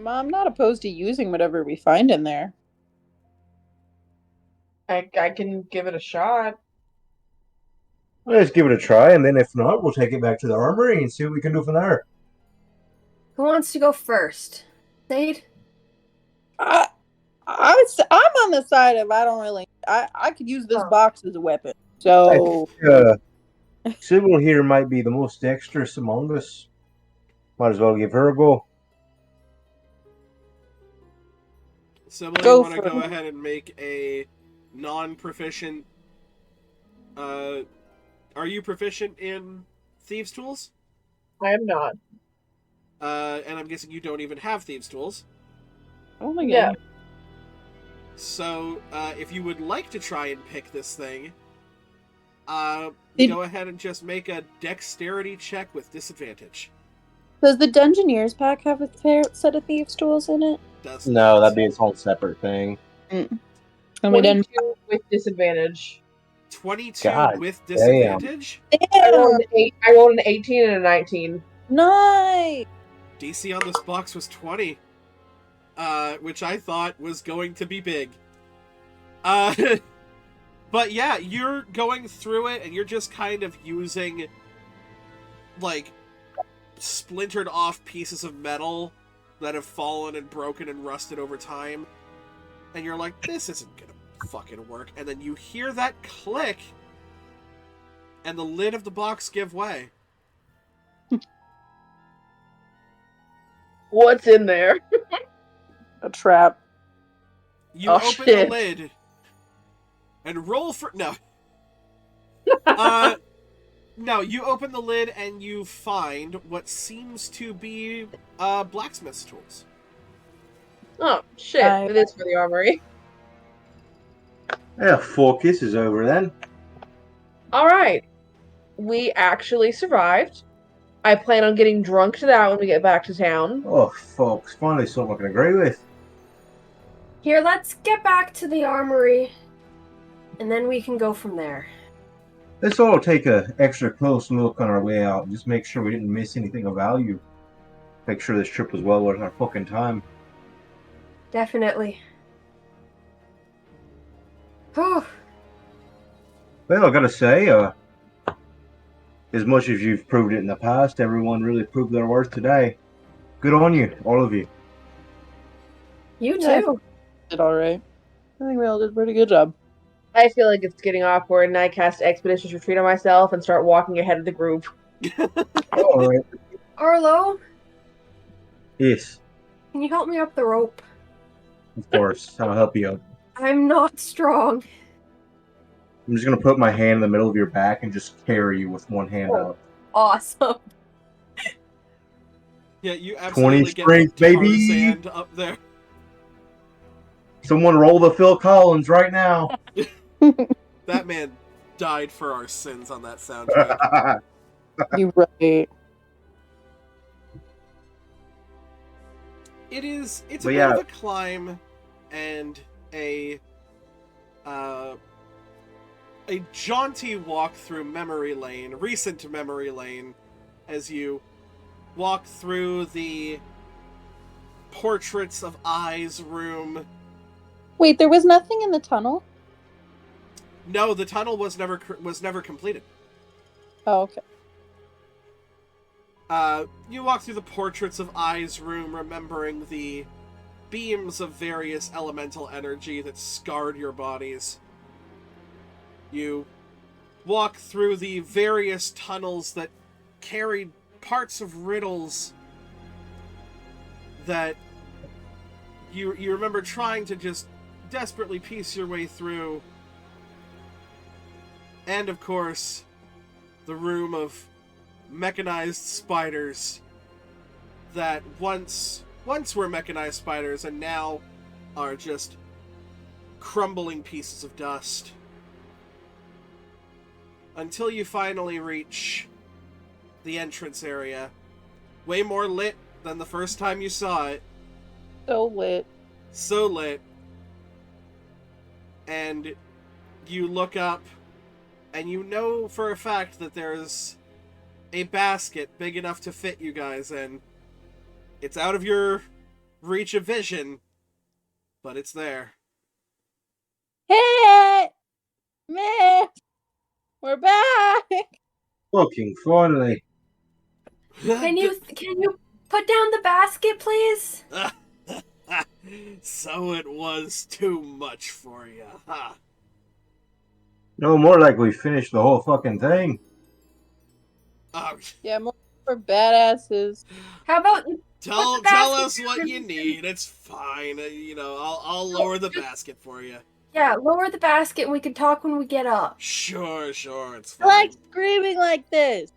I'm not opposed to using whatever we find in there. I can give it a shot. Let's give it a try, and then if not, we'll take it back to the armory and see what we can do from there. Who wants to go first? Sade? I'm on the side of I don't really. I could use this box as a weapon. So Sybil here might be the most dexterous among us. Might as well give her a go. Sybil, you want to go ahead and make a non-proficient... are you proficient in Thieves' Tools? I am not. And I'm guessing you don't even have Thieves' Tools. Oh my god. Yeah. So, if you would like to try and pick this thing, Did- go ahead and just make a dexterity check with disadvantage. Does the Dungeoneers pack have a set of thieves' tools in it? Does No, not. that'd be its own separate thing. And we didn't. 22 with disadvantage. 22 God with disadvantage? I rolled an 18 and a 19. Nice. DC on this box was 20. Which I thought was going to be big. But yeah, you're going through it and you're just kind of using, like, splintered off pieces of metal that have fallen and broken and rusted over time. And you're like, this isn't gonna fucking work. And then you hear that click, and the lid of the box give way. What's in there? A trap. You Oh, open shit. the lid and roll for... No. No, you open the lid and you find what seems to be blacksmith's tools. Oh, shit. It is for the armory. Yeah, 4 kisses over then. Alright. We actually survived. I plan on getting drunk to that when we get back to town. Oh, folks, finally something I can agree with. Here, let's get back to the armory. And then we can go from there. Let's all take a extra close look on our way out and just make sure we didn't miss anything of value. Make sure this trip was well worth our fucking time. Definitely. Whew. Well, I gotta say, as much as you've proved it in the past, everyone really proved their worth today. Good on you, all of you. You Yeah. too. Did all right. I think we all did a pretty good job. I feel like it's getting awkward, and I cast Expeditious Retreat on myself and start walking ahead of the group. All right. Arlo, Yes, can you help me up the rope? of course. I'll help you out. I'm not strong. I'm just gonna put my hand in the middle of your back and just carry you with one hand out. Awesome. Yeah, you absolutely get strength, the baby! Tarzan up there. Someone roll the Phil Collins right now. That man died for our sins on that soundtrack. You're right. It's a But bit yeah. of a climb and a jaunty walk through memory lane, recent memory lane, as you walk through the portraits of eyes room. Wait, there was nothing in the tunnel? No, the tunnel was never completed. Oh, okay. You walk through the portraits of eyes room, remembering the beams of various elemental energy that scarred your bodies. You walk through the various tunnels that carried parts of riddles that you remember trying to just desperately piece your way through. And of course, the room of mechanized spiders that once were mechanized spiders and now are just crumbling pieces of dust. until you finally reach the entrance area. Way more lit than the first time you saw it. So lit. So lit. And you look up, and you know for a fact that there's a basket big enough to fit you guys in. It's out of your reach of vision, but it's there. Hey! Man! We're back! Looking finally. Can you put down the basket, please? So it was too much for you, huh? No, more like we finished the whole fucking thing. Oh, Yeah, more for badasses. How about tell basket us what down? you need. It's fine. I'll lower the basket for you. Yeah, lower the basket and we can talk when we get up. Sure, it's I fine. like screaming like this.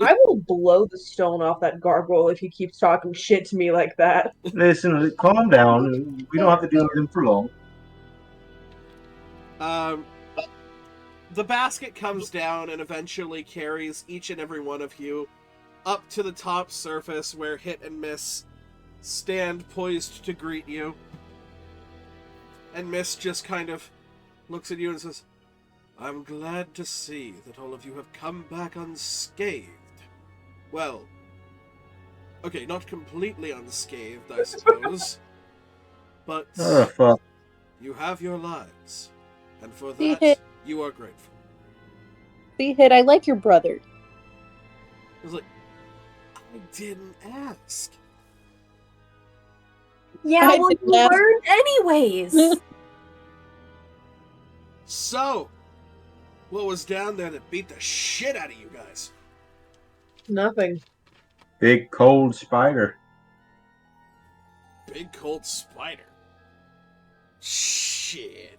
I will blow the stone off that gargoyle if he keeps talking shit to me like that. Listen, calm down. We don't have to deal with him for long. The basket comes down and eventually carries each and every one of you up to the top surface where Hit and Miss stand poised to greet you. And Miss just kind of looks at you and says, I'm glad to see that all of you have come back unscathed. Well, okay, not completely unscathed, I suppose. But Oh, fuck. you have your lives. And for See, that, Hit. you are grateful. See, Hit, I like your brother. I was like, I didn't ask. Yeah, I well, did you not- learned anyways. So, what was down there that beat the shit out of you guys? Nothing. Big cold spider. Big cold spider. Shit.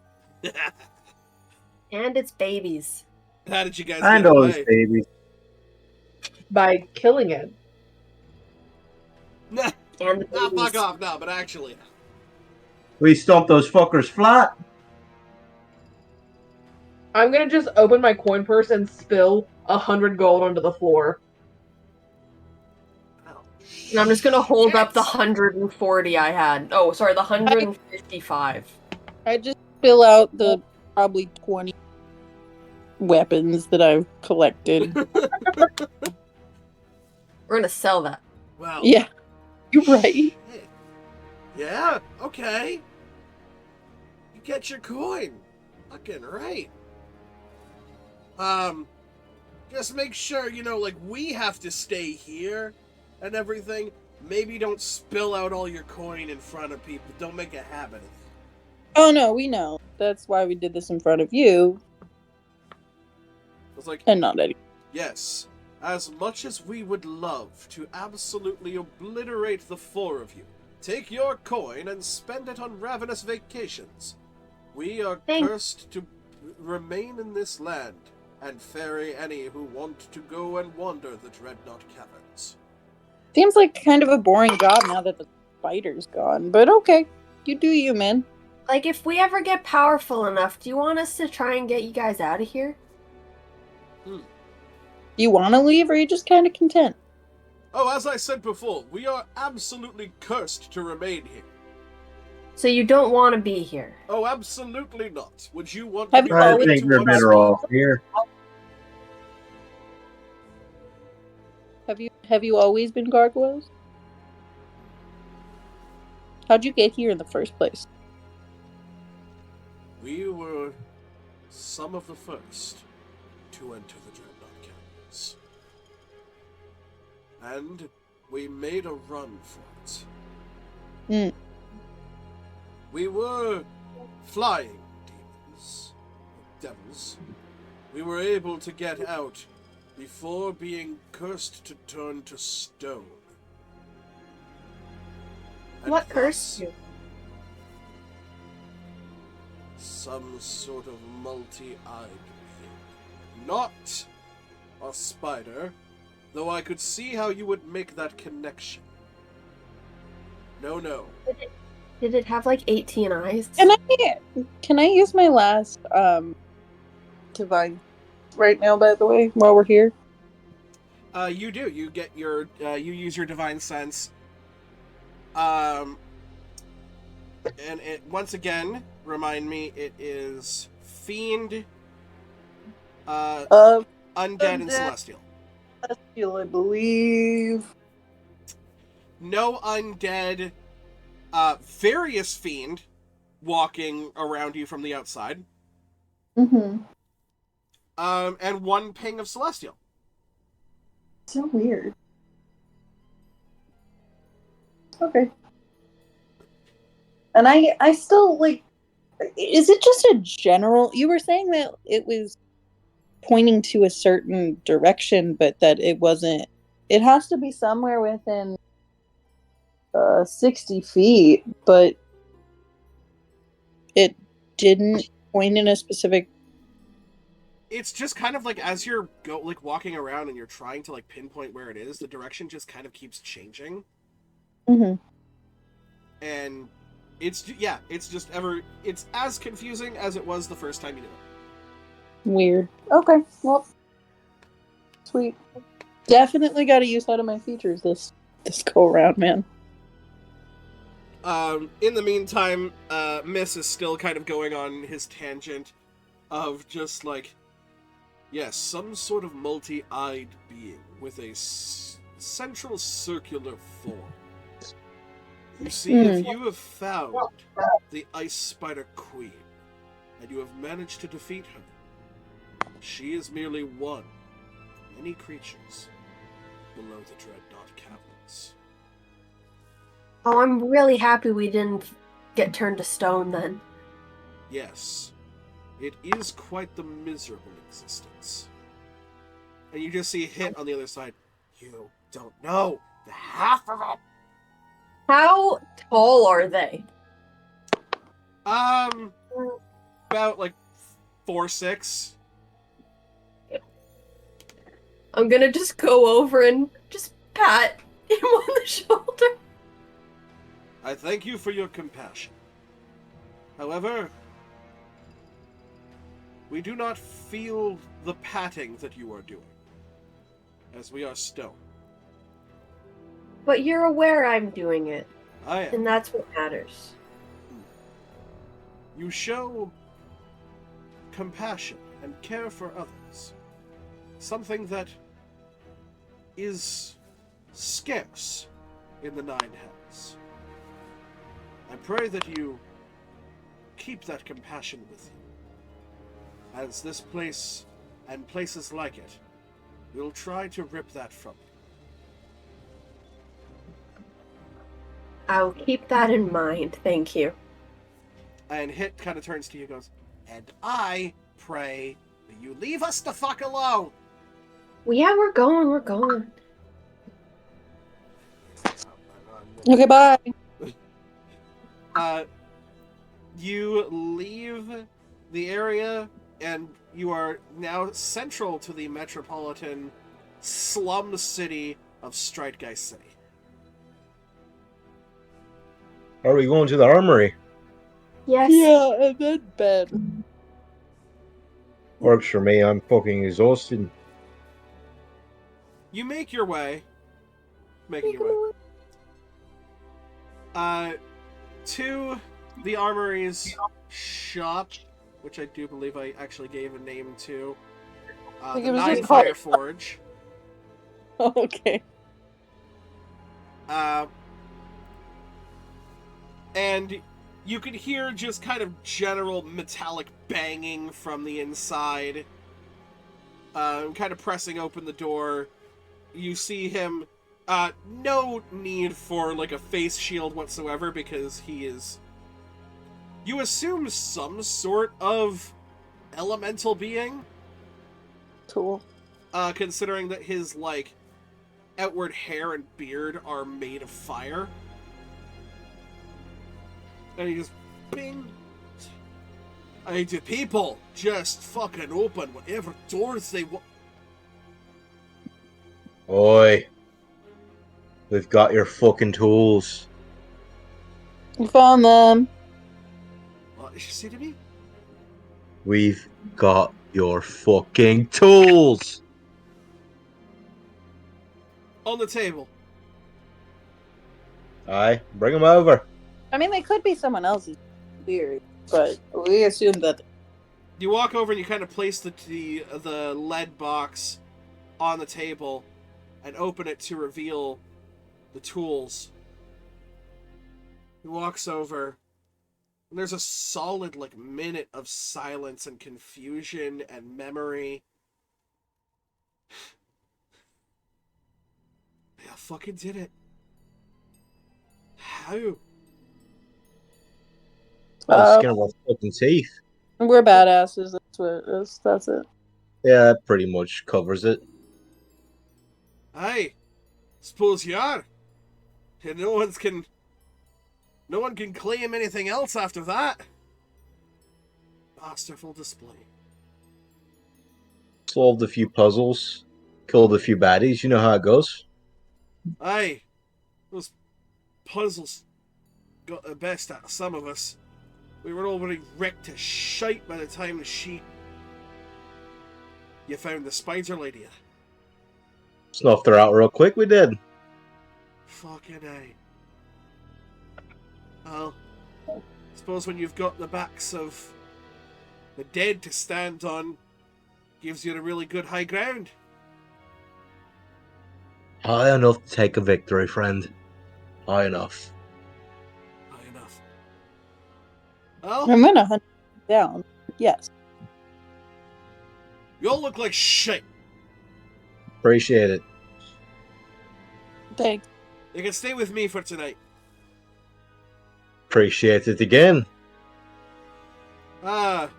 And it's babies. How did you guys I get know away? this baby. By killing it. Nah, And the nah, babies. fuck off, no, but actually. We stomped those fuckers flat. I'm gonna just open my coin purse and spill 100 gold onto the floor. Oh, And I'm just gonna hold up the shit. 140 I had. Oh, sorry, the 155. I just fill out the probably 20 weapons that I've collected. We're gonna sell that. Well, Yeah, you're right. shit. Yeah, okay. You get your coin. Fucking right. Just make sure, like, we have to stay here and everything. Maybe don't spill out all your coin in front of people. Don't make a habit of it. Oh no, we know. That's why we did this in front of you I was like, and not Eddie. yes, as much as we would love to absolutely obliterate the four of you, take your coin and spend it on ravenous vacations. We are Thanks. cursed to remain in this land and ferry any who want to go and wander the Dreadnought Caverns. Seems like kind of a boring job now that the spider's gone, but okay. You do you, man. Like, if we ever get powerful enough, do you want us to try and get you guys out of here? You want to leave, or are you just kind of content? Oh, as I said before, we are absolutely cursed to remain here. So you don't want to be here? Oh, absolutely not. Would you want Have to you be I always- married think to we're one better spell? off here. Have you always been gargoyles? How'd you get here in the first place? We were some of the first to enter the Dreadnought Caverns. And we made a run for it. Hmm. We were flying devils. We were able to get out before being cursed to turn to stone. And What thus, cursed you? some sort of multi-eyed thing. Not a spider, though I could see how you would make that connection. No. Did it have like 18 eyes? Can I use my last divine right now, by the way, while we're here? You do. You get your. You use your divine sense. And it once again remind me it is fiend, undead, and celestial. Celestial, I believe. No undead. Various fiend walking around you from the outside. Mm-hmm. And one ping of celestial. So weird. Okay. And I still, like, is it just a general, you were saying that it was pointing to a certain direction, but that it wasn't, it has to be somewhere within 60 feet, but it didn't point in a specific. It's just kind of like as you're walking around and you're trying to like pinpoint where it is, the direction just kind of keeps changing. Mm-hmm. And it's just it's as confusing as it was the first time you did it. Weird. Okay, well, sweet. Definitely got to use out of my features this go around, man. In the meantime, Miss is still kind of going on his tangent of just like, yes, some sort of multi-eyed being with a central circular form. You see, if you have found the Ice Spider Queen, and you have managed to defeat her, she is merely one of many creatures below the Dreadnought Caverns. Oh, I'm really happy we didn't get turned to stone then. Yes, it is quite the miserable existence. And you just see Hit on the other side. You don't know the half of it. How tall are they? About like 4'6". I'm gonna just go over and just pat him on the shoulder. I thank you for your compassion. However, we do not feel the patting that you are doing, as we are stone. But you're aware I'm doing it, I am. and that's what matters. You show compassion and care for others, something that is scarce in the Nine Hells. I pray that you keep that compassion with you, as this place and places like it will try to rip that from you. I'll keep that in mind, thank you. And Hit kind of turns to you and goes, and I pray that you leave us the fuck alone. Well, yeah, we're going. Okay, bye. You leave the area, and you are now central to the metropolitan slum city of Streitgeist City. Are we going to the armory? Yes. Yeah, and then bed. Works for me. I'm fucking exhausted. You make your way. To the armory's shop, which I do believe I actually gave a name to. think The it was Nine just Fire Forge. Okay. And you could hear just kind of general metallic banging from the inside. Kind of pressing open the door. You see him, no need for like a face shield whatsoever because he is, you assume, some sort of elemental being. Cool. Considering that his like outward hair and beard are made of fire. And he just, bing. The people just fucking open whatever doors they want. Oi. We've got your fucking tools. We found them. What did you say to me? We've got Your fucking tools! On the table. Aye, bring them over. I mean, they could be someone else's theory, but we assume that. You walk over and you kind of place the lead box on the table and open it to reveal the tools. He walks over, and there's a solid, minute of silence and confusion and memory. I fucking did it. How? Skin of our fucking teeth. We're badasses. That's what it is. That's it. Yeah, that pretty much covers it. Aye. Suppose you are. And no one can claim anything else after that. Masterful display. Solved a few puzzles. Killed a few baddies. You know how it goes. Aye. Those puzzles got the best out of some of us. We were already wrecked to shite by the time you found the spider lady. Snuffed her out real quick, we did. Fucking aye. Well, I suppose when you've got the backs of the dead to stand on, gives you a really good high ground. High enough to take a victory, friend. High enough. High enough. Well, I'm gonna hunt down. Yes. you all look like shit. Appreciate it. Thanks. You can stay with me for tonight. Appreciate it again. None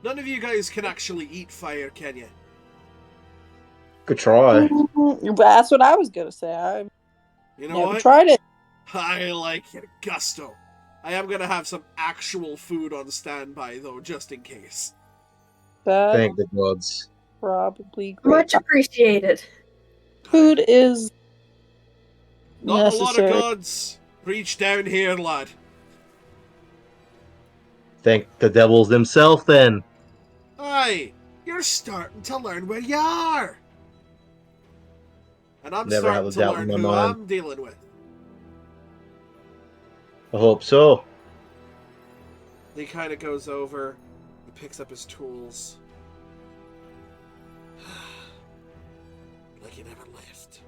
of you guys can actually eat fire, can you? Good try. That's what I was gonna say. I You know never what? tried it. I like your gusto. I am gonna have some actual food on standby, though, just in case. That Thank the gods. probably great. Much appreciated. Food is Not a lot of necessary. gods reach down here, lad. Thank the devils themselves, then. Aye, you're starting to learn where you are. And I'm Never have starting a to doubt learn in who my mind. I'm dealing with. I hope so. He kind of goes over, he picks up his tools. Like he never left.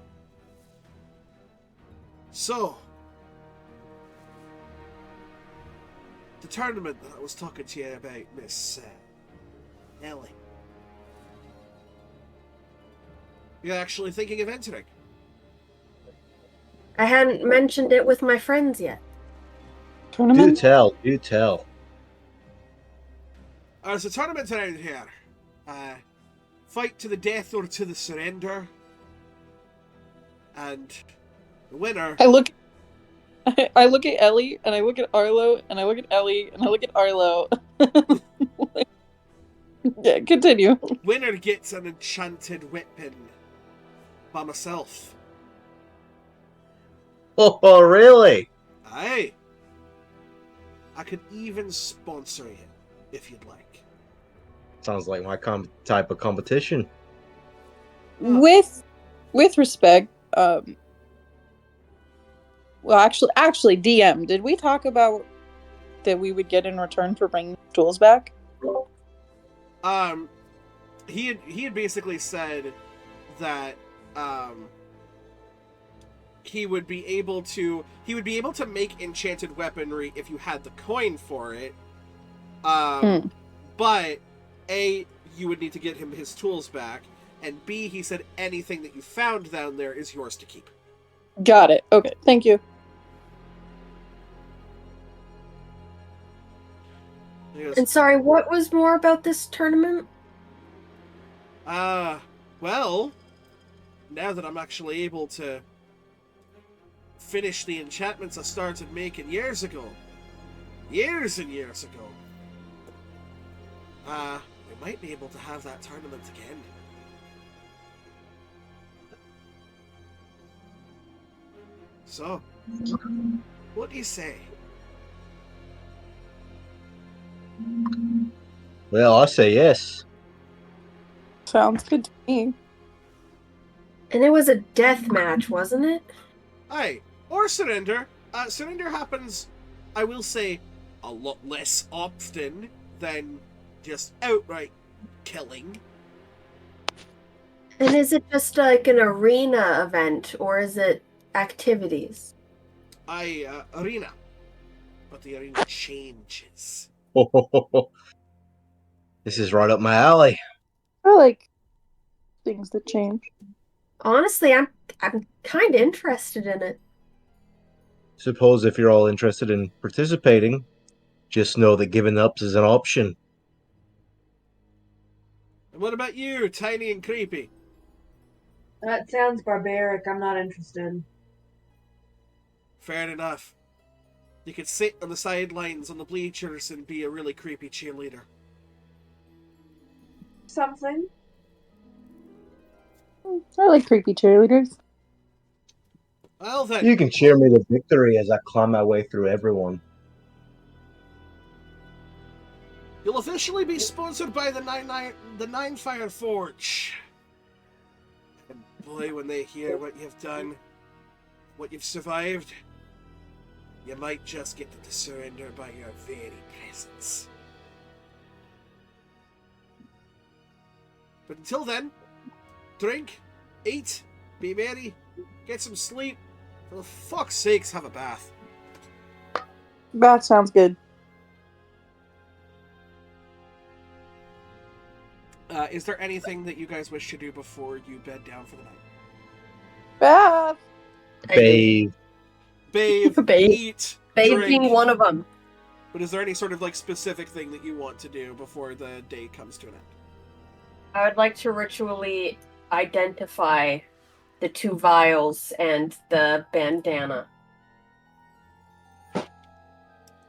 So, the tournament that I was talking to you about, Miss Ellie. You're actually thinking of entering? I hadn't mentioned it with my friends yet. Do Tournament? tell, do tell. There's a tournament around here. Fight to the death or to the surrender. And the winner... I look at Ellie, and I look at Arlo, and I look at Ellie, and I look at Arlo. Yeah, continue. Winner gets an enchanted weapon by myself. Oh, really? Aye. I could even sponsor you, if you'd like. Sounds like my type of competition. With respect, well, actually, DM, did we talk about that we would get in return for bringing tools back? He had basically said that he would be able to make enchanted weaponry if you had the coin for it. But A, you would need to get him his tools back, and B, he said anything that you found down there is yours to keep. Got it. Okay, thank you. He goes, And sorry, what was more about this tournament? well, now that I'm actually able to finish the enchantments I started making years and years ago, we might be able to have that tournament again. So, what do you say? Well, I say yes. Sounds good to me. And it was a death match, wasn't it? Aye. Or surrender. Surrender happens, I will say, a lot less often than just outright killing. And is it just like an arena event, or is it activities? Arena. But the arena changes. This is right up my alley. I like things that change. Honestly, I'm kind of interested in it. Suppose if you're all interested in participating, just know that giving up is an option. And what about you, Tiny and Creepy? That sounds barbaric. I'm not interested. Fair enough. You could sit on the sidelines on the bleachers and be a really creepy cheerleader. Something. I like creepy cheerleaders. Well then, You can cheer me to victory as I climb my way through everyone. you'll officially be sponsored by the Nine Fire Forge. And boy, when they hear what you've done, what you've survived, you might just get them to surrender by your very presence. But until then, drink, eat, be merry, get some sleep. For fuck's sakes, have a bath. That sounds good. Is there anything that you guys wish to do before you bed down for the night? Bath. Bathe. Bathe, Bathe. eat, Bathe drink. being one of them. But is there any sort of like specific thing that you want to do before the day comes to an end? I would like to ritually identify the 2 vials and the bandana.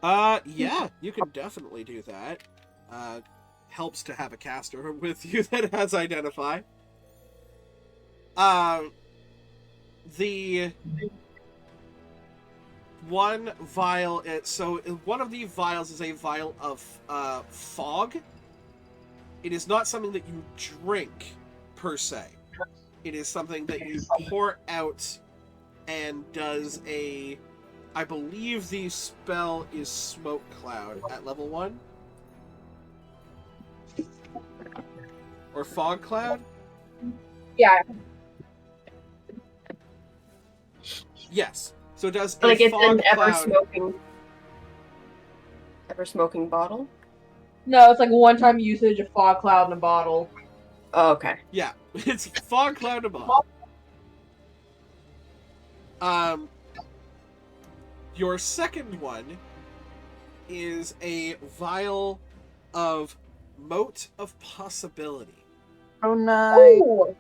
Yeah, you can definitely do that. Helps to have a caster with you that has identify. The one vial, so one of the vials is a vial of fog. It is not something that you drink, per se. It is something that you pour out and does a... I believe the spell is Smoke Cloud at level 1. Or Fog Cloud? Yeah. Yes. So it does a Like it's fog an cloud. ever smoking bottle? No, it's like a one-time usage of fog cloud in a bottle. Oh, okay. Yeah, it's fog cloud above. Your second one is a vial of Mote of Possibility. Oh, nice. Oh,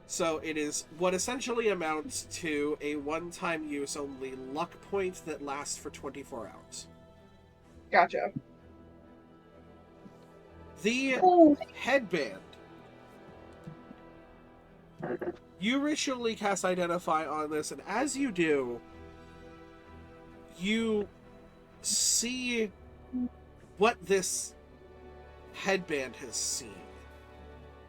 So it is what essentially amounts to a one-time use only luck point that lasts for 24 hours. Gotcha. The headband. You ritually cast Identify on this, and as you do, you see what this headband has seen.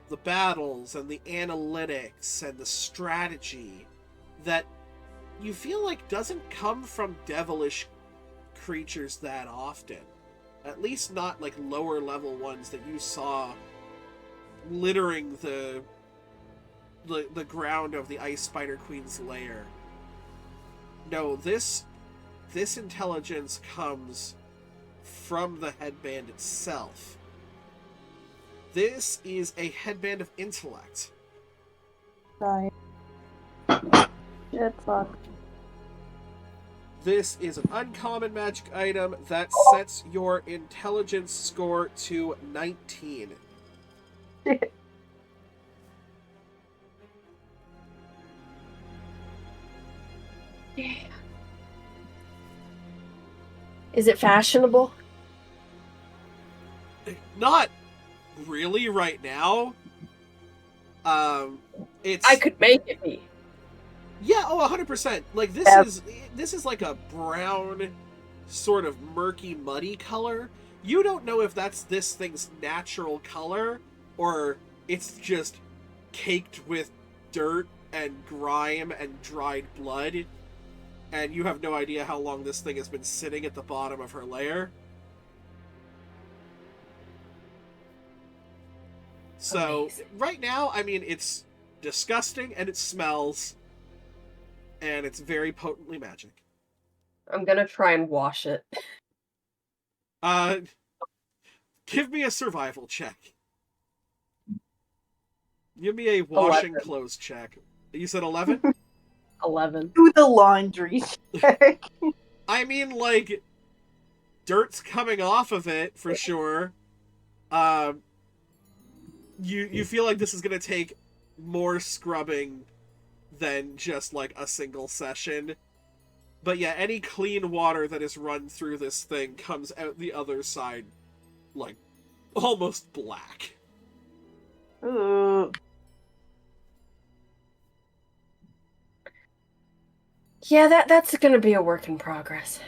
The battles and the analytics and the strategy that you feel like doesn't come from devilish creatures that often. At least not like lower level ones that you saw littering the ground of the Ice Spider Queen's lair. No, this intelligence comes from the headband itself. This is a headband of intellect. Nice. Shit, fuck. This is an uncommon magic item that sets your intelligence score to 19. is it fashionable? Not really right now. It's I could make it be. yeah, 100%. Like this Yeah. is like a brown, sort of murky, muddy color, You don't know if that's this thing's natural color, or it's just caked with dirt and grime and dried blood, and you have no idea how long this thing has been sitting at the bottom of her lair. So, Amazing. right now, I mean, it's disgusting, and it smells, and it's very potently magic. I'm gonna try and wash it. Give me a survival check. Give me a washing 11. clothes check. You said 11? 11. Do the laundry check. I mean, like, dirt's coming off of it, for sure. You feel like this is gonna take more scrubbing than just, like, a single session. But yeah, any clean water that is run through this thing comes out the other side, like, almost black. Ooh. Yeah, that's gonna be a work in progress.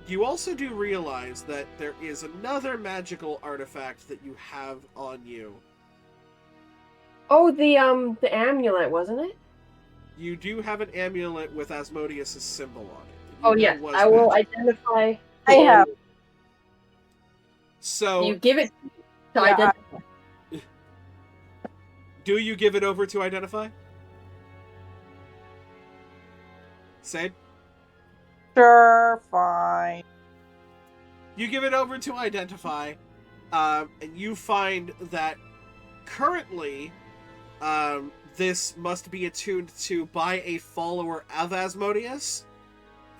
You also do realize that there is another magical artifact that you have on you. Oh, the amulet, wasn't it? You do have an amulet with Asmodeus' symbol on it. Oh, You know yes. was I will magic. identify. I have. So, You give it to Yeah, identify. do you give it over to identify? Sade? Sure, fine. You give it over to identify, and you find that currently, this must be attuned to by a follower of Asmodeus.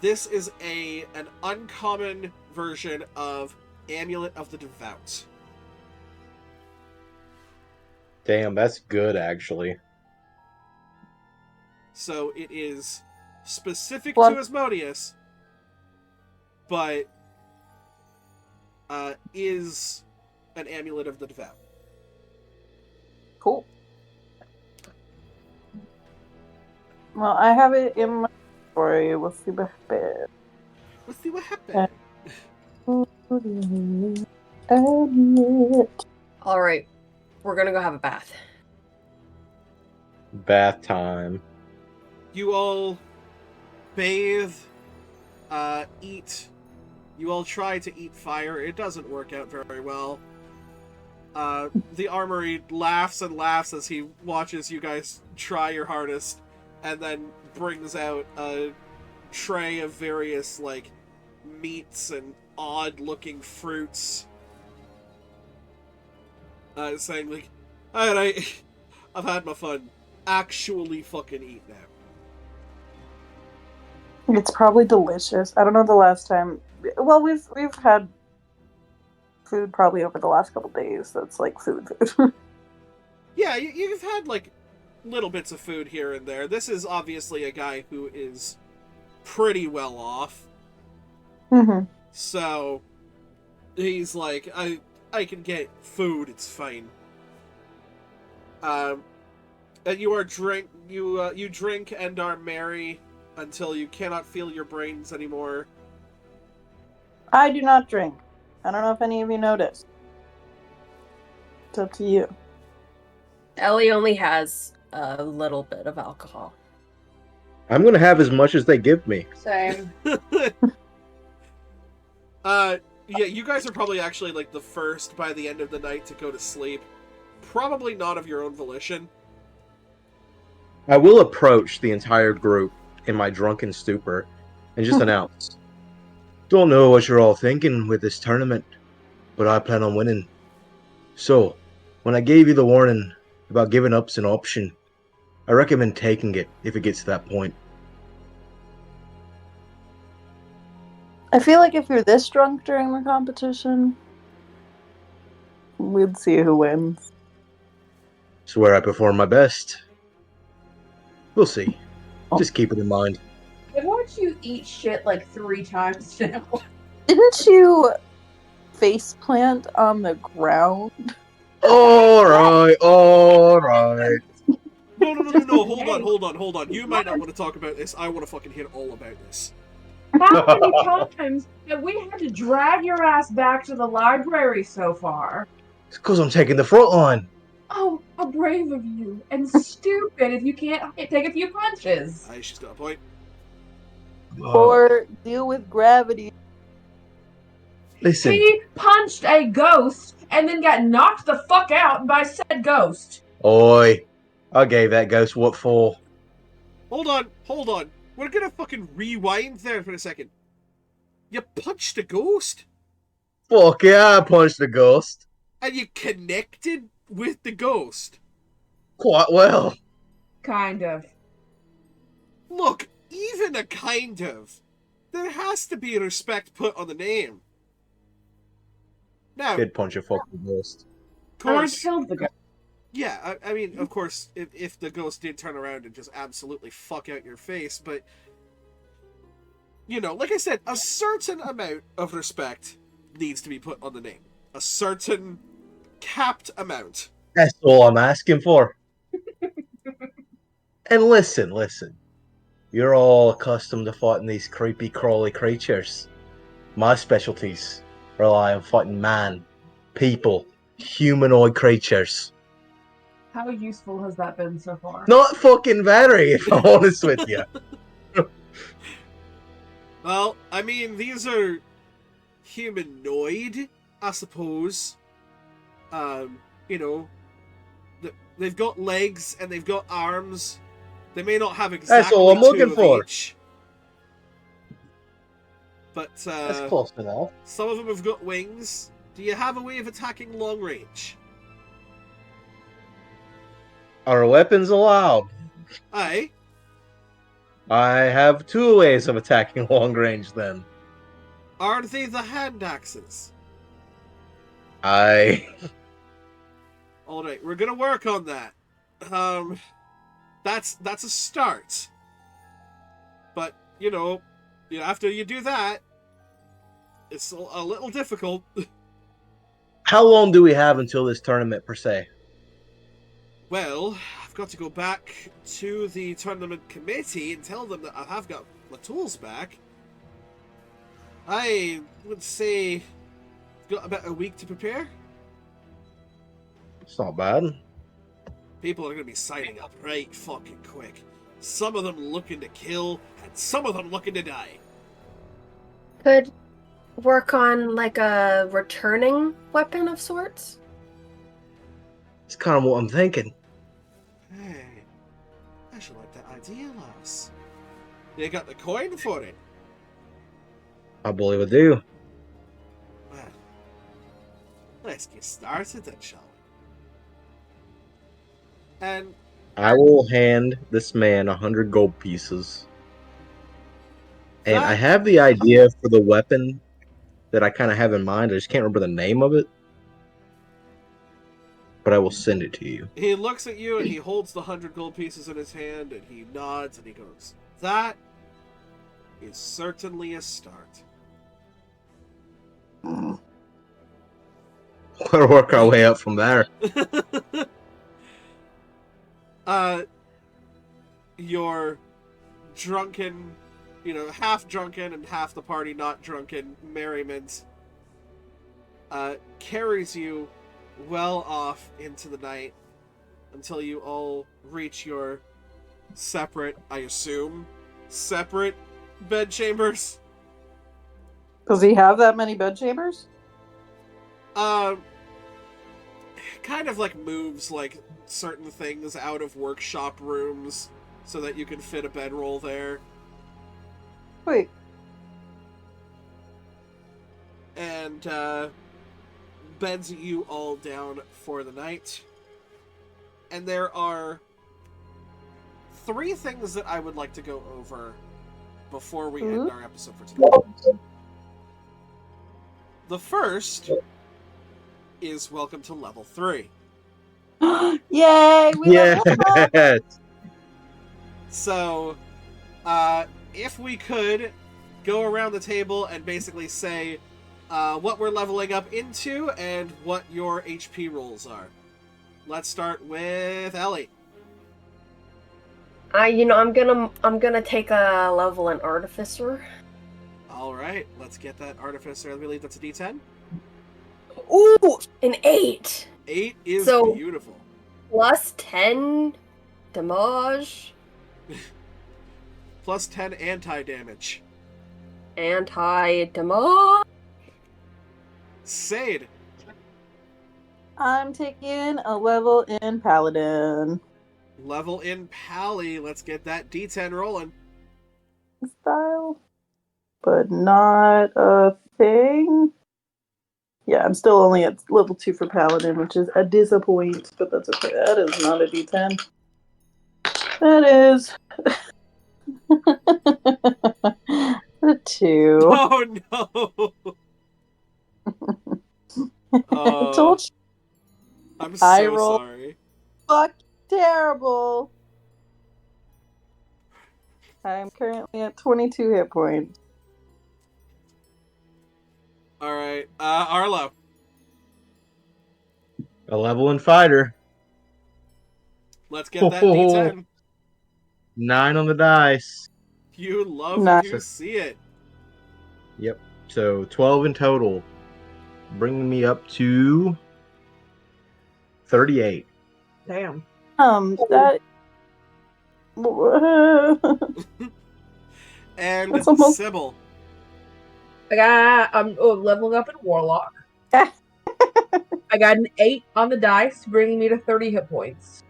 This is an uncommon version of Amulet of the Devout. Damn, that's good, actually. So it is specific Well- to Asmodeus, but is an Amulet of the Devout. Cool. Well, I have it in my story. We'll see what happens. Let's see what happens. All right, we're gonna go have a bath. Bath time. You all bathe, eat. You all try to eat fire. It doesn't work out very well. The armory laughs and laughs as he watches you guys try your hardest, and then brings out a tray of various, like, meats and odd-looking fruits. Saying, like, alright, I've had my fun. Actually fucking eat now. It's probably delicious. I don't know the last time. Well, we've had food probably over the last couple days. That's like food. Yeah, you've had, like, little bits of food here and there. This is obviously a guy who is pretty well off. Mm-hmm. So, he's like, I can get food, it's fine. And you drink and are merry until you cannot feel your brains anymore. I do not drink. I don't know if any of you noticed. It's up to you. Ellie only has a little bit of alcohol. I'm gonna have as much as they give me. Same. Yeah, you guys are probably actually, like, the first by the end of the night to go to sleep. Probably not of your own volition. I will approach the entire group in my drunken stupor and just announce, don't know what you're all thinking with this tournament, but I plan on winning. So, when I gave you the warning about giving up's an option, I recommend taking it if it gets to that point. I feel like if you're this drunk during the competition, we'd see who wins. Swear I perform my best. We'll see. Just keep it in mind. I've watched you eat shit like 3 times now. Didn't you face plant on the ground? Alright. No, hold on. You might not want to talk about this. I want to fucking hear all about this. How many times have we had to drag your ass back to the library so far? It's because I'm taking the front line. Oh, how brave of you, and stupid if you can't take a few punches. Aye, she's got a point. Or deal with gravity. Listen, He punched a ghost and then got knocked the fuck out by said ghost. oi, I gave that ghost what for? Hold on. We're gonna fucking rewind there for a second. You punched a ghost? Fuck yeah, I punched the ghost. And you connected with the ghost? Quite well. Kind of. Look, even a kind of. There has to be respect put on the name. Now, Did punch a fucking ghost. of And I course, killed the ghost. yeah, I mean, of course, if the ghost did turn around and just absolutely fuck out your face, but, you know, like I said, a certain amount of respect needs to be put on the name. A certain capped amount. That's all I'm asking for. And listen. You're all accustomed to fighting these creepy, crawly creatures. My specialties rely on fighting man, people, humanoid creatures. How useful has that been so far? Not fucking very, if I'm honest with you. Well, I mean, these are humanoid, I suppose. You know, they've got legs and they've got arms. They may not have exactly That's all I'm two looking of for. each. But That's close enough. some of them have got wings. Do you have a way of attacking long range? Are weapons allowed? Aye. I have two ways of attacking long range then. Are they the hand axes? I... Alright, we're gonna work on that. That's a start. But, you know, after you do that, it's a little difficult. How long do we have until this tournament, per se? Well, I've got to go back to the tournament committee and tell them that I have got my tools back. I would say I've got about a week to prepare. It's not bad. People are going to be signing up right fucking quick. Some of them looking to kill, and some of them looking to die. Could work on like a returning weapon of sorts. It's kind of what I'm thinking. Hey, I should like that idea, lass. You got the coin for it? I believe I do. Well, let's get started then, shall we? And I will hand this man 100 gold pieces. And I have the idea for the weapon that I kind of have in mind. I just can't remember the name of it. But I will send it to you. he looks at you and he holds the 100 gold pieces in his hand and he nods and he goes, "That is certainly a start." We'll work our way up from there. Your drunken, half drunken and half the party not drunken merriment carries you well off into the night until you all reach your separate, I assume, separate bed chambers. Does he have that many bed chambers? Kind of like moves like certain things out of workshop rooms so that you can fit a bedroll there. Wait. And beds you all down for the night. And there are 3 things that I would like to go over before we end our episode for today. The first is welcome to level 3. Yay! We leveled up! Yes. So, if we could go around the table and basically say what we're leveling up into and what your HP rolls are. Let's start with Ellie. I'm gonna take a level in Artificer. All right, let's get that artificer. I believe that's a D10. Ooh, an 8. 8 is So- beautiful. Plus 10 damage. Plus 10 anti-damage. Anti-damage. Sade. I'm taking a level in Paladin. Level in Pally. Let's get that D10 rolling. Style. But not a thing. Yeah, I'm still only at level 2 for Paladin, which is a disappoint, but that's okay. That is not a D10. That is a 2. Oh no! I told you, I'm I so roll- sorry. fuck terrible. I'm currently at 22 hit points. All right, Arlo. A level in fighter. Let's get that D10. 9 on the dice. You love Nice. to see it. Yep. So 12 in total, bringing me up to 38. Damn. That. And That's almost- Sybil. I'm leveling up in Warlock. I got an 8 on the dice, bringing me to 30 hit points.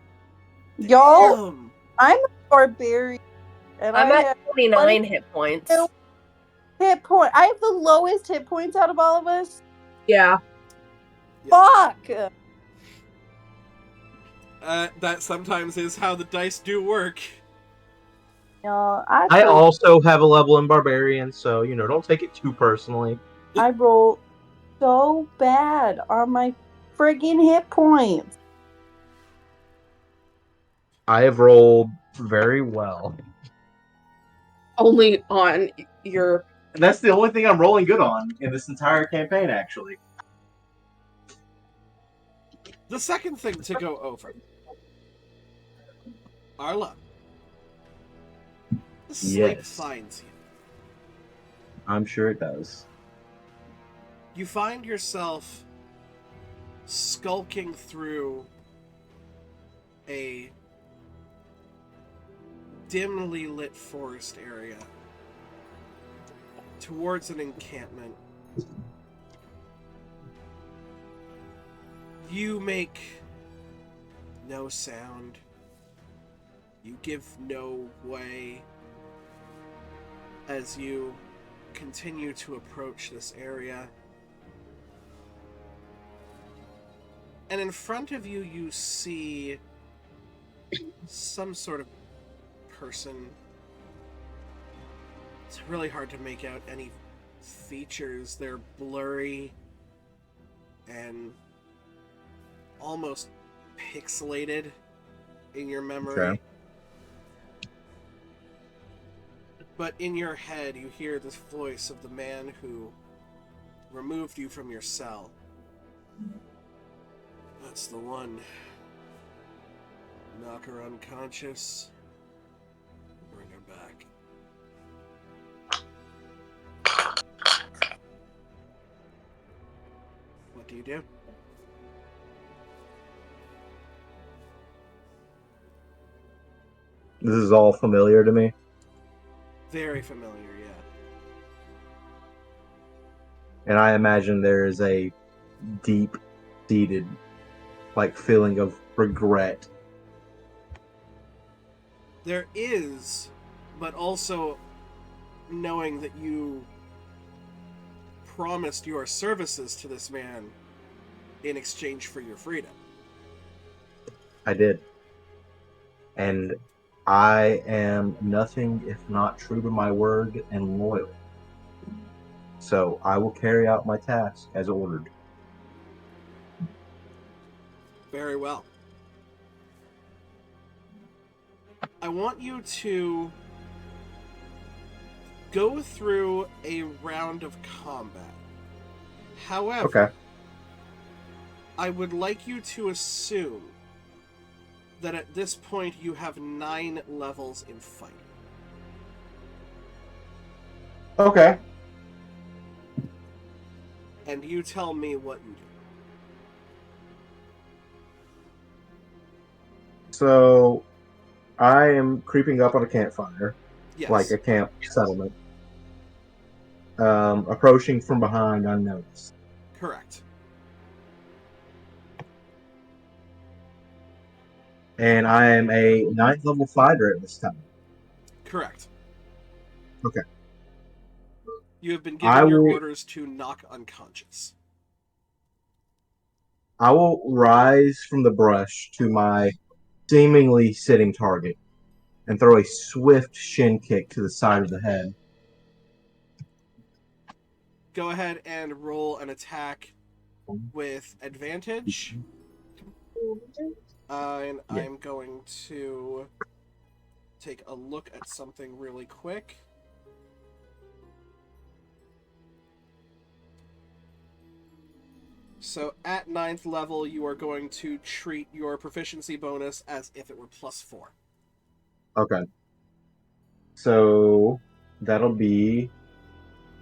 Y'all, Damn. I'm a barbarian, and I'm I at have 29 hit points. hit point. I have the lowest hit points out of all of us. Yeah. Fuck. That sometimes is how the dice do work. Y'all, I also have a level in barbarian, so don't take it too personally. I roll so bad on my friggin' hit points. I have rolled very well. Only on your. And that's the only thing I'm rolling good on in this entire campaign, actually. The second thing to go over. Arla. The sleep Yes. finds you. I'm sure it does. You find yourself skulking through a dimly lit forest area towards an encampment. You make no sound. You give no way as you continue to approach this area. And in front of you, you see some sort of person. It's really hard to make out any features. They're blurry and almost pixelated in your memory. Okay. But in your head, you hear the voice of the man who removed you from your cell. That's the one. Knock her unconscious. Bring her back. What do you do? This is all familiar to me. Very familiar, yeah. And I imagine there is a deep-seated, feeling of regret. There is, but also knowing that you promised your services to this man in exchange for your freedom. I did. And I am nothing if not true to my word and loyal. So I will carry out my task as ordered. Very well. I want you to go through a round of combat. However, Okay. I would like you to assume that at this point you have 9 levels in fighting. Okay. and you tell me what you do. So, I am creeping up on a campfire, Yes. like a camp settlement. Approaching from behind unnoticed. Correct. And I am a 9th level fighter at this time. Correct. Okay. You have been I given your will- orders to knock unconscious. I will rise from the brush to my seemingly sitting target and throw a swift shin kick to the side of the head. Go ahead and roll an attack with advantage. And Yeah. I'm going to take a look at something really quick. So at 9th level, you are going to treat your proficiency bonus as if it were +4. Okay. So that'll be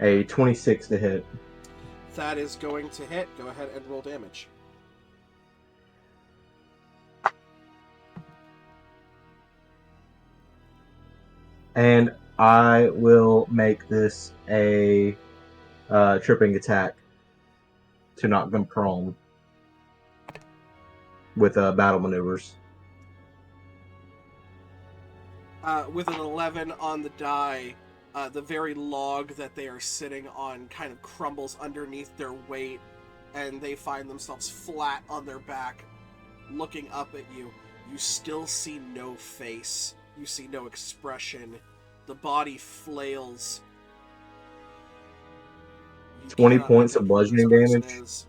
a 26 to hit. That is going to hit. Go ahead and roll damage. And I will make this a tripping attack to knock them prone with battle maneuvers. With an 11 on the die, the very log that they are sitting on kind of crumbles underneath their weight, and they find themselves flat on their back, looking up at you. You still see no face. You see no expression. The body flails. You 20 cannot points make of out who this bludgeoning person damage? is.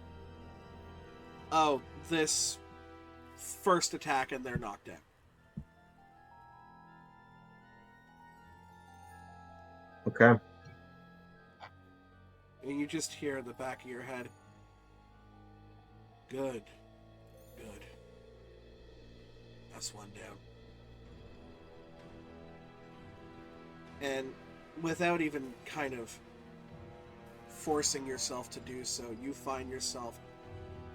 Oh, this first attack and they're knocked out. Okay. And you just hear in the back of your head, good, good. That's one down. And without even kind of forcing yourself to do so, you find yourself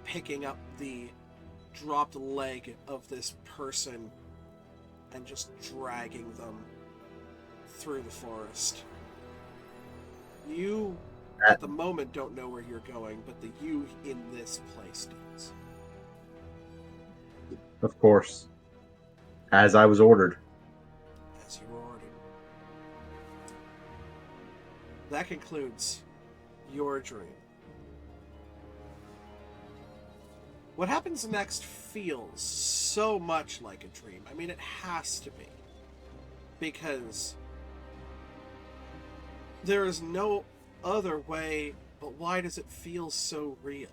picking up the dropped leg of this person and just dragging them through the forest. You, at the moment, don't know where you're going, but the you in this place does. Of course. As I was ordered. As you were ordered. That concludes your dream. What happens next feels so much like a dream. I mean, it has to be. Because there is no other way, but why does it feel so real?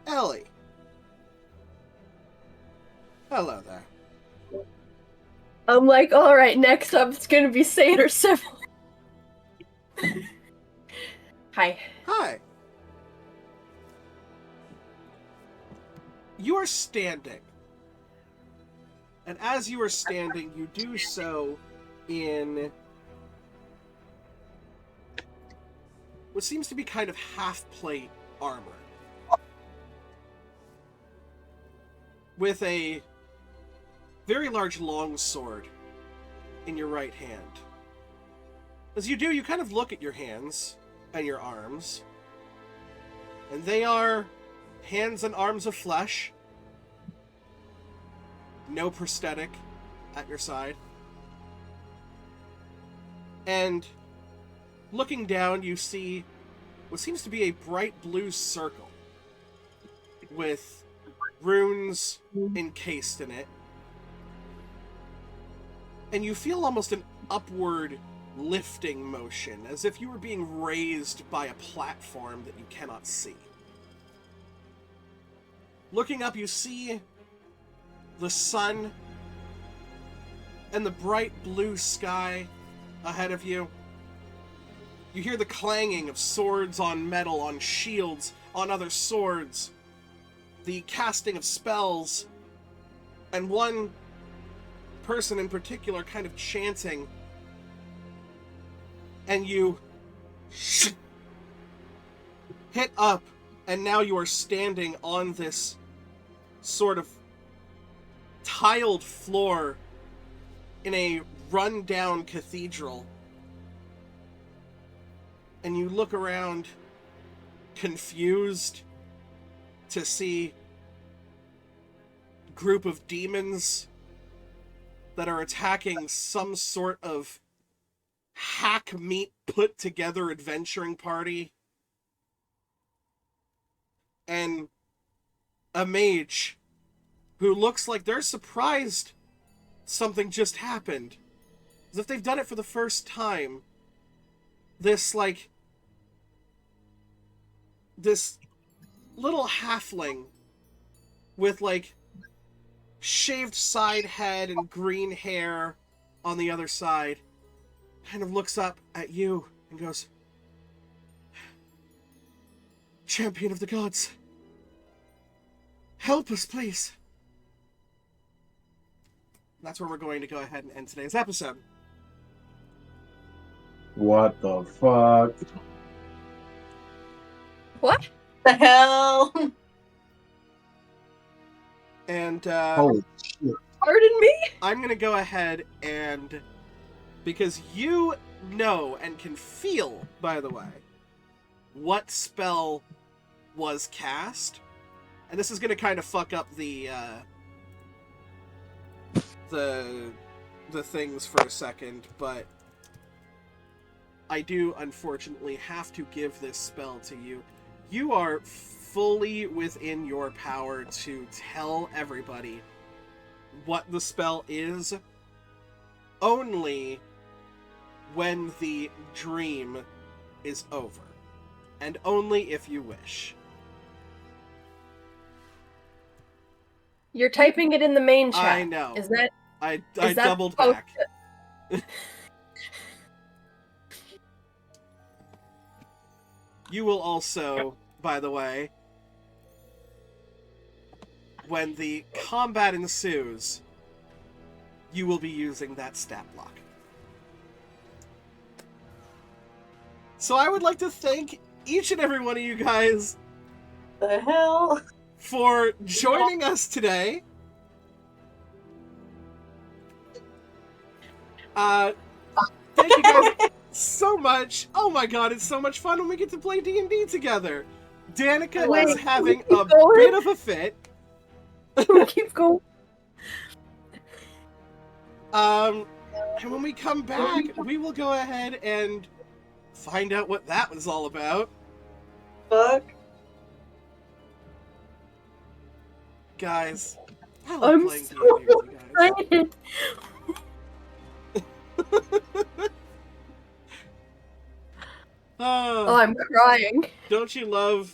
Ellie. Hello there. I'm like, alright, next up it's gonna be Satyr Sybil. Hi. Hi. You are standing. And as you are standing, you do so in what seems to be kind of half-plate armor. With a very large long sword in your right hand. As you do, you kind of look at your hands and your arms. And they are hands and arms of flesh. No prosthetic at your side. And looking down, you see what seems to be a bright blue circle with runes encased in it. And you feel almost an upward lifting motion, as if you were being raised by a platform that you cannot see. Looking up, you see the sun and the bright blue sky ahead of you. You hear the clanging of swords on metal, on shields, on other swords, the casting of spells, and one person in particular kind of chanting. And you hit up, and now you are standing on this sort of tiled floor in a run-down cathedral. And you look around, confused, to see a group of demons that are attacking some sort of hack meat put together adventuring party. And a mage who looks like they're surprised something just happened. As if they've done it for the first time. This little halfling with shaved side head and green hair on the other side kind of looks up at you and goes, "Champion of the gods, help us, please." That's where we're going to go ahead and end today's episode. What the fuck? What? The hell? And Holy shit. Pardon me? I'm going to go ahead and, because you know and can feel, by the way, what spell was cast, and this is going to kind of fuck up the things for a second, but I do unfortunately have to give this spell to you. You are fully within your power to tell everybody what the spell is, only when the dream is over, and only if you wish. You're typing it in the main chat. I know. Is that... I that doubled supposed back. You will also, by the way, when the combat ensues, you will be using that stat block. So I would like to thank each and every one of you guys The hell? for joining us today. Thank you guys so much. Oh my god, it's so much fun when we get to play D&D together. Danica Wait, is having keep a going? bit of a fit. Keep going. And when we come back, we will go ahead and find out what that was all about. Fuck. Guys, I love I'm playing so D&D with you guys. excited. Oh, I'm crying. Don't you love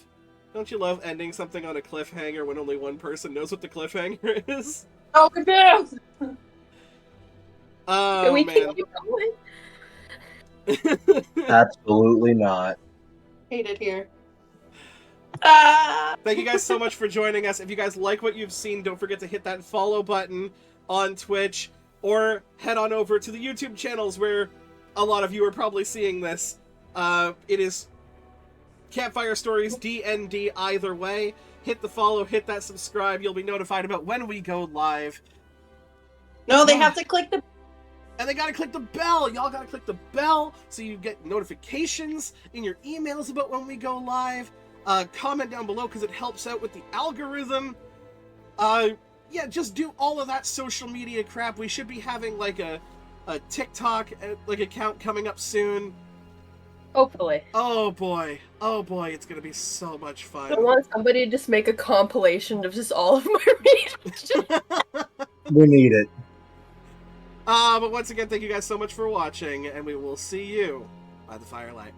ending something on a cliffhanger when only one person knows what the cliffhanger is? Oh, damn! Oh, Can we man. keep going? Absolutely not. Hate it here. Ah! Thank you guys so much for joining us. If you guys like what you've seen, don't forget to hit that follow button on Twitch, or head on over to the YouTube channels where a lot of you are probably seeing this. It is Campfire Stories D&D either way. Hit the follow, hit that subscribe. You'll be notified about when we go live. No, they have to click the. And they gotta click the bell. Y'all gotta click the bell so you get notifications in your emails about when we go live. Comment down below because it helps out with the algorithm. Yeah, just do all of that social media crap. We should be having a TikTok account coming up soon. Hopefully. Oh boy, it's gonna be so much fun. I want somebody to just make a compilation of just all of my readings. We need it. But once again, thank you guys so much for watching, and we will see you by the firelight.